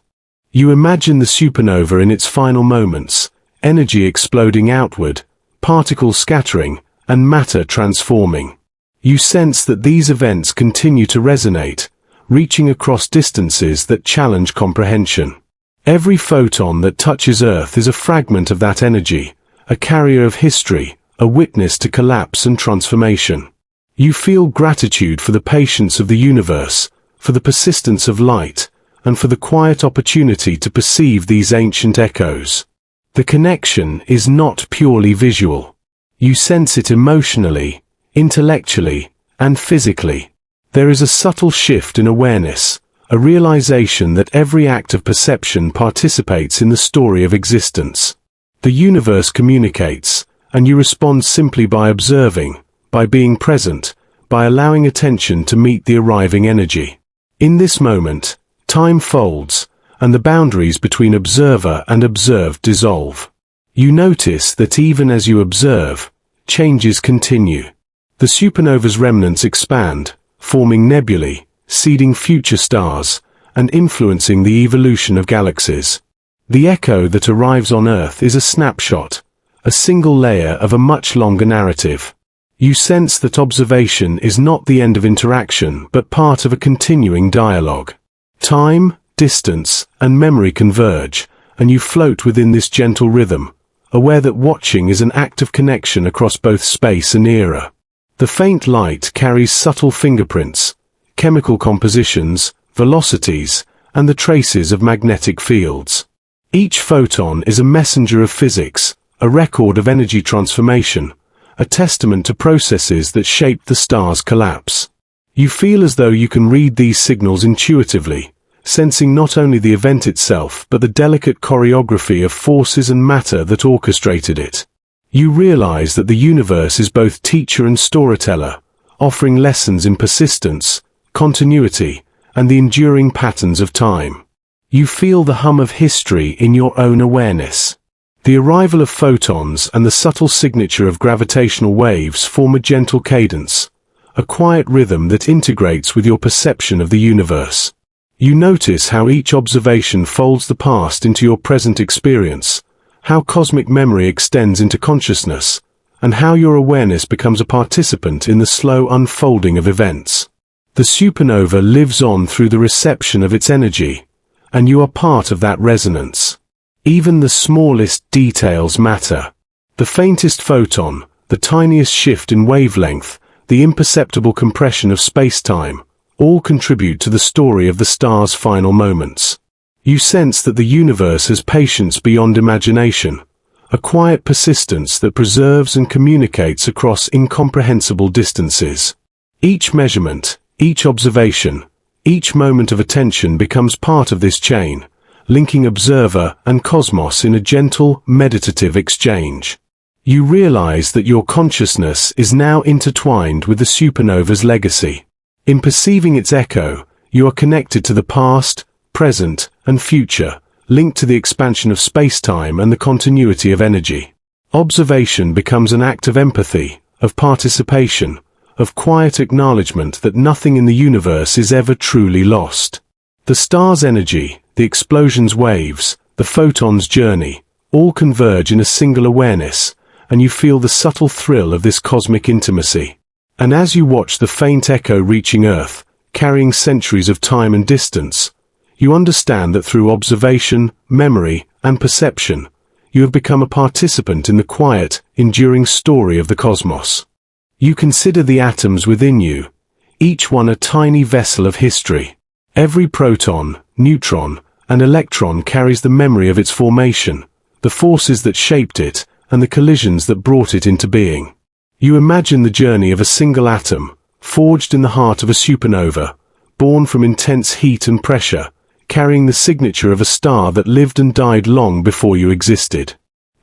You imagine the supernova in its final moments, energy exploding outward, particles scattering, and matter transforming. You sense that these events continue to resonate, reaching across distances that challenge comprehension. Every photon that touches Earth is a fragment of that energy, a carrier of history, a witness to collapse and transformation. You feel gratitude for the patience of the universe, for the persistence of light, and for the quiet opportunity to perceive these ancient echoes. The connection is not purely visual. You sense it emotionally, intellectually, and physically. There is a subtle shift in awareness, a realization that every act of perception participates in the story of existence. The universe communicates, and you respond simply by observing, by being present, by allowing attention to meet the arriving energy. In this moment, time folds, and the boundaries between observer and observed dissolve. You notice that even as you observe, changes continue. The supernova's remnants expand, forming nebulae, seeding future stars, and influencing the evolution of galaxies. The echo that arrives on Earth is a snapshot, a single layer of a much longer narrative. You sense that observation is not the end of interaction but part of a continuing dialogue. Time, distance, and memory converge, and you float within this gentle rhythm, aware that watching is an act of connection across both space and era. The faint light carries subtle fingerprints, chemical compositions, velocities, and the traces of magnetic fields. Each photon is a messenger of physics, a record of energy transformation, a testament to processes that shaped the star's collapse. You feel as though you can read these signals intuitively, sensing not only the event itself but the delicate choreography of forces and matter that orchestrated it. You realize that the universe is both teacher and storyteller, offering lessons in persistence, continuity, and the enduring patterns of time. You feel the hum of history in your own awareness. The arrival of photons and the subtle signature of gravitational waves form a gentle cadence, a quiet rhythm that integrates with your perception of the universe. You notice how each observation folds the past into your present experience, how cosmic memory extends into consciousness, and how your awareness becomes a participant in the slow unfolding of events. The supernova lives on through the reception of its energy, and you are part of that resonance. Even the smallest details matter. The faintest photon, the tiniest shift in wavelength, the imperceptible compression of space-time, all contribute to the story of the star's final moments. You sense that the universe has patience beyond imagination, a quiet persistence that preserves and communicates across incomprehensible distances. Each measurement, each observation, each moment of attention becomes part of this chain, linking observer and cosmos in a gentle, meditative exchange. You realize that your consciousness is now intertwined with the supernova's legacy. In perceiving its echo, you are connected to the past, present, and future, linked to the expansion of space-time and the continuity of energy. Observation becomes an act of empathy, of participation, of quiet acknowledgement that nothing in the universe is ever truly lost. The star's energy, the explosion's waves, the photon's journey, all converge in a single awareness, and you feel the subtle thrill of this cosmic intimacy. And as you watch the faint echo reaching Earth, carrying centuries of time and distance, you understand that through observation, memory, and perception, you have become a participant in the quiet, enduring story of the cosmos. You consider the atoms within you, each one a tiny vessel of history. Every proton, neutron, and electron carries the memory of its formation, the forces that shaped it, and the collisions that brought it into being. You imagine the journey of a single atom, forged in the heart of a supernova, born from intense heat and pressure, carrying the signature of a star that lived and died long before you existed.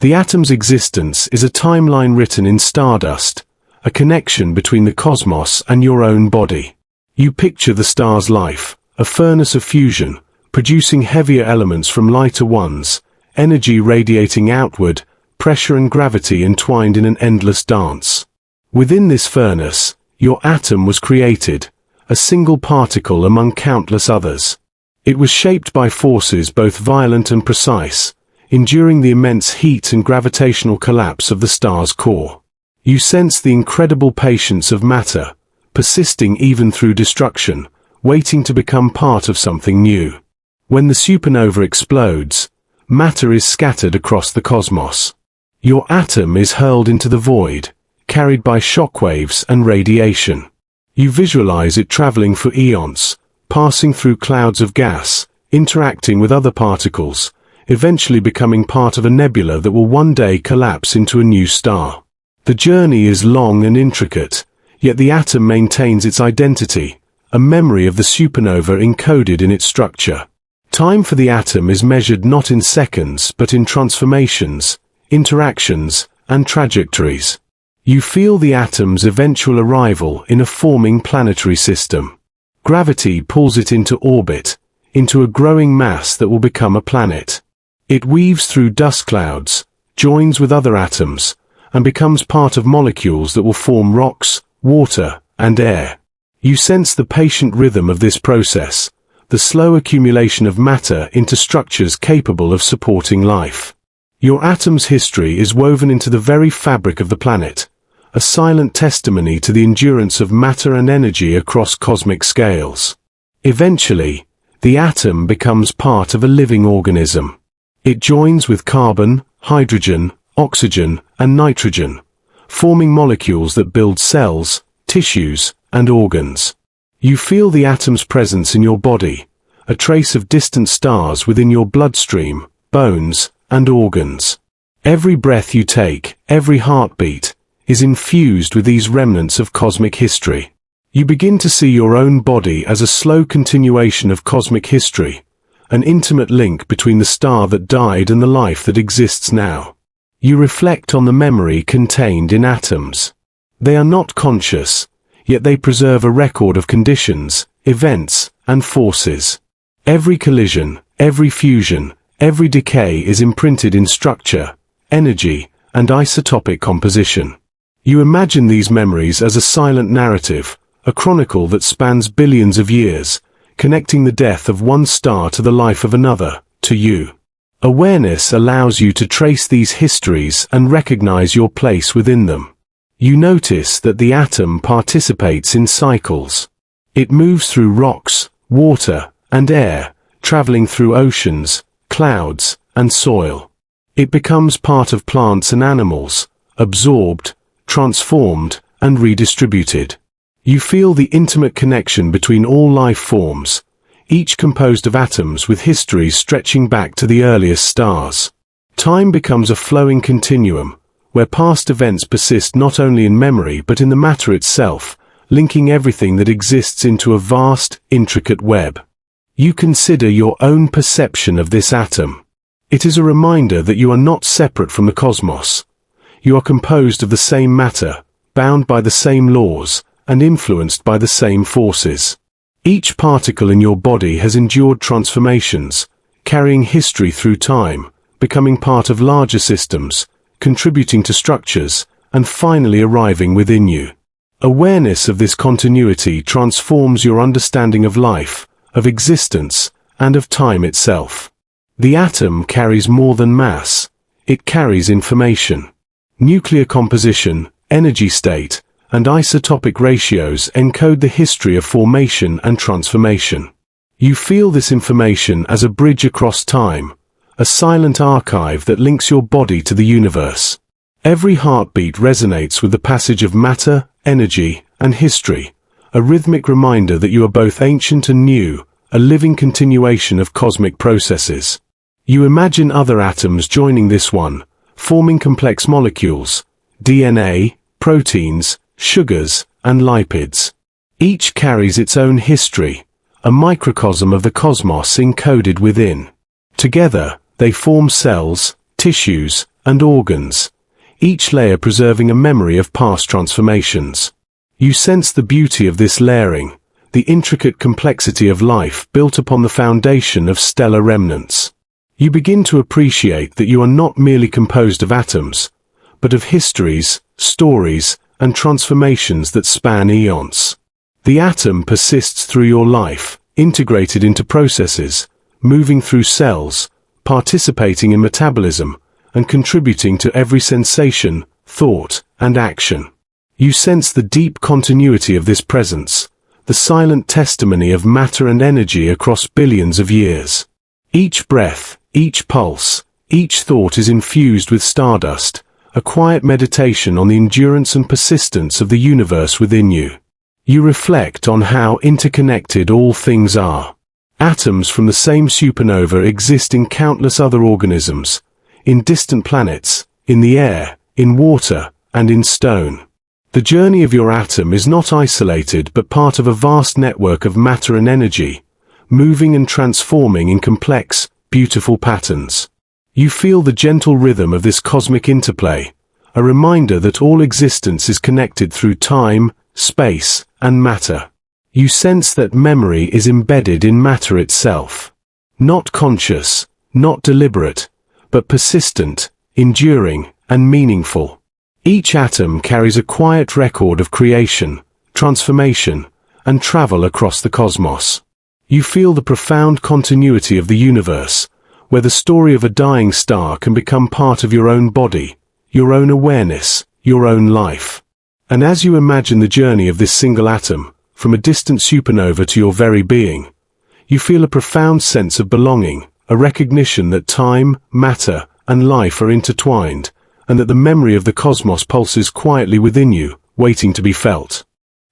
The atom's existence is a timeline written in stardust, a connection between the cosmos and your own body. You picture the star's life, a furnace of fusion, producing heavier elements from lighter ones, energy radiating outward, pressure and gravity entwined in an endless dance. Within this furnace, your atom was created, a single particle among countless others. It was shaped by forces both violent and precise, enduring the immense heat and gravitational collapse of the star's core. You sense the incredible patience of matter, persisting even through destruction, waiting to become part of something new. When the supernova explodes, matter is scattered across the cosmos. Your atom is hurled into the void, carried by shockwaves and radiation. You visualize it traveling for eons, passing through clouds of gas, interacting with other particles, eventually becoming part of a nebula that will one day collapse into a new star. The journey is long and intricate, yet the atom maintains its identity, a memory of the supernova encoded in its structure. Time for the atom is measured not in seconds but in transformations, interactions, and trajectories. You feel the atom's eventual arrival in a forming planetary system. Gravity pulls it into orbit, into a growing mass that will become a planet. It weaves through dust clouds, joins with other atoms, and becomes part of molecules that will form rocks, water, and air. You sense the patient rhythm of this process, the slow accumulation of matter into structures capable of supporting life. Your atom's history is woven into the very fabric of the planet, a silent testimony to the endurance of matter and energy across cosmic scales. Eventually, the atom becomes part of a living organism. It joins with carbon, hydrogen, oxygen, and nitrogen, forming molecules that build cells, tissues, and organs. You feel the atom's presence in your body, a trace of distant stars within your bloodstream, bones, and organs. Every breath you take, every heartbeat, is infused with these remnants of cosmic history. You begin to see your own body as a slow continuation of cosmic history, an intimate link between the star that died and the life that exists now. You reflect on the memory contained in atoms. They are not conscious, yet they preserve a record of conditions, events, and forces. Every collision, every fusion, every decay is imprinted in structure, energy, and isotopic composition. You imagine these memories as a silent narrative, a chronicle that spans billions of years, connecting the death of one star to the life of another, to you. Awareness allows you to trace these histories and recognize your place within them. You notice that the atom participates in cycles. It moves through rocks, water, and air, traveling through oceans, clouds, and soil. It becomes part of plants and animals, absorbed, transformed, and redistributed. You feel the intimate connection between all life forms, each composed of atoms with histories stretching back to the earliest stars. Time becomes a flowing continuum, where past events persist not only in memory but in the matter itself, linking everything that exists into a vast, intricate web. You consider your own perception of this atom. It is a reminder that you are not separate from the cosmos. You are composed of the same matter, bound by the same laws, and influenced by the same forces. Each particle in your body has endured transformations, carrying history through time, becoming part of larger systems, contributing to structures, and finally arriving within you. Awareness of this continuity transforms your understanding of life, of existence, and of time itself. The atom carries more than mass. It carries information. Nuclear composition, energy state, and isotopic ratios encode the history of formation and transformation. You feel this information as a bridge across time, a silent archive that links your body to the universe. Every heartbeat resonates with the passage of matter, energy, and history, a rhythmic reminder that you are both ancient and new, a living continuation of cosmic processes. You imagine other atoms joining this one, forming complex molecules, DNA, proteins, sugars, and lipids. Each carries its own history, a microcosm of the cosmos encoded within. Together, they form cells, tissues, and organs, each layer preserving a memory of past transformations. You sense the beauty of this layering, the intricate complexity of life built upon the foundation of stellar remnants. You begin to appreciate that you are not merely composed of atoms, but of histories, stories, and transformations that span eons. The atom persists through your life, integrated into processes, moving through cells, participating in metabolism, and contributing to every sensation, thought, and action. You sense the deep continuity of this presence, the silent testimony of matter and energy across billions of years. Each breath, each pulse, each thought is infused with stardust, a quiet meditation on the endurance and persistence of the universe within you. You reflect on how interconnected all things are. Atoms from the same supernova exist in countless other organisms, in distant planets, in the air, in water, and in stone. The journey of your atom is not isolated but part of a vast network of matter and energy, moving and transforming in complex, beautiful patterns. You feel the gentle rhythm of this cosmic interplay, a reminder that all existence is connected through time, space, and matter. You sense that memory is embedded in matter itself. Not conscious, not deliberate, but persistent, enduring, and meaningful. Each atom carries a quiet record of creation, transformation, and travel across the cosmos. You feel the profound continuity of the universe, where the story of a dying star can become part of your own body, your own awareness, your own life. And as you imagine the journey of this single atom, from a distant supernova to your very being, you feel a profound sense of belonging, a recognition that time, matter, and life are intertwined, and that the memory of the cosmos pulses quietly within you, waiting to be felt.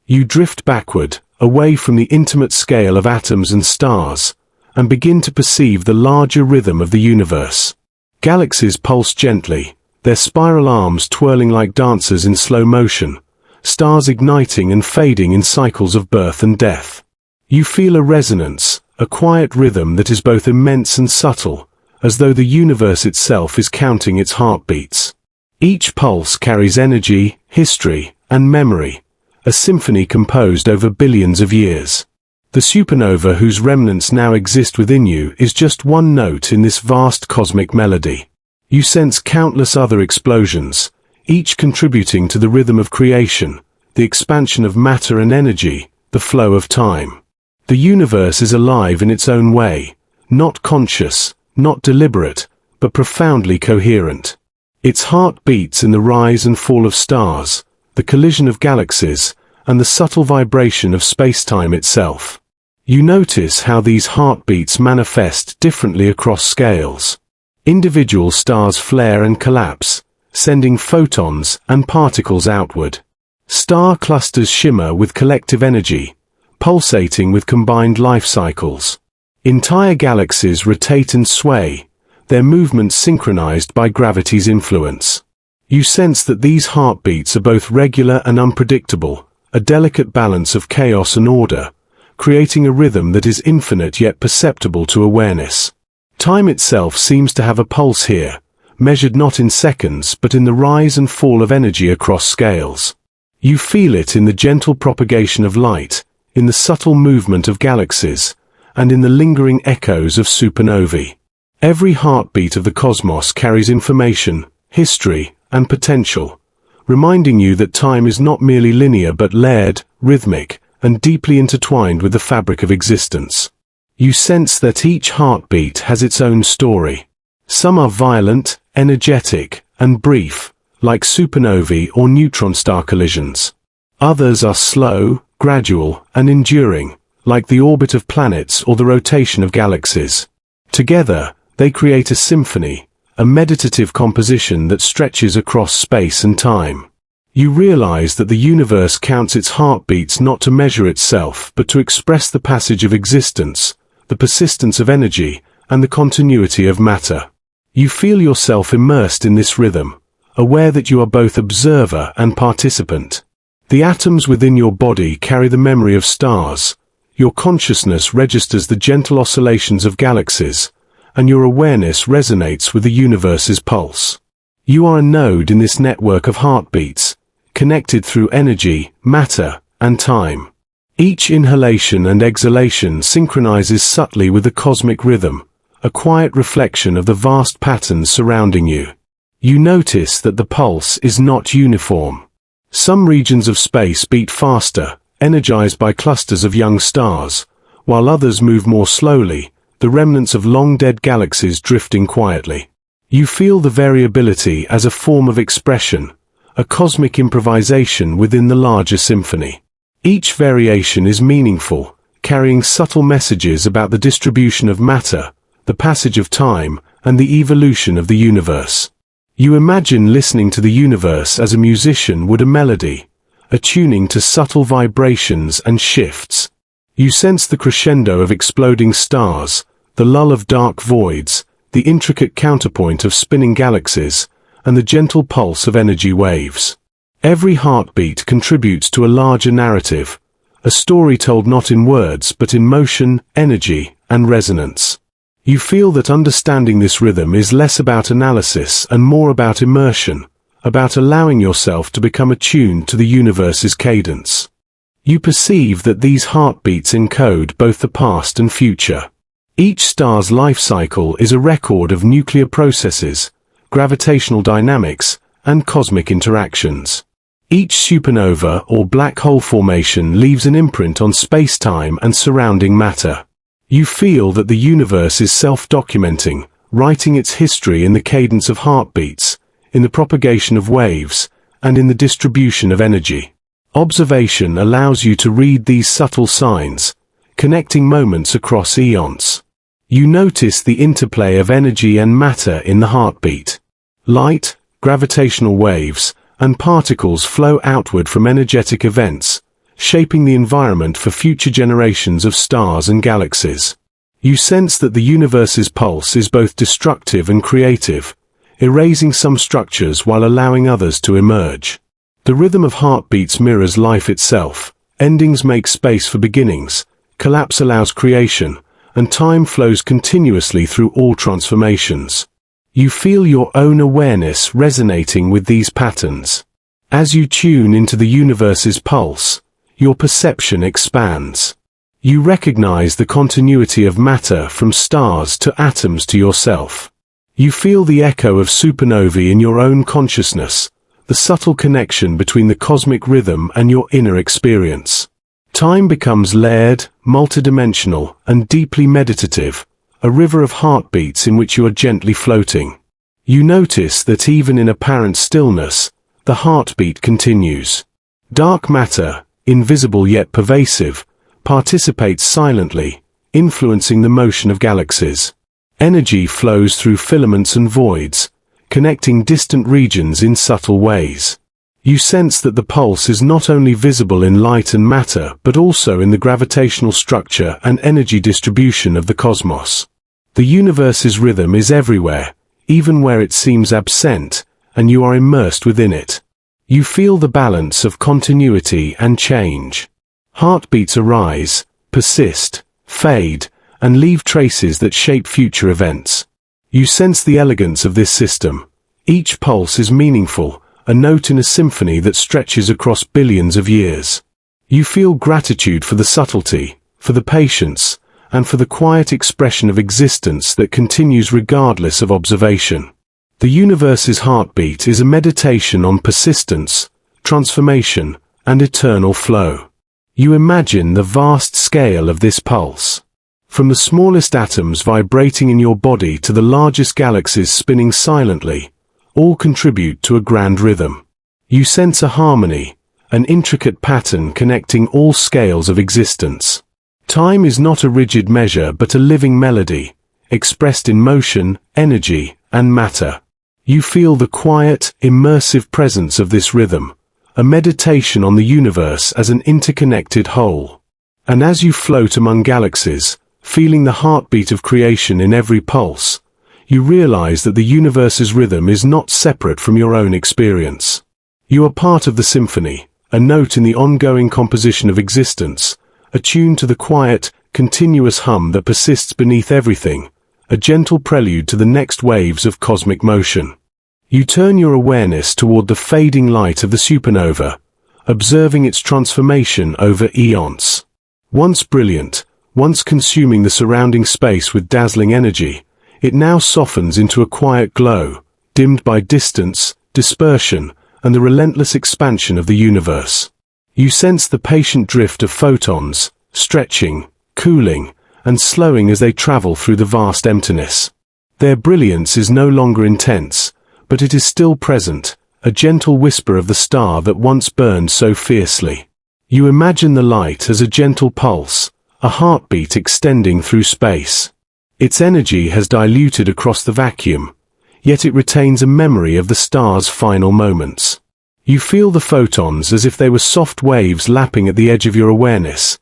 You drift backward, away from the intimate scale of atoms and stars, and begin to perceive the larger rhythm of the universe. Galaxies pulse gently, their spiral arms twirling like dancers in slow motion, stars igniting and fading in cycles of birth and death. You feel a resonance, a quiet rhythm that is both immense and subtle, as though the universe itself is counting its heartbeats. Each pulse carries energy, history, and memory, a symphony composed over billions of years. The supernova whose remnants now exist within you is just one note in this vast cosmic melody. You sense countless other explosions, each contributing to the rhythm of creation, the expansion of matter and energy, the flow of time. The universe is alive in its own way, not conscious, not deliberate, but profoundly coherent. Its heart beats in the rise and fall of stars, the collision of galaxies, and the subtle vibration of space-time itself. You notice how these heartbeats manifest differently across scales. Individual stars flare and collapse, sending photons and particles outward. Star clusters shimmer with collective energy, pulsating with combined life cycles. Entire galaxies rotate and sway, their movements synchronized by gravity's influence. You sense that these heartbeats are both regular and unpredictable, a delicate balance of chaos and order, creating a rhythm that is infinite yet perceptible to awareness. Time itself seems to have a pulse here, measured not in seconds but in the rise and fall of energy across scales. You feel it in the gentle propagation of light, in the subtle movement of galaxies, and in the lingering echoes of supernovae. Every heartbeat of the cosmos carries information, history, and potential, reminding you that time is not merely linear but layered, rhythmic, and deeply intertwined with the fabric of existence. You sense that each heartbeat has its own story. Some are violent, energetic, and brief, like supernovae or neutron star collisions. Others are slow, gradual, and enduring, like the orbit of planets or the rotation of galaxies. Together, they create a symphony, a meditative composition that stretches across space and time. You realize that the universe counts its heartbeats not to measure itself but to express the passage of existence, the persistence of energy, and the continuity of matter. You feel yourself immersed in this rhythm, aware that you are both observer and participant. The atoms within your body carry the memory of stars, your consciousness registers the gentle oscillations of galaxies, and your awareness resonates with the universe's pulse. You are a node in this network of heartbeats, connected through energy, matter, and time. Each inhalation and exhalation synchronizes subtly with the cosmic rhythm, a quiet reflection of the vast patterns surrounding you. You notice that the pulse is not uniform. Some regions of space beat faster, energized by clusters of young stars, while others move more slowly, the remnants of long-dead galaxies drifting quietly. You feel the variability as a form of expression, a cosmic improvisation within the larger symphony. Each variation is meaningful, carrying subtle messages about the distribution of matter, the passage of time, and the evolution of the universe. You imagine listening to the universe as a musician would a melody, attuning to subtle vibrations and shifts. You sense the crescendo of exploding stars, the lull of dark voids, the intricate counterpoint of spinning galaxies, and the gentle pulse of energy waves. Every heartbeat contributes to a larger narrative, a story told not in words but in motion, energy, and resonance. You feel that understanding this rhythm is less about analysis and more about immersion, about allowing yourself to become attuned to the universe's cadence. You perceive that these heartbeats encode both the past and future. Each star's life cycle is a record of nuclear processes, gravitational dynamics, and cosmic interactions. Each supernova or black hole formation leaves an imprint on space-time and surrounding matter. You feel that the universe is self-documenting, writing its history in the cadence of heartbeats, in the propagation of waves, and in the distribution of energy. Observation allows you to read these subtle signs, connecting moments across eons. You notice the interplay of energy and matter in the heartbeat. Light, gravitational waves, and particles flow outward from energetic events, shaping the environment for future generations of stars and galaxies. You sense that the universe's pulse is both destructive and creative, erasing some structures while allowing others to emerge. The rhythm of heartbeats mirrors life itself. Endings make space for beginnings, collapse allows creation, and time flows continuously through all transformations. You feel your own awareness resonating with these patterns. As you tune into the universe's pulse, your perception expands. You recognize the continuity of matter from stars to atoms to yourself. You feel the echo of supernovae in your own consciousness, the subtle connection between the cosmic rhythm and your inner experience. Time becomes layered, multidimensional, and deeply meditative, a river of heartbeats in which you are gently floating. You notice that even in apparent stillness, the heartbeat continues. Dark matter, invisible yet pervasive, participates silently, influencing the motion of galaxies. Energy flows through filaments and voids, connecting distant regions in subtle ways. You sense that the pulse is not only visible in light and matter but also in the gravitational structure and energy distribution of the cosmos. The universe's rhythm is everywhere, even where it seems absent, and you are immersed within it. You feel the balance of continuity and change. Heartbeats arise, persist, fade, and leave traces that shape future events. You sense the elegance of this system. Each pulse is meaningful, a note in a symphony that stretches across billions of years. You feel gratitude for the subtlety, for the patience, and for the quiet expression of existence that continues regardless of observation. The universe's heartbeat is a meditation on persistence, transformation, and eternal flow. You imagine the vast scale of this pulse. From the smallest atoms vibrating in your body to the largest galaxies spinning silently, all contribute to a grand rhythm. You sense a harmony, an intricate pattern connecting all scales of existence. Time is not a rigid measure but a living melody, expressed in motion, energy, and matter. You feel the quiet, immersive presence of this rhythm, a meditation on the universe as an interconnected whole. And as you float among galaxies, feeling the heartbeat of creation in every pulse, you realize that the universe's rhythm is not separate from your own experience. You are part of the symphony, a note in the ongoing composition of existence, attuned to the quiet, continuous hum that persists beneath everything, a gentle prelude to the next waves of cosmic motion. You turn your awareness toward the fading light of the supernova, observing its transformation over eons. Once brilliant, once consuming the surrounding space with dazzling energy, it now softens into a quiet glow, dimmed by distance, dispersion, and the relentless expansion of the universe. You sense the patient drift of photons, stretching, cooling, and slowing as they travel through the vast emptiness. Their brilliance is no longer intense, but it is still present, a gentle whisper of the star that once burned so fiercely. You imagine the light as a gentle pulse, a heartbeat extending through space. Its energy has diluted across the vacuum, yet it retains a memory of the star's final moments. You feel the photons as if they were soft waves lapping at the edge of your awareness,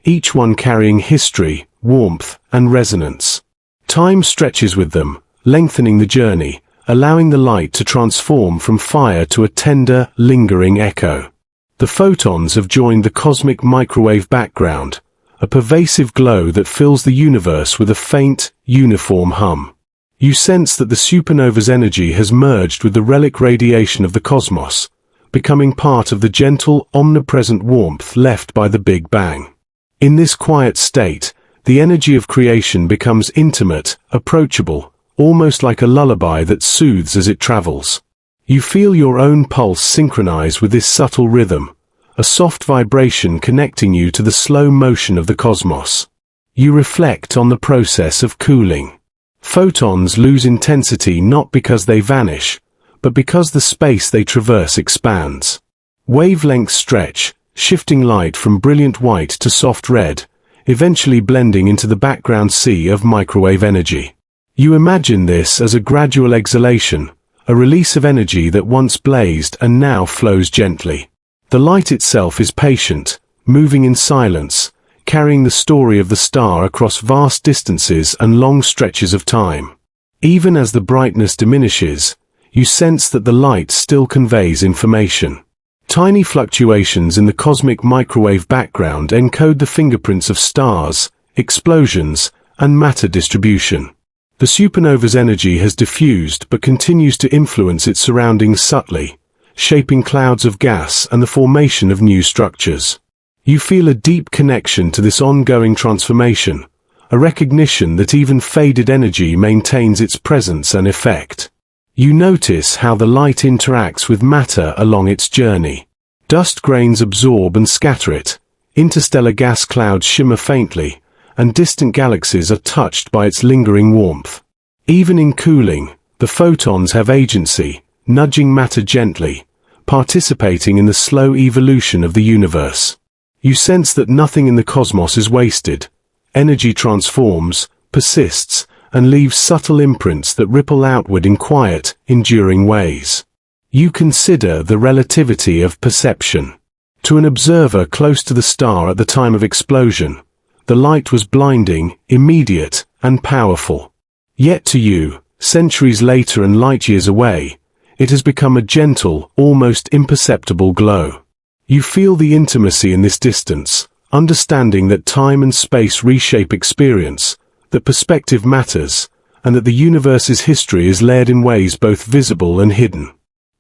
each one carrying history, warmth, and resonance. Time stretches with them, lengthening the journey, allowing the light to transform from fire to a tender, lingering echo. The photons have joined the cosmic microwave background, a pervasive glow that fills the universe with a faint, uniform hum. You sense that the supernova's energy has merged with the relic radiation of the cosmos, becoming part of the gentle, omnipresent warmth left by the Big Bang. In this quiet state, the energy of creation becomes intimate, approachable, almost like a lullaby that soothes as it travels. You feel your own pulse synchronize with this subtle rhythm, a soft vibration connecting you to the slow motion of the cosmos. You reflect on the process of cooling. Photons lose intensity not because they vanish, but because the space they traverse expands. Wavelengths stretch, shifting light from brilliant white to soft red, eventually blending into the background sea of microwave energy. You imagine this as a gradual exhalation, a release of energy that once blazed and now flows gently. The light itself is patient, moving in silence, carrying the story of the star across vast distances and long stretches of time. Even as the brightness diminishes, you sense that the light still conveys information. Tiny fluctuations in the cosmic microwave background encode the fingerprints of stars, explosions, and matter distribution. The supernova's energy has diffused but continues to influence its surroundings subtly, shaping clouds of gas and the formation of new structures. You feel a deep connection to this ongoing transformation, a recognition that even faded energy maintains its presence and effect. You notice how the light interacts with matter along its journey. Dust grains absorb and scatter it, interstellar gas clouds shimmer faintly, and distant galaxies are touched by its lingering warmth. Even in cooling, the photons have agency, nudging matter gently, participating in the slow evolution of the universe. You sense that nothing in the cosmos is wasted. Energy transforms, persists, and leaves subtle imprints that ripple outward in quiet, enduring ways. You consider the relativity of perception. To an observer close to the star at the time of explosion, the light was blinding, immediate, and powerful. Yet to you, centuries later and light-years away, it has become a gentle, almost imperceptible glow. You feel the intimacy in this distance, understanding that time and space reshape experience, that perspective matters, and that the universe's history is layered in ways both visible and hidden.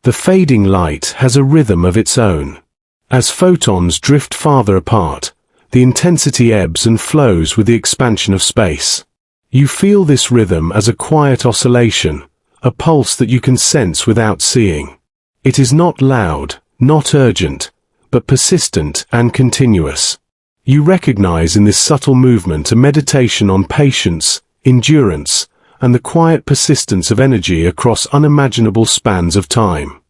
The fading light has a rhythm of its own. As photons drift farther apart, the intensity ebbs and flows with the expansion of space. You feel this rhythm as a quiet oscillation, a pulse that you can sense without seeing. It is not loud, not urgent, but persistent and continuous. You recognize in this subtle movement a meditation on patience, endurance, and the quiet persistence of energy across unimaginable spans of time.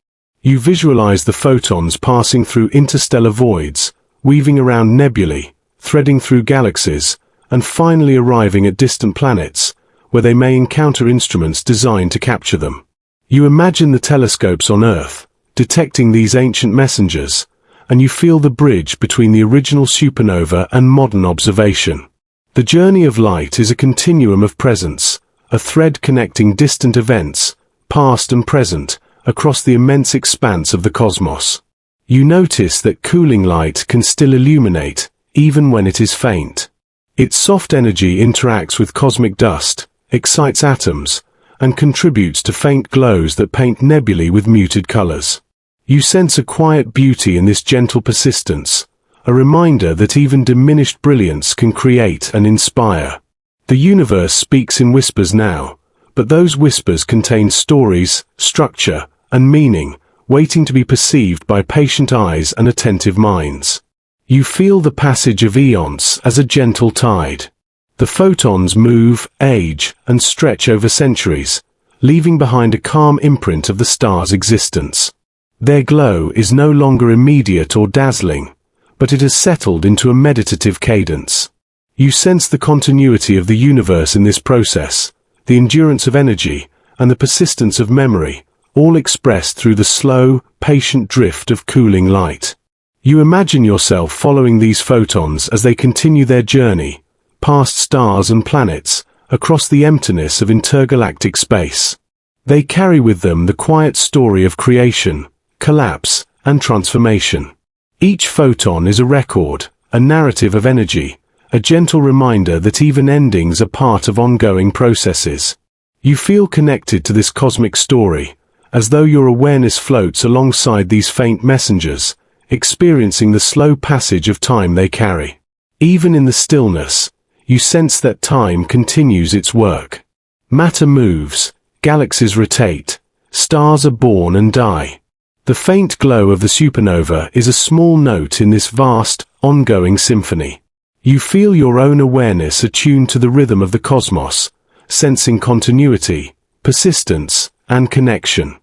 You visualize the photons passing through interstellar voids, weaving around nebulae, threading through galaxies, and finally arriving at distant planets, where they may encounter instruments designed to capture them. You imagine the telescopes on Earth, detecting these ancient messengers, and you feel the bridge between the original supernova and modern observation. The journey of light is a continuum of presence, a thread connecting distant events, past and present, across the immense expanse of the cosmos. You notice that cooling light can still illuminate, even when it is faint. Its soft energy interacts with cosmic dust, excites atoms, and contributes to faint glows that paint nebulae with muted colors. You sense a quiet beauty in this gentle persistence, a reminder that even diminished brilliance can create and inspire. The universe speaks in whispers now, but those whispers contain stories, structure, and meaning, waiting to be perceived by patient eyes and attentive minds. You feel the passage of eons as a gentle tide. The photons move, age, and stretch over centuries, leaving behind a calm imprint of the star's existence. Their glow is no longer immediate or dazzling, but it has settled into a meditative cadence. You sense the continuity of the universe in this process, the endurance of energy, and the persistence of memory, all expressed through the slow, patient drift of cooling light. You imagine yourself following these photons as they continue their journey, past stars and planets, across the emptiness of intergalactic space. They carry with them the quiet story of creation, collapse, and transformation. Each photon is a record, a narrative of energy, a gentle reminder that even endings are part of ongoing processes. You feel connected to this cosmic story, as though your awareness floats alongside these faint messengers, experiencing the slow passage of time they carry. Even in the stillness, you sense that time continues its work. Matter moves, galaxies rotate, stars are born and die. The faint glow of the supernova is a small note in this vast, ongoing symphony. You feel your own awareness attuned to the rhythm of the cosmos, sensing continuity, persistence, and connection.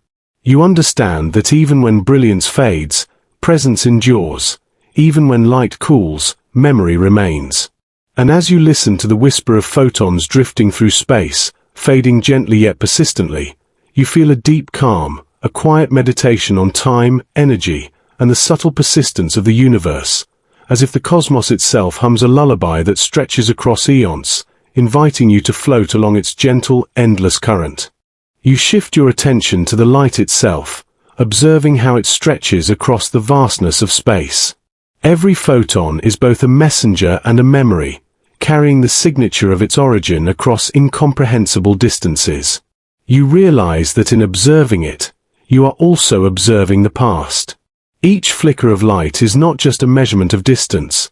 You understand that even when brilliance fades, presence endures. Even when light cools, memory remains. And as you listen to the whisper of photons drifting through space, fading gently yet persistently, You feel a deep calm, a quiet meditation on time, energy, and the subtle persistence of the universe, as if the cosmos itself hums a lullaby that stretches across eons, inviting you to float along its gentle, endless current. You shift your attention to the light itself, observing how it stretches across the vastness of space. Every photon is both a messenger and a memory, carrying the signature of its origin across incomprehensible distances. You realize that in observing it, you are also observing the past. Each flicker of light is not just a measurement of distance.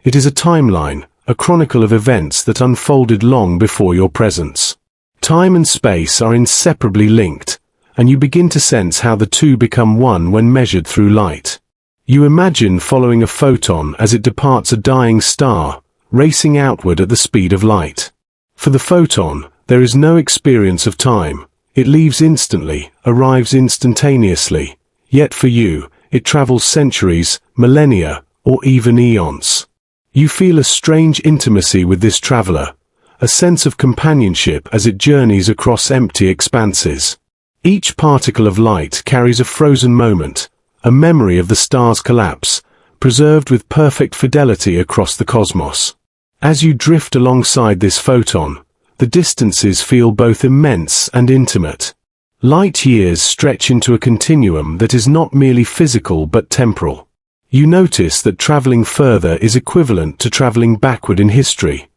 It is a timeline, a chronicle of events that unfolded long before your presence. Time and space are inseparably linked, and you begin to sense how the two become one when measured through light. You imagine following a photon as it departs a dying star, racing outward at the speed of light. For the photon, there is no experience of time. It leaves instantly, arrives instantaneously. Yet for you, it travels centuries, millennia, or even eons. You feel a strange intimacy with this traveler, a sense of companionship as it journeys across empty expanses. Each particle of light carries a frozen moment, a memory of the star's collapse, preserved with perfect fidelity across the cosmos. As you drift alongside this photon, the distances feel both immense and intimate. Light years stretch into a continuum that is not merely physical but temporal. You notice that traveling further is equivalent to traveling backward in history.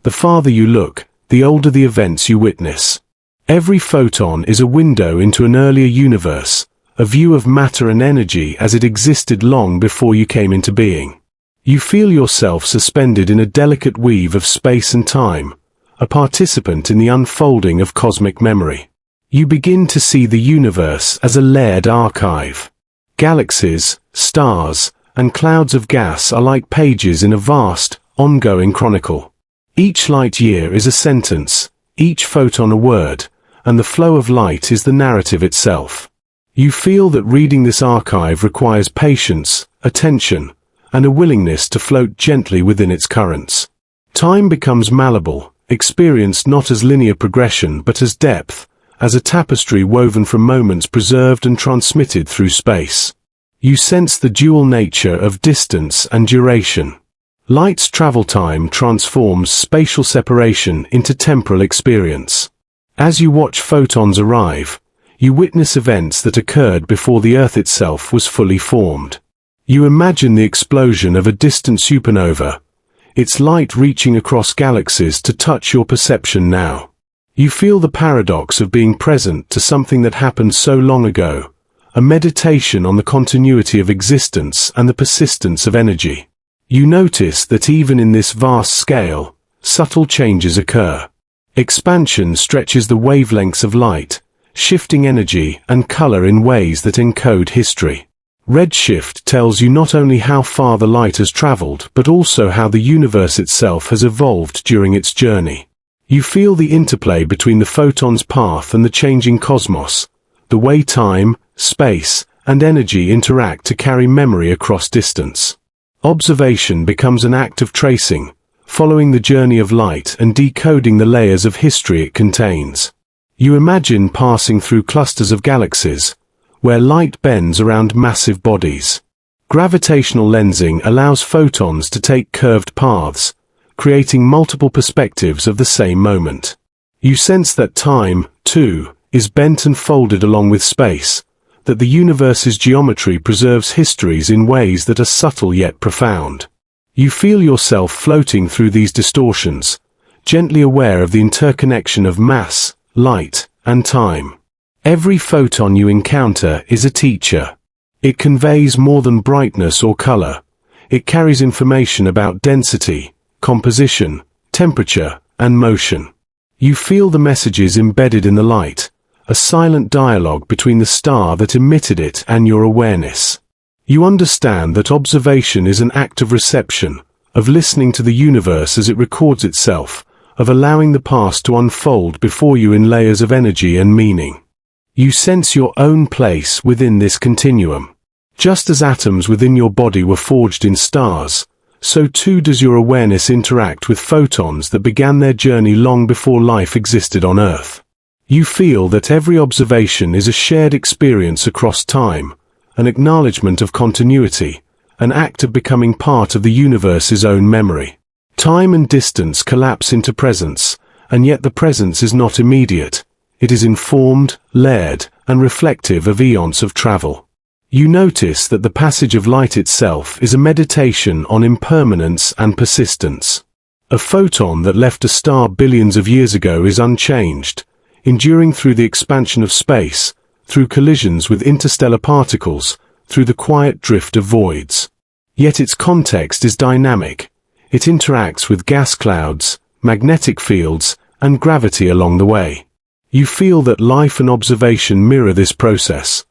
The farther you look, the older the events you witness. Every photon is a window into an earlier universe, a view of matter and energy as it existed long before you came into being. You feel yourself suspended in a delicate weave of space and time, a participant in the unfolding of cosmic memory. You begin to see the universe as a layered archive. Galaxies, stars, and clouds of gas are like pages in a vast, ongoing chronicle. Each light year is a sentence, each photon a word, and the flow of light is the narrative itself. You feel that reading this archive requires patience, attention, and a willingness to float gently within its currents. Time becomes malleable, experienced not as linear progression but as depth, as a tapestry woven from moments preserved and transmitted through space. You sense the dual nature of distance and duration. Light's travel time transforms spatial separation into temporal experience. As you watch photons arrive, you witness events that occurred before the Earth itself was fully formed. You imagine the explosion of a distant supernova, its light reaching across galaxies to touch your perception now. You feel the paradox of being present to something that happened so long ago, a meditation on the continuity of existence and the persistence of energy. You notice that even in this vast scale, subtle changes occur. Expansion stretches the wavelengths of light, shifting energy and color in ways that encode history. Redshift tells you not only how far the light has traveled, but also how the universe itself has evolved during its journey. You feel the interplay between the photon's path and the changing cosmos, the way time, space, and energy interact to carry memory across distance. Observation becomes an act of tracing, following the journey of light and decoding the layers of history it contains. You imagine passing through clusters of galaxies, where light bends around massive bodies. Gravitational lensing allows photons to take curved paths, creating multiple perspectives of the same moment. You sense that time, too, is bent and folded along with space, that the universe's geometry preserves histories in ways that are subtle yet profound. You feel yourself floating through these distortions, gently aware of the interconnection of mass, light, and time. Every photon you encounter is a teacher. It conveys more than brightness or color. It carries information about density, composition, temperature, and motion. You feel the messages embedded in the light, a silent dialogue between the star that emitted it and your awareness. You understand that observation is an act of reception, of listening to the universe as it records itself, of allowing the past to unfold before you in layers of energy and meaning. You sense your own place within this continuum. Just as atoms within your body were forged in stars, so too does your awareness interact with photons that began their journey long before life existed on Earth. You feel that every observation is a shared experience across time, an acknowledgement of continuity, an act of becoming part of the universe's own memory. Time and distance collapse into presence, and yet the presence is not immediate. It is informed, layered, and reflective of eons of travel. You notice that the passage of light itself is a meditation on impermanence and persistence. A photon that left a star billions of years ago is unchanged, enduring through the expansion of space, through collisions with interstellar particles, through the quiet drift of voids. Yet its context is dynamic. It interacts with gas clouds, magnetic fields, and gravity along the way. You feel that life and observation mirror this process.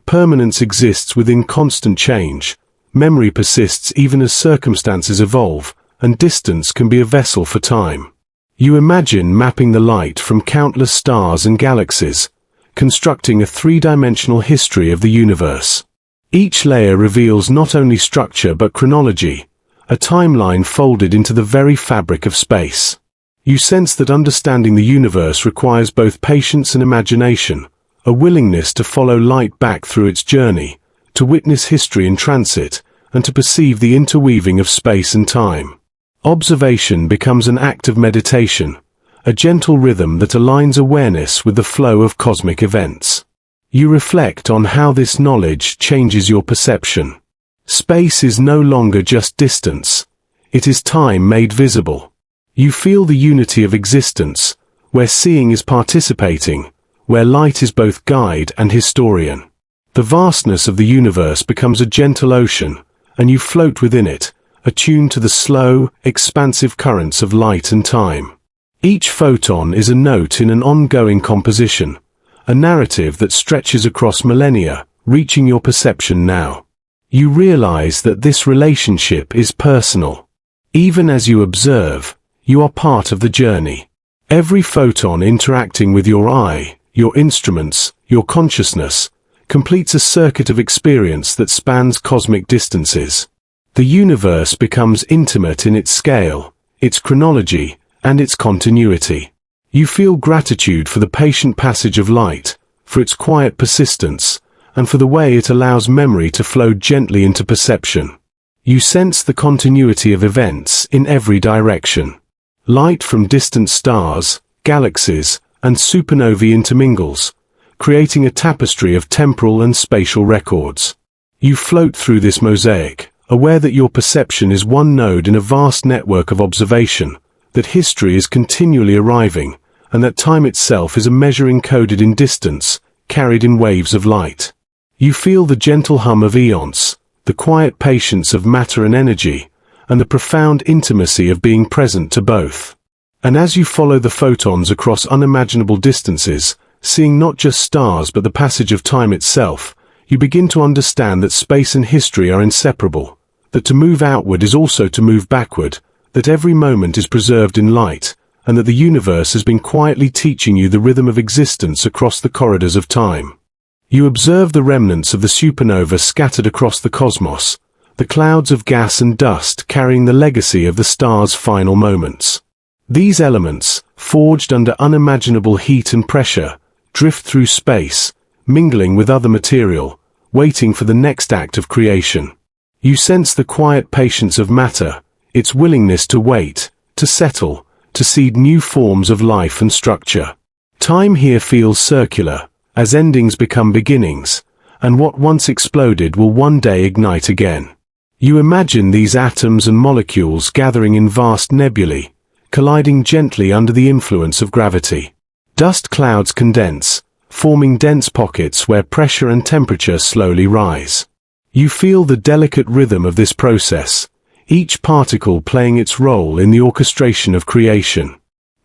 Permanence exists within constant change, memory persists even as circumstances evolve, and distance can be a vessel for time. You imagine mapping the light from countless stars and galaxies, constructing a three-dimensional history of the universe. Each layer reveals not only structure but chronology, a timeline folded into the very fabric of space. You sense that understanding the universe requires both patience and imagination, a willingness to follow light back through its journey, to witness history in transit, and to perceive the interweaving of space and time. Observation becomes an act of meditation, a gentle rhythm that aligns awareness with the flow of cosmic events. You reflect on how this knowledge changes your perception. Space is no longer just distance. It is time made visible. You feel the unity of existence, where seeing is participating, where light is both guide and historian. The vastness of the universe becomes a gentle ocean, and you float within it, attuned to the slow, expansive currents of light and time. Each photon is a note in an ongoing composition, a narrative that stretches across millennia, reaching your perception now. You realize that this relationship is personal. Even as you observe, you are part of the journey. Every photon interacting with your eye, your instruments, your consciousness, completes a circuit of experience that spans cosmic distances. The universe becomes intimate in its scale, its chronology, and its continuity. You feel gratitude for the patient passage of light, for its quiet persistence, and for the way it allows memory to flow gently into perception. You sense the continuity of events in every direction. Light from distant stars, galaxies, and supernovae intermingles, creating a tapestry of temporal and spatial records. You float through this mosaic, aware that your perception is one node in a vast network of observation, that history is continually arriving, and that time itself is a measure encoded in distance, carried in waves of light. You feel the gentle hum of eons, the quiet patience of matter and energy, and the profound intimacy of being present to both. And as you follow the photons across unimaginable distances, seeing not just stars but the passage of time itself, you begin to understand that space and history are inseparable, that to move outward is also to move backward, that every moment is preserved in light, and that the universe has been quietly teaching you the rhythm of existence across the corridors of time. You observe the remnants of the supernova scattered across the cosmos, the clouds of gas and dust carrying the legacy of the star's final moments. These elements, forged under unimaginable heat and pressure, drift through space, mingling with other material, waiting for the next act of creation. You sense the quiet patience of matter, its willingness to wait, to settle, to seed new forms of life and structure. Time here feels circular, as endings become beginnings, and what once exploded will one day ignite again. You imagine these atoms and molecules gathering in vast nebulae, colliding gently under the influence of gravity. Dust clouds condense, forming dense pockets where pressure and temperature slowly rise. You feel the delicate rhythm of this process, each particle playing its role in the orchestration of creation.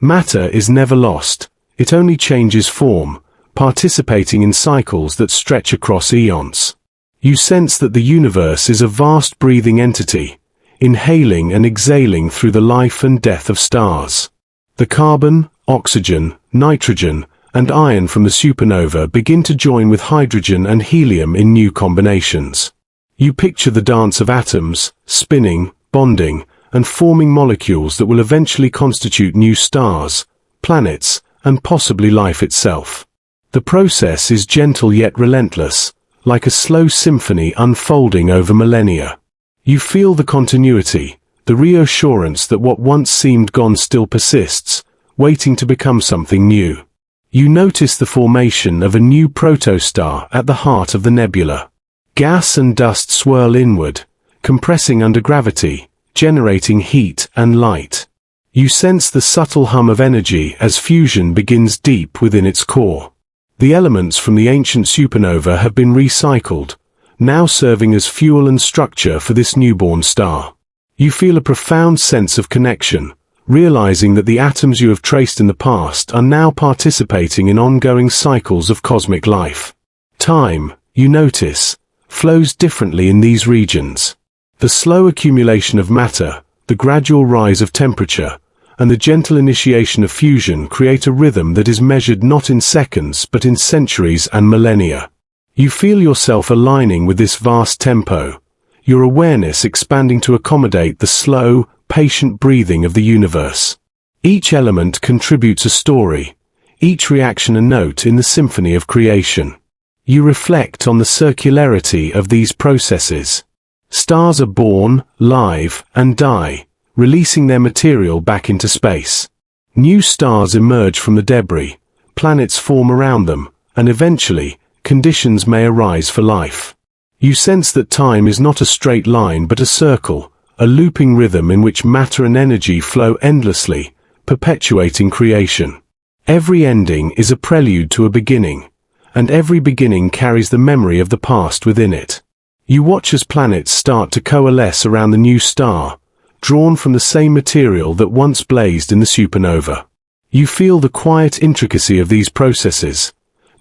Matter is never lost, it only changes form, participating in cycles that stretch across eons. You sense that the universe is a vast breathing entity, inhaling and exhaling through the life and death of stars. The carbon, oxygen, nitrogen, and iron from the supernova begin to join with hydrogen and helium in new combinations. You picture the dance of atoms, spinning, bonding, and forming molecules that will eventually constitute new stars, planets, and possibly life itself. The process is gentle yet relentless, like a slow symphony unfolding over millennia. You feel the continuity, the reassurance that what once seemed gone still persists, waiting to become something new. You notice the formation of a new protostar at the heart of the nebula. Gas and dust swirl inward, compressing under gravity, generating heat and light. You sense the subtle hum of energy as fusion begins deep within its core. The elements from the ancient supernova have been recycled, now serving as fuel and structure for this newborn star. You feel a profound sense of connection, realizing that the atoms you have traced in the past are now participating in ongoing cycles of cosmic life. Time, you notice, flows differently in these regions. The slow accumulation of matter, the gradual rise of temperature, and the gentle initiation of fusion create a rhythm that is measured not in seconds but in centuries and millennia. You feel yourself aligning with this vast tempo, your awareness expanding to accommodate the slow, patient breathing of the universe. Each element contributes a story, each reaction a note in the symphony of creation. You reflect on the circularity of these processes. Stars are born, live, and die, releasing their material back into space. New stars emerge from the debris, planets form around them, and eventually, conditions may arise for life. You sense that time is not a straight line but a circle, a looping rhythm in which matter and energy flow endlessly, perpetuating creation. Every ending is a prelude to a beginning, and every beginning carries the memory of the past within it. You watch as planets start to coalesce around the new star, drawn from the same material that once blazed in the supernova. You feel the quiet intricacy of these processes.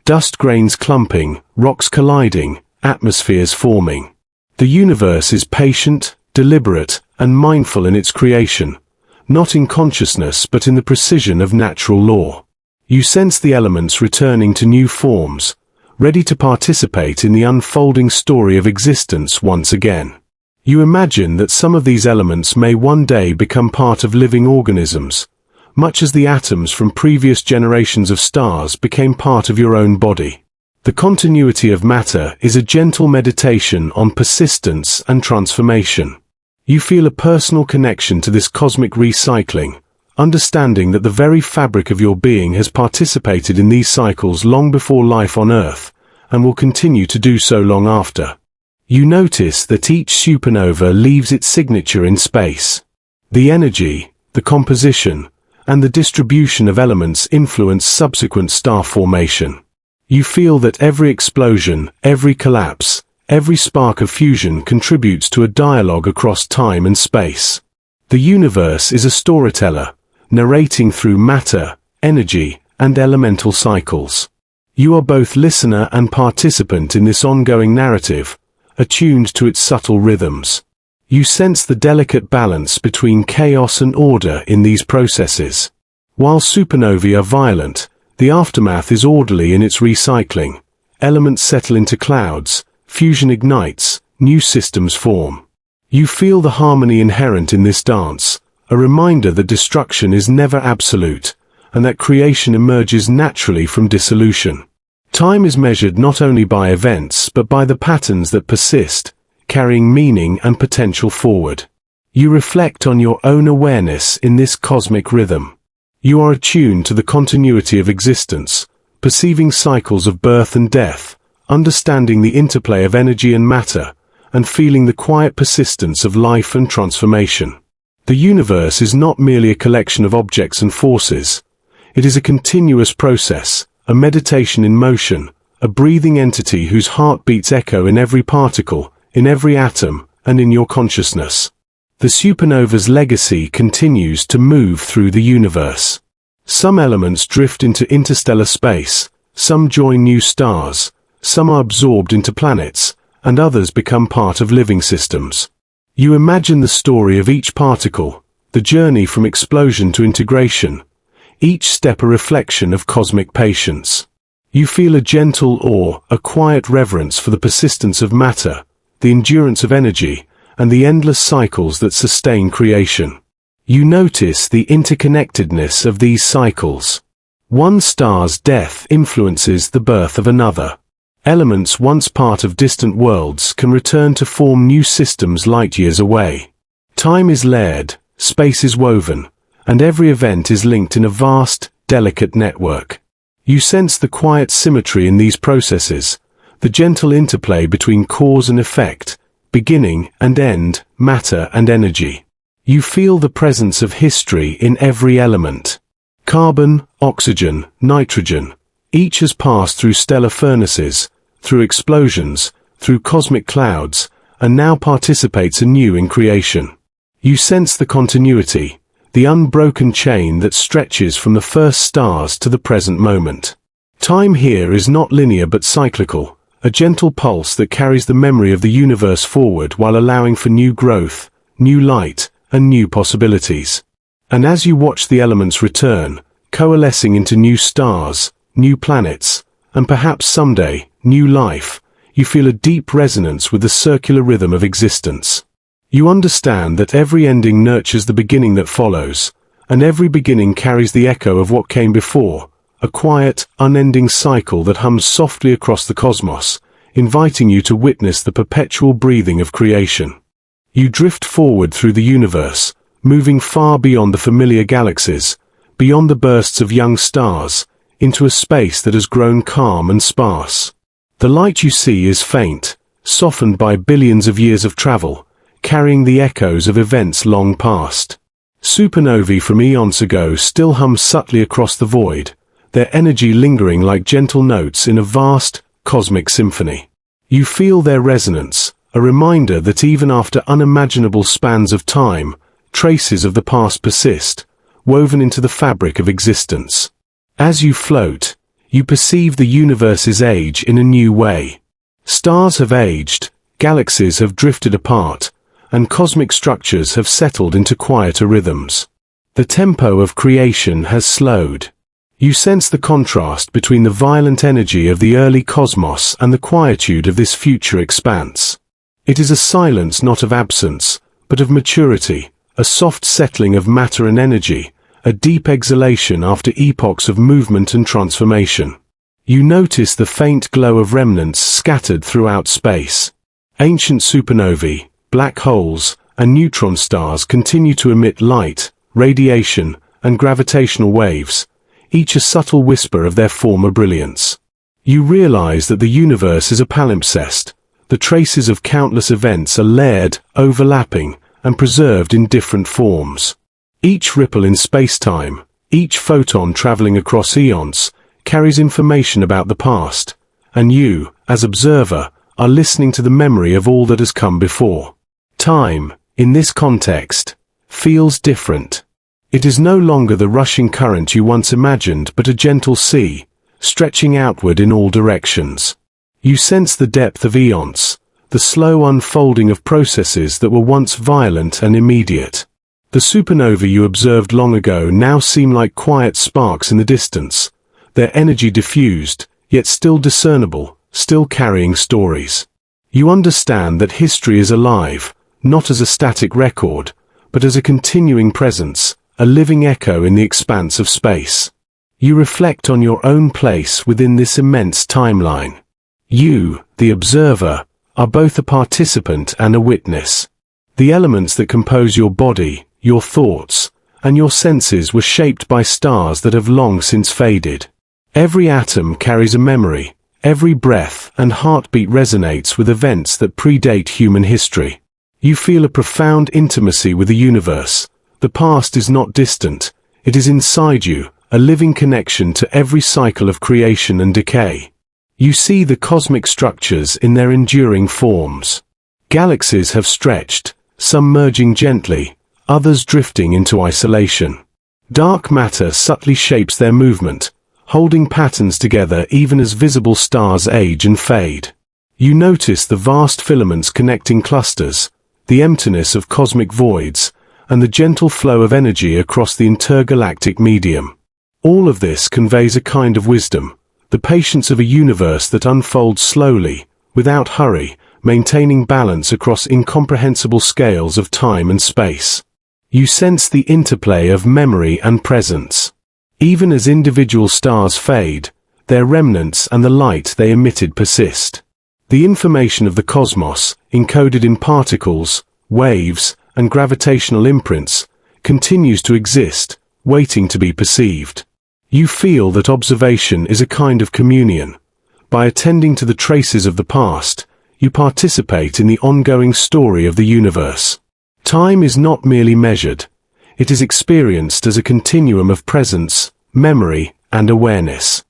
Dust grains clumping, rocks colliding, atmospheres forming. The universe is patient, deliberate, and mindful in its creation, not in consciousness but in the precision of natural law. You sense the elements returning to new forms, ready to participate in the unfolding story of existence once again. You imagine that some of these elements may one day become part of living organisms, much as the atoms from previous generations of stars became part of your own body. The continuity of matter is a gentle meditation on persistence and transformation. You feel a personal connection to this cosmic recycling, understanding that the very fabric of your being has participated in these cycles long before life on Earth, and will continue to do so long after. You notice that each supernova leaves its signature in space. The energy, the composition, and the distribution of elements influence subsequent star formation. You feel that every explosion, every collapse, every spark of fusion contributes to a dialogue across time and space. The universe is a storyteller, narrating through matter, energy, and elemental cycles. You are both listener and participant in this ongoing narrative, attuned to its subtle rhythms. You sense the delicate balance between chaos and order in these processes. While supernovae are violent, the aftermath is orderly in its recycling. Elements settle into clouds, fusion ignites, new systems form. You feel the harmony inherent in this dance, a reminder that destruction is never absolute, and that creation emerges naturally from dissolution. Time is measured not only by events but by the patterns that persist, carrying meaning and potential forward. You reflect on your own awareness in this cosmic rhythm. You are attuned to the continuity of existence, perceiving cycles of birth and death, understanding the interplay of energy and matter, and feeling the quiet persistence of life and transformation. The universe is not merely a collection of objects and forces. It is a continuous process, a meditation in motion, a breathing entity whose heartbeats echo in every particle, in every atom, and in your consciousness. The supernova's legacy continues to move through the universe. Some elements drift into interstellar space, some join new stars, some are absorbed into planets, and others become part of living systems. You imagine the story of each particle, the journey from explosion to integration, each step a reflection of cosmic patience. You feel a gentle awe, a quiet reverence for the persistence of matter, the endurance of energy, and the endless cycles that sustain creation. You notice the interconnectedness of these cycles. One star's death influences the birth of another. Elements once part of distant worlds can return to form new systems light years away. Time is layered, space is woven, and every event is linked in a vast, delicate network. You sense the quiet symmetry in these processes, the gentle interplay between cause and effect, beginning and end, matter and energy. You feel the presence of history in every element. Carbon, oxygen, nitrogen, each has passed through stellar furnaces, through explosions, through cosmic clouds, and now participates anew in creation. You sense the continuity, the unbroken chain that stretches from the first stars to the present moment. Time here is not linear but cyclical, a gentle pulse that carries the memory of the universe forward while allowing for new growth, new light, and new possibilities. And as you watch the elements return, coalescing into new stars, new planets, and perhaps someday, new life, you feel a deep resonance with the circular rhythm of existence. You understand that every ending nurtures the beginning that follows, and every beginning carries the echo of what came before, a quiet, unending cycle that hums softly across the cosmos, inviting you to witness the perpetual breathing of creation. You drift forward through the universe, moving far beyond the familiar galaxies, beyond the bursts of young stars, into a space that has grown calm and sparse. The light you see is faint, softened by billions of years of travel, carrying the echoes of events long past. Supernovae from eons ago still hum subtly across the void, their energy lingering like gentle notes in a vast, cosmic symphony. You feel their resonance, a reminder that even after unimaginable spans of time, traces of the past persist, woven into the fabric of existence. As you float, you perceive the universe's age in a new way. Stars have aged, galaxies have drifted apart, and cosmic structures have settled into quieter rhythms. The tempo of creation has slowed. You sense the contrast between the violent energy of the early cosmos and the quietude of this future expanse. It is a silence not of absence, but of maturity, a soft settling of matter and energy, a deep exhalation after epochs of movement and transformation. You notice the faint glow of remnants scattered throughout space. Ancient supernovae, black holes, and neutron stars continue to emit light, radiation, and gravitational waves, each a subtle whisper of their former brilliance. You realize that the universe is a palimpsest. The traces of countless events are layered, overlapping, and preserved in different forms. Each ripple in space-time, each photon traveling across eons, carries information about the past, and you, as observer, are listening to the memory of all that has come before. Time, in this context, feels different. It is no longer the rushing current you once imagined but a gentle sea, stretching outward in all directions. You sense the depth of eons, the slow unfolding of processes that were once violent and immediate. The supernovae you observed long ago now seem like quiet sparks in the distance, their energy diffused, yet still discernible, still carrying stories. You understand that history is alive, not as a static record, but as a continuing presence, a living echo in the expanse of space. You reflect on your own place within this immense timeline. You, the observer, are both a participant and a witness. The elements that compose your body, your thoughts, and your senses were shaped by stars that have long since faded. Every atom carries a memory, every breath and heartbeat resonates with events that predate human history. You feel a profound intimacy with the universe. The past is not distant, it is inside you, a living connection to every cycle of creation and decay. You see the cosmic structures in their enduring forms. Galaxies have stretched, some merging gently, others drifting into isolation. Dark matter subtly shapes their movement, holding patterns together even as visible stars age and fade. You notice the vast filaments connecting clusters, the emptiness of cosmic voids, and the gentle flow of energy across the intergalactic medium. All of this conveys a kind of wisdom, the patience of a universe that unfolds slowly, without hurry, maintaining balance across incomprehensible scales of time and space. You sense the interplay of memory and presence. Even as individual stars fade, their remnants and the light they emitted persist. The information of the cosmos, encoded in particles, waves, and gravitational imprints, continues to exist, waiting to be perceived. You feel that observation is a kind of communion. By attending to the traces of the past, you participate in the ongoing story of the universe. Time is not merely measured. It is experienced as a continuum of presence, memory, and awareness.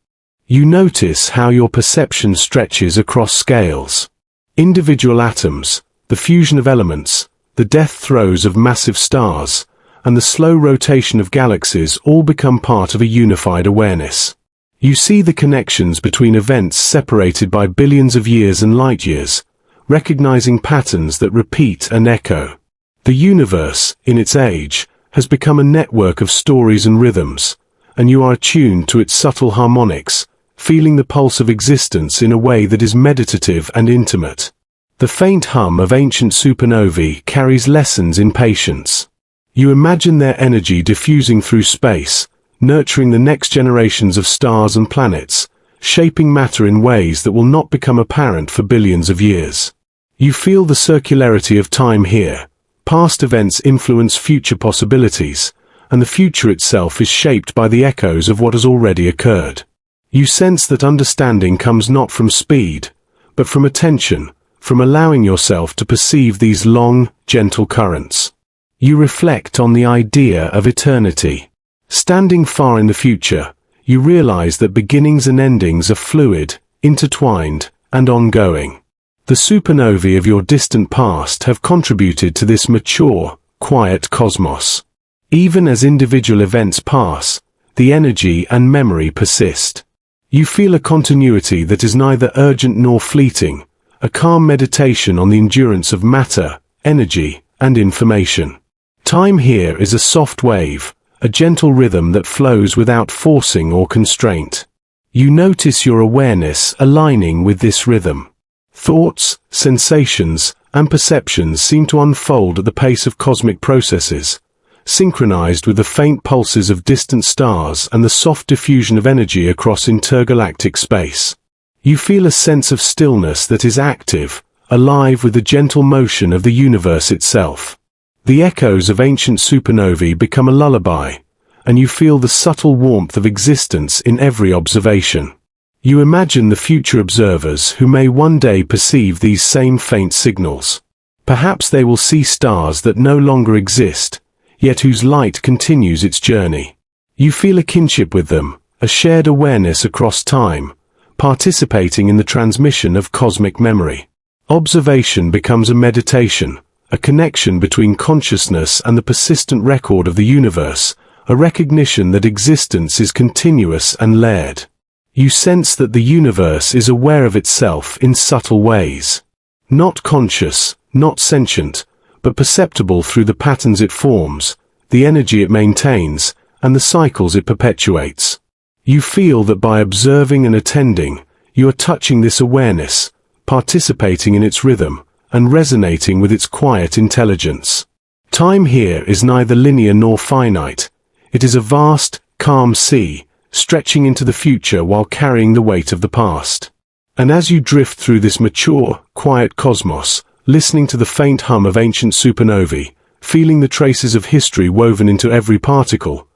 You notice how your perception stretches across scales. Individual atoms, the fusion of elements, the death throes of massive stars, and the slow rotation of galaxies all become part of a unified awareness. You see the connections between events separated by billions of years and light years, recognizing patterns that repeat and echo. The universe, in its age, has become a network of stories and rhythms, and you are attuned to its subtle harmonics, feeling the pulse of existence in a way that is meditative and intimate. The faint hum of ancient supernovae carries lessons in patience. You imagine their energy diffusing through space, nurturing the next generations of stars and planets, shaping matter in ways that will not become apparent for billions of years. You feel the circularity of time here. Past events influence future possibilities, and the future itself is shaped by the echoes of what has already occurred. You sense that understanding comes not from speed, but from attention, from allowing yourself to perceive these long, gentle currents. You reflect on the idea of eternity. Standing far in the future, you realize that beginnings and endings are fluid, intertwined, and ongoing. The supernovae of your distant past have contributed to this mature, quiet cosmos. Even as individual events pass, the energy and memory persist. You feel a continuity that is neither urgent nor fleeting, a calm meditation on the endurance of matter, energy, and information. Time here is a soft wave, a gentle rhythm that flows without forcing or constraint. You notice your awareness aligning with this rhythm. Thoughts, sensations, and perceptions seem to unfold at the pace of cosmic processes, synchronized with the faint pulses of distant stars and the soft diffusion of energy across intergalactic space. You feel a sense of stillness that is active, alive with the gentle motion of the universe itself. The echoes of ancient supernovae become a lullaby, and you feel the subtle warmth of existence in every observation. You imagine the future observers who may one day perceive these same faint signals. Perhaps they will see stars that no longer exist, yet whose light continues its journey. You feel a kinship with them, a shared awareness across time, participating in the transmission of cosmic memory. Observation becomes a meditation, a connection between consciousness and the persistent record of the universe, a recognition that existence is continuous and layered. You sense that the universe is aware of itself in subtle ways. Not conscious, not sentient, but perceptible through the patterns it forms, the energy it maintains, and the cycles it perpetuates. You feel that by observing and attending, you are touching this awareness, participating in its rhythm, and resonating with its quiet intelligence. Time here is neither linear nor finite. It is a vast, calm sea, stretching into the future while carrying the weight of the past. And as you drift through this mature, quiet cosmos, listening to the faint hum of ancient supernovae, feeling the traces of history woven into every particle,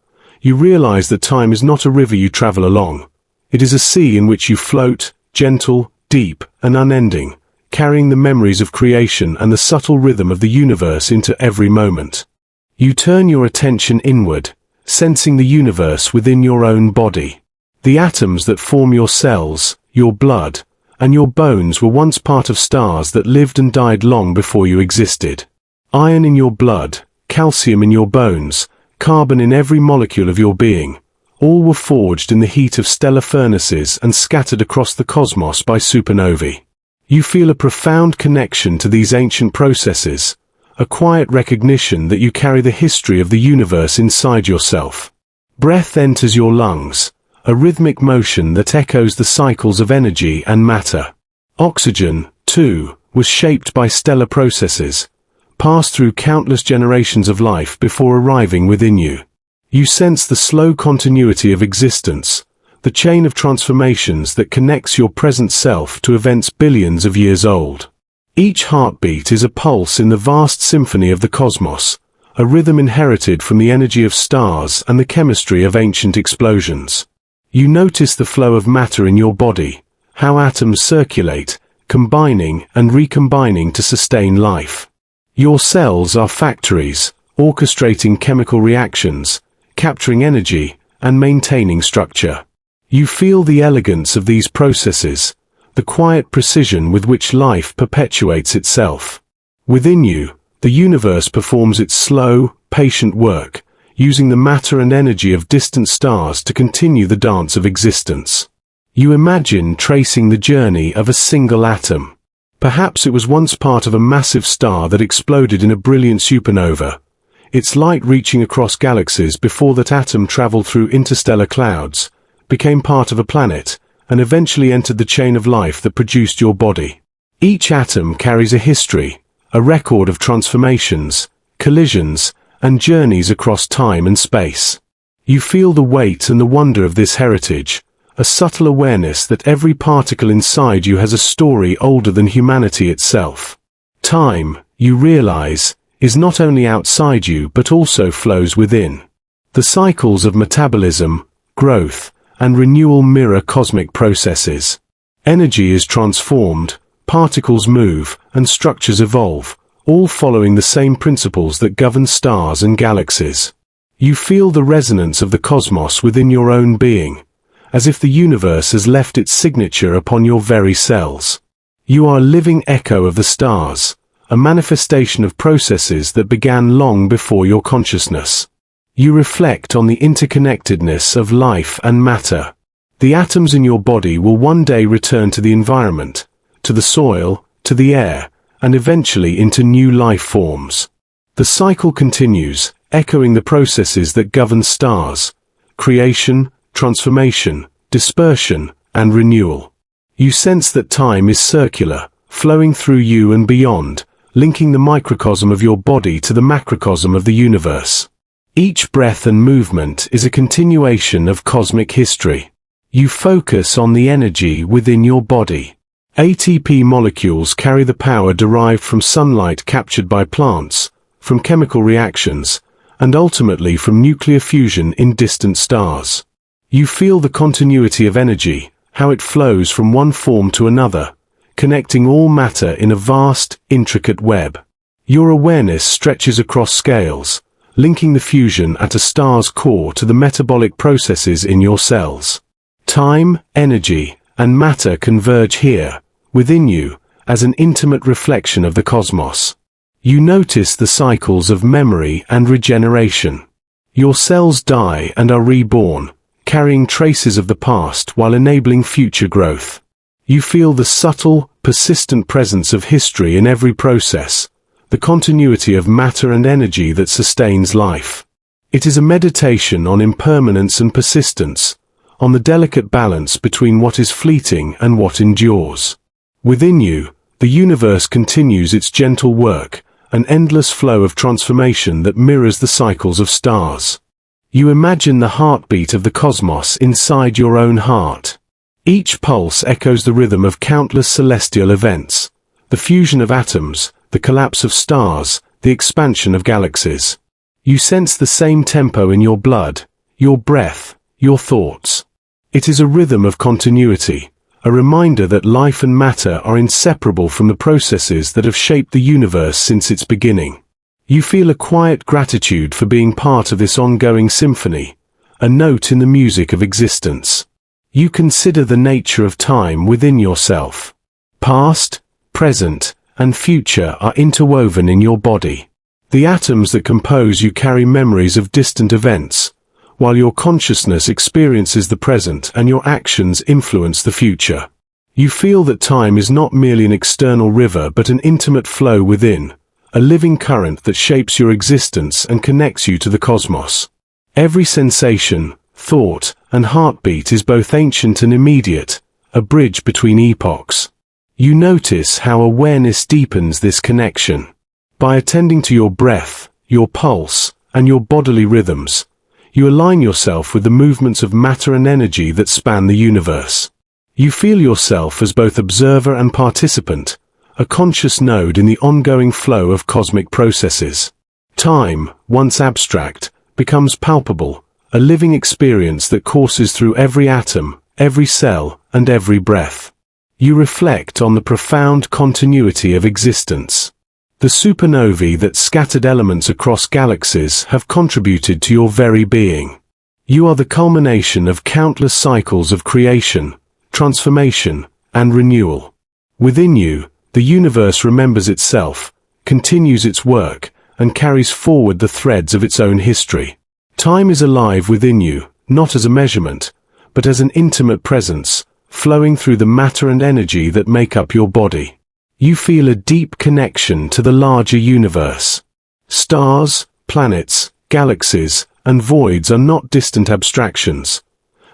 you realize that time is not a river you travel along. It is a sea in which you float, gentle, deep, and unending, carrying the memories of creation and the subtle rhythm of the universe into every moment. You turn your attention inward, sensing the universe within your own body. The atoms that form your cells, your blood, and your bones were once part of stars that lived and died long before you existed. Iron in your blood, calcium in your bones, carbon in every molecule of your being, all were forged in the heat of stellar furnaces and scattered across the cosmos by supernovae. You feel a profound connection to these ancient processes, a quiet recognition that you carry the history of the universe inside yourself. Breath enters your lungs, a rhythmic motion that echoes the cycles of energy and matter. Oxygen, too, was shaped by stellar processes, passed through countless generations of life before arriving within you. You sense the slow continuity of existence, the chain of transformations that connects your present self to events billions of years old. Each heartbeat is a pulse in the vast symphony of the cosmos, a rhythm inherited from the energy of stars and the chemistry of ancient explosions. You notice the flow of matter in your body, how atoms circulate, combining and recombining to sustain life. Your cells are factories, orchestrating chemical reactions, capturing energy, and maintaining structure. You feel the elegance of these processes, the quiet precision with which life perpetuates itself. Within you, the universe performs its slow, patient work, using the matter and energy of distant stars to continue the dance of existence. You imagine tracing the journey of a single atom. Perhaps it was once part of a massive star that exploded in a brilliant supernova, its light reaching across galaxies before that atom traveled through interstellar clouds, became part of a planet, and eventually entered the chain of life that produced your body. Each atom carries a history, a record of transformations, collisions, and journeys across time and space. You feel the weight and the wonder of this heritage, a subtle awareness that every particle inside you has a story older than humanity itself. Time, you realize, is not only outside you but also flows within. The cycles of metabolism, growth, and renewal mirror cosmic processes. Energy is transformed, particles move, and structures evolve, all following the same principles that govern stars and galaxies. You feel the resonance of the cosmos within your own being, as if the universe has left its signature upon your very cells. You are a living echo of the stars, a manifestation of processes that began long before your consciousness. You reflect on the interconnectedness of life and matter. The atoms in your body will one day return to the environment, to the soil, to the air, and eventually into new life forms. The cycle continues, echoing the processes that govern stars: creation, transformation, dispersion, and renewal. You sense that time is circular, flowing through you and beyond, linking the microcosm of your body to the macrocosm of the universe. Each breath and movement is a continuation of cosmic history. You focus on the energy within your body. ATP molecules carry the power derived from sunlight captured by plants, from chemical reactions, and ultimately from nuclear fusion in distant stars. You feel the continuity of energy, how it flows from one form to another, connecting all matter in a vast, intricate web. Your awareness stretches across scales, linking the fusion at a star's core to the metabolic processes in your cells. Time, energy, and matter converge here, within you, as an intimate reflection of the cosmos. You notice the cycles of memory and regeneration. Your cells die and are reborn, carrying traces of the past while enabling future growth. You feel the subtle, persistent presence of history in every process, the continuity of matter and energy that sustains life. It is a meditation on impermanence and persistence, on the delicate balance between what is fleeting and what endures. Within you, the universe continues its gentle work, an endless flow of transformation that mirrors the cycles of stars. You imagine the heartbeat of the cosmos inside your own heart. Each pulse echoes the rhythm of countless celestial events, the fusion of atoms, the collapse of stars, the expansion of galaxies. You sense the same tempo in your blood, your breath, your thoughts. It is a rhythm of continuity, a reminder that life and matter are inseparable from the processes that have shaped the universe since its beginning. You feel a quiet gratitude for being part of this ongoing symphony, a note in the music of existence. You consider the nature of time within yourself. Past, present, and future are interwoven in your body. The atoms that compose you carry memories of distant events, while your consciousness experiences the present and your actions influence the future. You feel that time is not merely an external river but an intimate flow within, a living current that shapes your existence and connects you to the cosmos. Every sensation, thought, and heartbeat is both ancient and immediate, a bridge between epochs. You notice how awareness deepens this connection. By attending to your breath, your pulse, and your bodily rhythms, You align yourself with the movements of matter and energy that span the universe. You feel yourself as both observer and participant, a conscious node in the ongoing flow of cosmic processes. Time, once abstract, becomes palpable, a living experience that courses through every atom, every cell, and every breath. You reflect on the profound continuity of existence. The supernovae that scattered elements across galaxies have contributed to your very being. You are the culmination of countless cycles of creation, transformation, and renewal. Within you, the universe remembers itself, continues its work, and carries forward the threads of its own history. Time is alive within you, not as a measurement, but as an intimate presence, flowing through the matter and energy that make up your body. You feel a deep connection to the larger universe. Stars, planets, galaxies, and voids are not distant abstractions.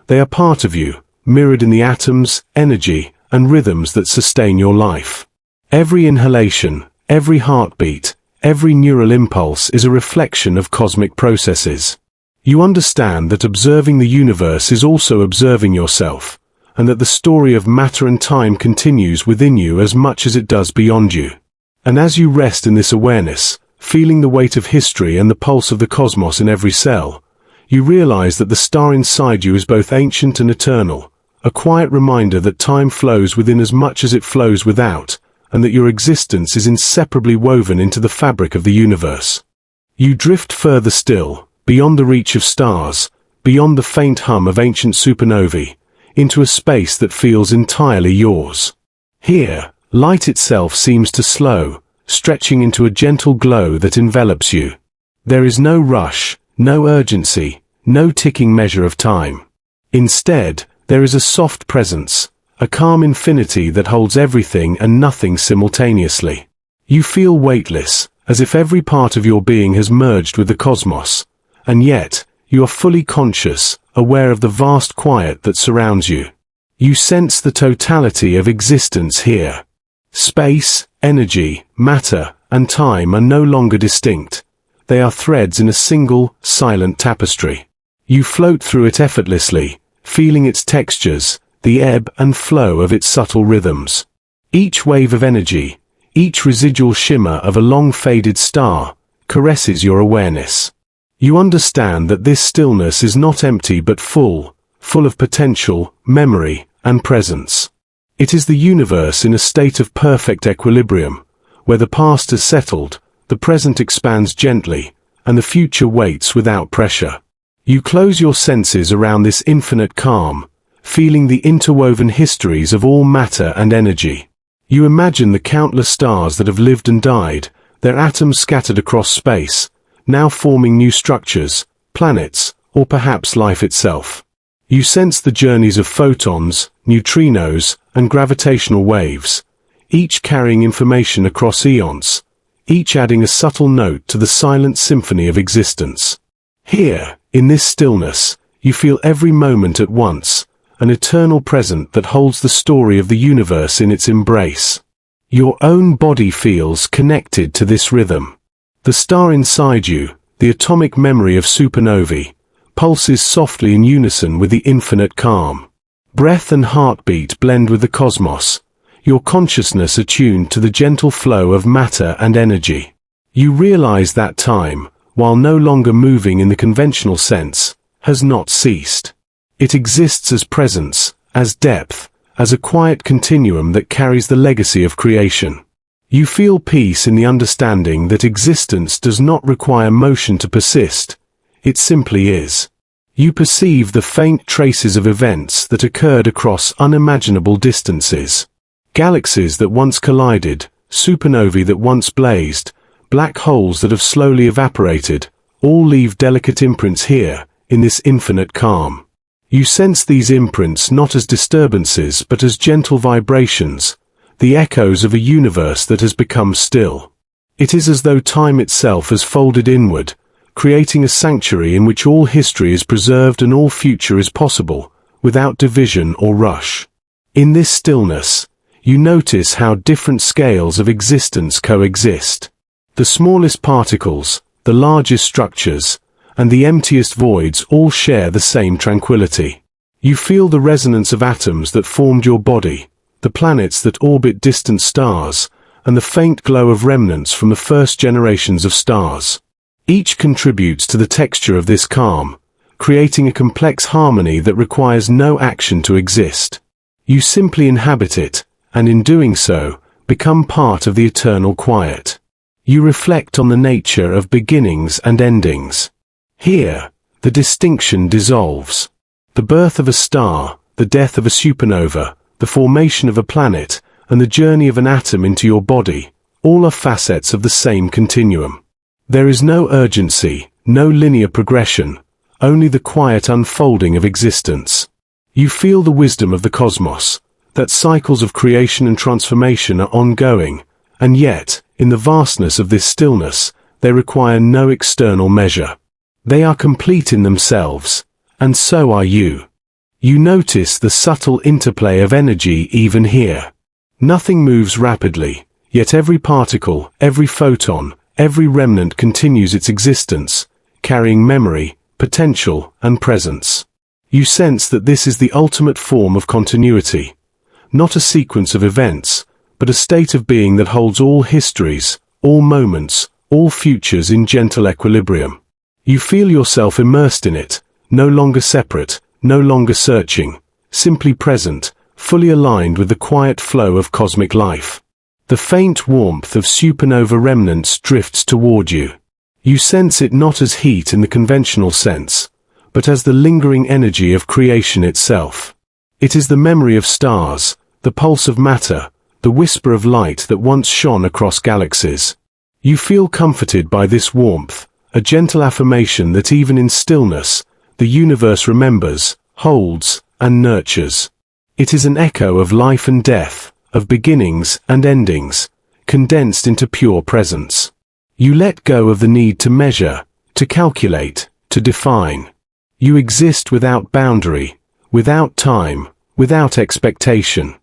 They are part of you, mirrored in the atoms, energy, and rhythms that sustain your life. Every inhalation, every heartbeat, every neural impulse is a reflection of cosmic processes. You understand that observing the universe is also observing yourself, and that the story of matter and time continues within you as much as it does beyond you. And as you rest in this awareness, feeling the weight of history and the pulse of the cosmos in every cell, you realize that the star inside you is both ancient and eternal, a quiet reminder that time flows within as much as it flows without, and that your existence is inseparably woven into the fabric of the universe. You drift further still, beyond the reach of stars, beyond the faint hum of ancient supernovae, into a space that feels entirely yours. Here, light itself seems to slow, stretching into a gentle glow that envelops you. There is no rush, no urgency, no ticking measure of time. Instead, there is a soft presence, a calm infinity that holds everything and nothing simultaneously. You feel weightless, as if every part of your being has merged with the cosmos, and yet, you are fully conscious, aware of the vast quiet that surrounds you. You sense the totality of existence here. Space, energy, matter, and time are no longer distinct. They are threads in a single, silent tapestry. You float through it effortlessly, feeling its textures, the ebb and flow of its subtle rhythms. Each wave of energy, each residual shimmer of a long-faded star, caresses your awareness. You understand that this stillness is not empty but full of potential, memory, and presence. It is the universe in a state of perfect equilibrium, where the past is settled, the present expands gently, and the future waits without pressure. You close your senses around this infinite calm, feeling the interwoven histories of all matter and energy. You imagine the countless stars that have lived and died, their atoms scattered across space, now forming new structures, planets, or perhaps life itself. You sense the journeys of photons, neutrinos, and gravitational waves, each carrying information across eons, each adding a subtle note to the silent symphony of existence. Here, in this stillness, you feel every moment at once, an eternal present that holds the story of the universe in its embrace. Your own body feels connected to this rhythm. The star inside you, the atomic memory of supernovae, pulses softly in unison with the infinite calm. Breath and heartbeat blend with the cosmos, your consciousness attuned to the gentle flow of matter and energy. You realize that time, while no longer moving in the conventional sense, has not ceased. It exists as presence, as depth, as a quiet continuum that carries the legacy of creation. You feel peace in the understanding that existence does not require motion to persist, it simply is. You perceive the faint traces of events that occurred across unimaginable distances. Galaxies that once collided, supernovae that once blazed, black holes that have slowly evaporated, all leave delicate imprints here, in this infinite calm. You sense these imprints not as disturbances but as gentle vibrations, the echoes of a universe that has become still. It is as though time itself has folded inward, creating a sanctuary in which all history is preserved and all future is possible, without division or rush. In this stillness, you notice how different scales of existence coexist. The smallest particles, the largest structures, and the emptiest voids all share the same tranquility. You feel the resonance of atoms that formed your body, the planets that orbit distant stars, and the faint glow of remnants from the first generations of stars. Each contributes to the texture of this calm, creating a complex harmony that requires no action to exist. You simply inhabit it, and in doing so, become part of the eternal quiet. You reflect on the nature of beginnings and endings. Here, the distinction dissolves. The birth of a star, the death of a supernova, the formation of a planet, and the journey of an atom into your body, all are facets of the same continuum. There is no urgency, no linear progression, only the quiet unfolding of existence. You feel the wisdom of the cosmos, that cycles of creation and transformation are ongoing, and yet, in the vastness of this stillness, they require no external measure. They are complete in themselves, and so are you. You notice the subtle interplay of energy even here. Nothing moves rapidly, yet every particle, every photon, every remnant continues its existence, carrying memory, potential, and presence. You sense that this is the ultimate form of continuity, not a sequence of events, but a state of being that holds all histories, all moments, all futures in gentle equilibrium. You feel yourself immersed in it, no longer separate, no longer searching, simply present, fully aligned with the quiet flow of cosmic life. The faint warmth of supernova remnants drifts toward you. You sense it not as heat in the conventional sense, but as the lingering energy of creation itself. It is the memory of stars, the pulse of matter, the whisper of light that once shone across galaxies. You feel comforted by this warmth, a gentle affirmation that even in stillness, the universe remembers, holds, and nurtures. It is an echo of life and death, of beginnings and endings, condensed into pure presence. You let go of the need to measure, to calculate, to define. You exist without boundary, without time, without expectation.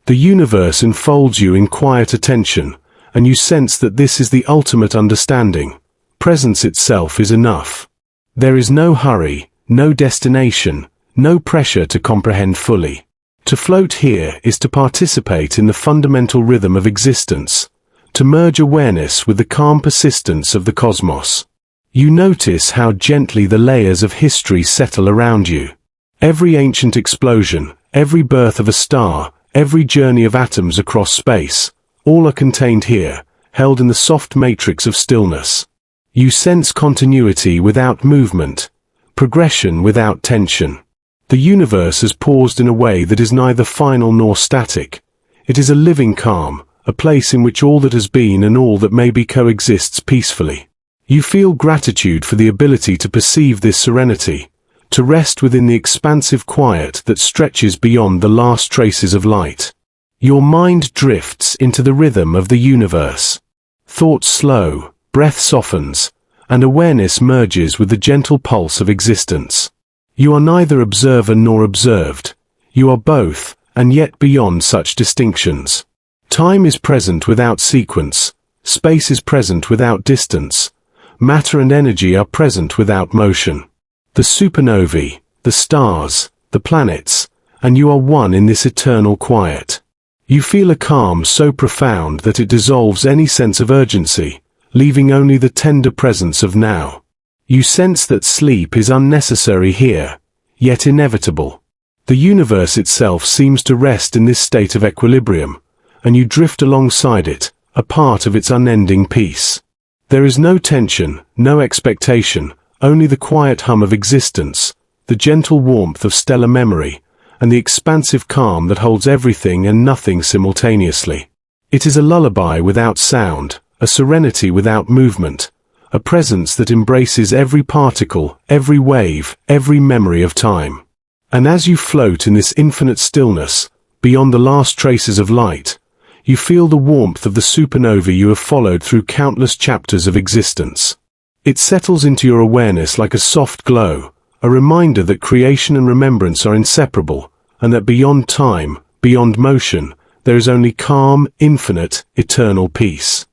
The universe enfolds you in quiet attention, and you sense that this is the ultimate understanding. Presence itself is enough. There is no hurry, no destination, no pressure to comprehend fully. To float here is to participate in the fundamental rhythm of existence, to merge awareness with the calm persistence of the cosmos. You notice how gently the layers of history settle around you. Every ancient explosion, every birth of a star, every journey of atoms across space, all are contained here, held in the soft matrix of stillness. You sense continuity without movement, progression without tension. The universe has paused in a way that is neither final nor static. It is a living calm, a place in which all that has been and all that may be coexists peacefully. You feel gratitude for the ability to perceive this serenity, to rest within the expansive quiet that stretches beyond the last traces of light. Your mind drifts into the rhythm of the universe. Thoughts slow, breath softens, and awareness merges with the gentle pulse of existence. You are neither observer nor observed. You are both, and yet beyond such distinctions. Time is present without sequence, space is present without distance, matter and energy are present without motion. The supernovae, the stars, the planets, and you are one in this eternal quiet. You feel a calm so profound that it dissolves any sense of urgency, leaving only the tender presence of now. You sense that sleep is unnecessary here, yet inevitable. The universe itself seems to rest in this state of equilibrium, and you drift alongside it, a part of its unending peace. There is no tension, no expectation, only the quiet hum of existence, the gentle warmth of stellar memory, and the expansive calm that holds everything and nothing simultaneously. It is a lullaby without sound, a serenity without movement, a presence that embraces every particle, every wave, every memory of time. And as you float in this infinite stillness, beyond the last traces of light, you feel the warmth of the supernova you have followed through countless chapters of existence. It settles into your awareness like a soft glow, a reminder that creation and remembrance are inseparable, and that beyond time, beyond motion, there is only calm, infinite, eternal peace.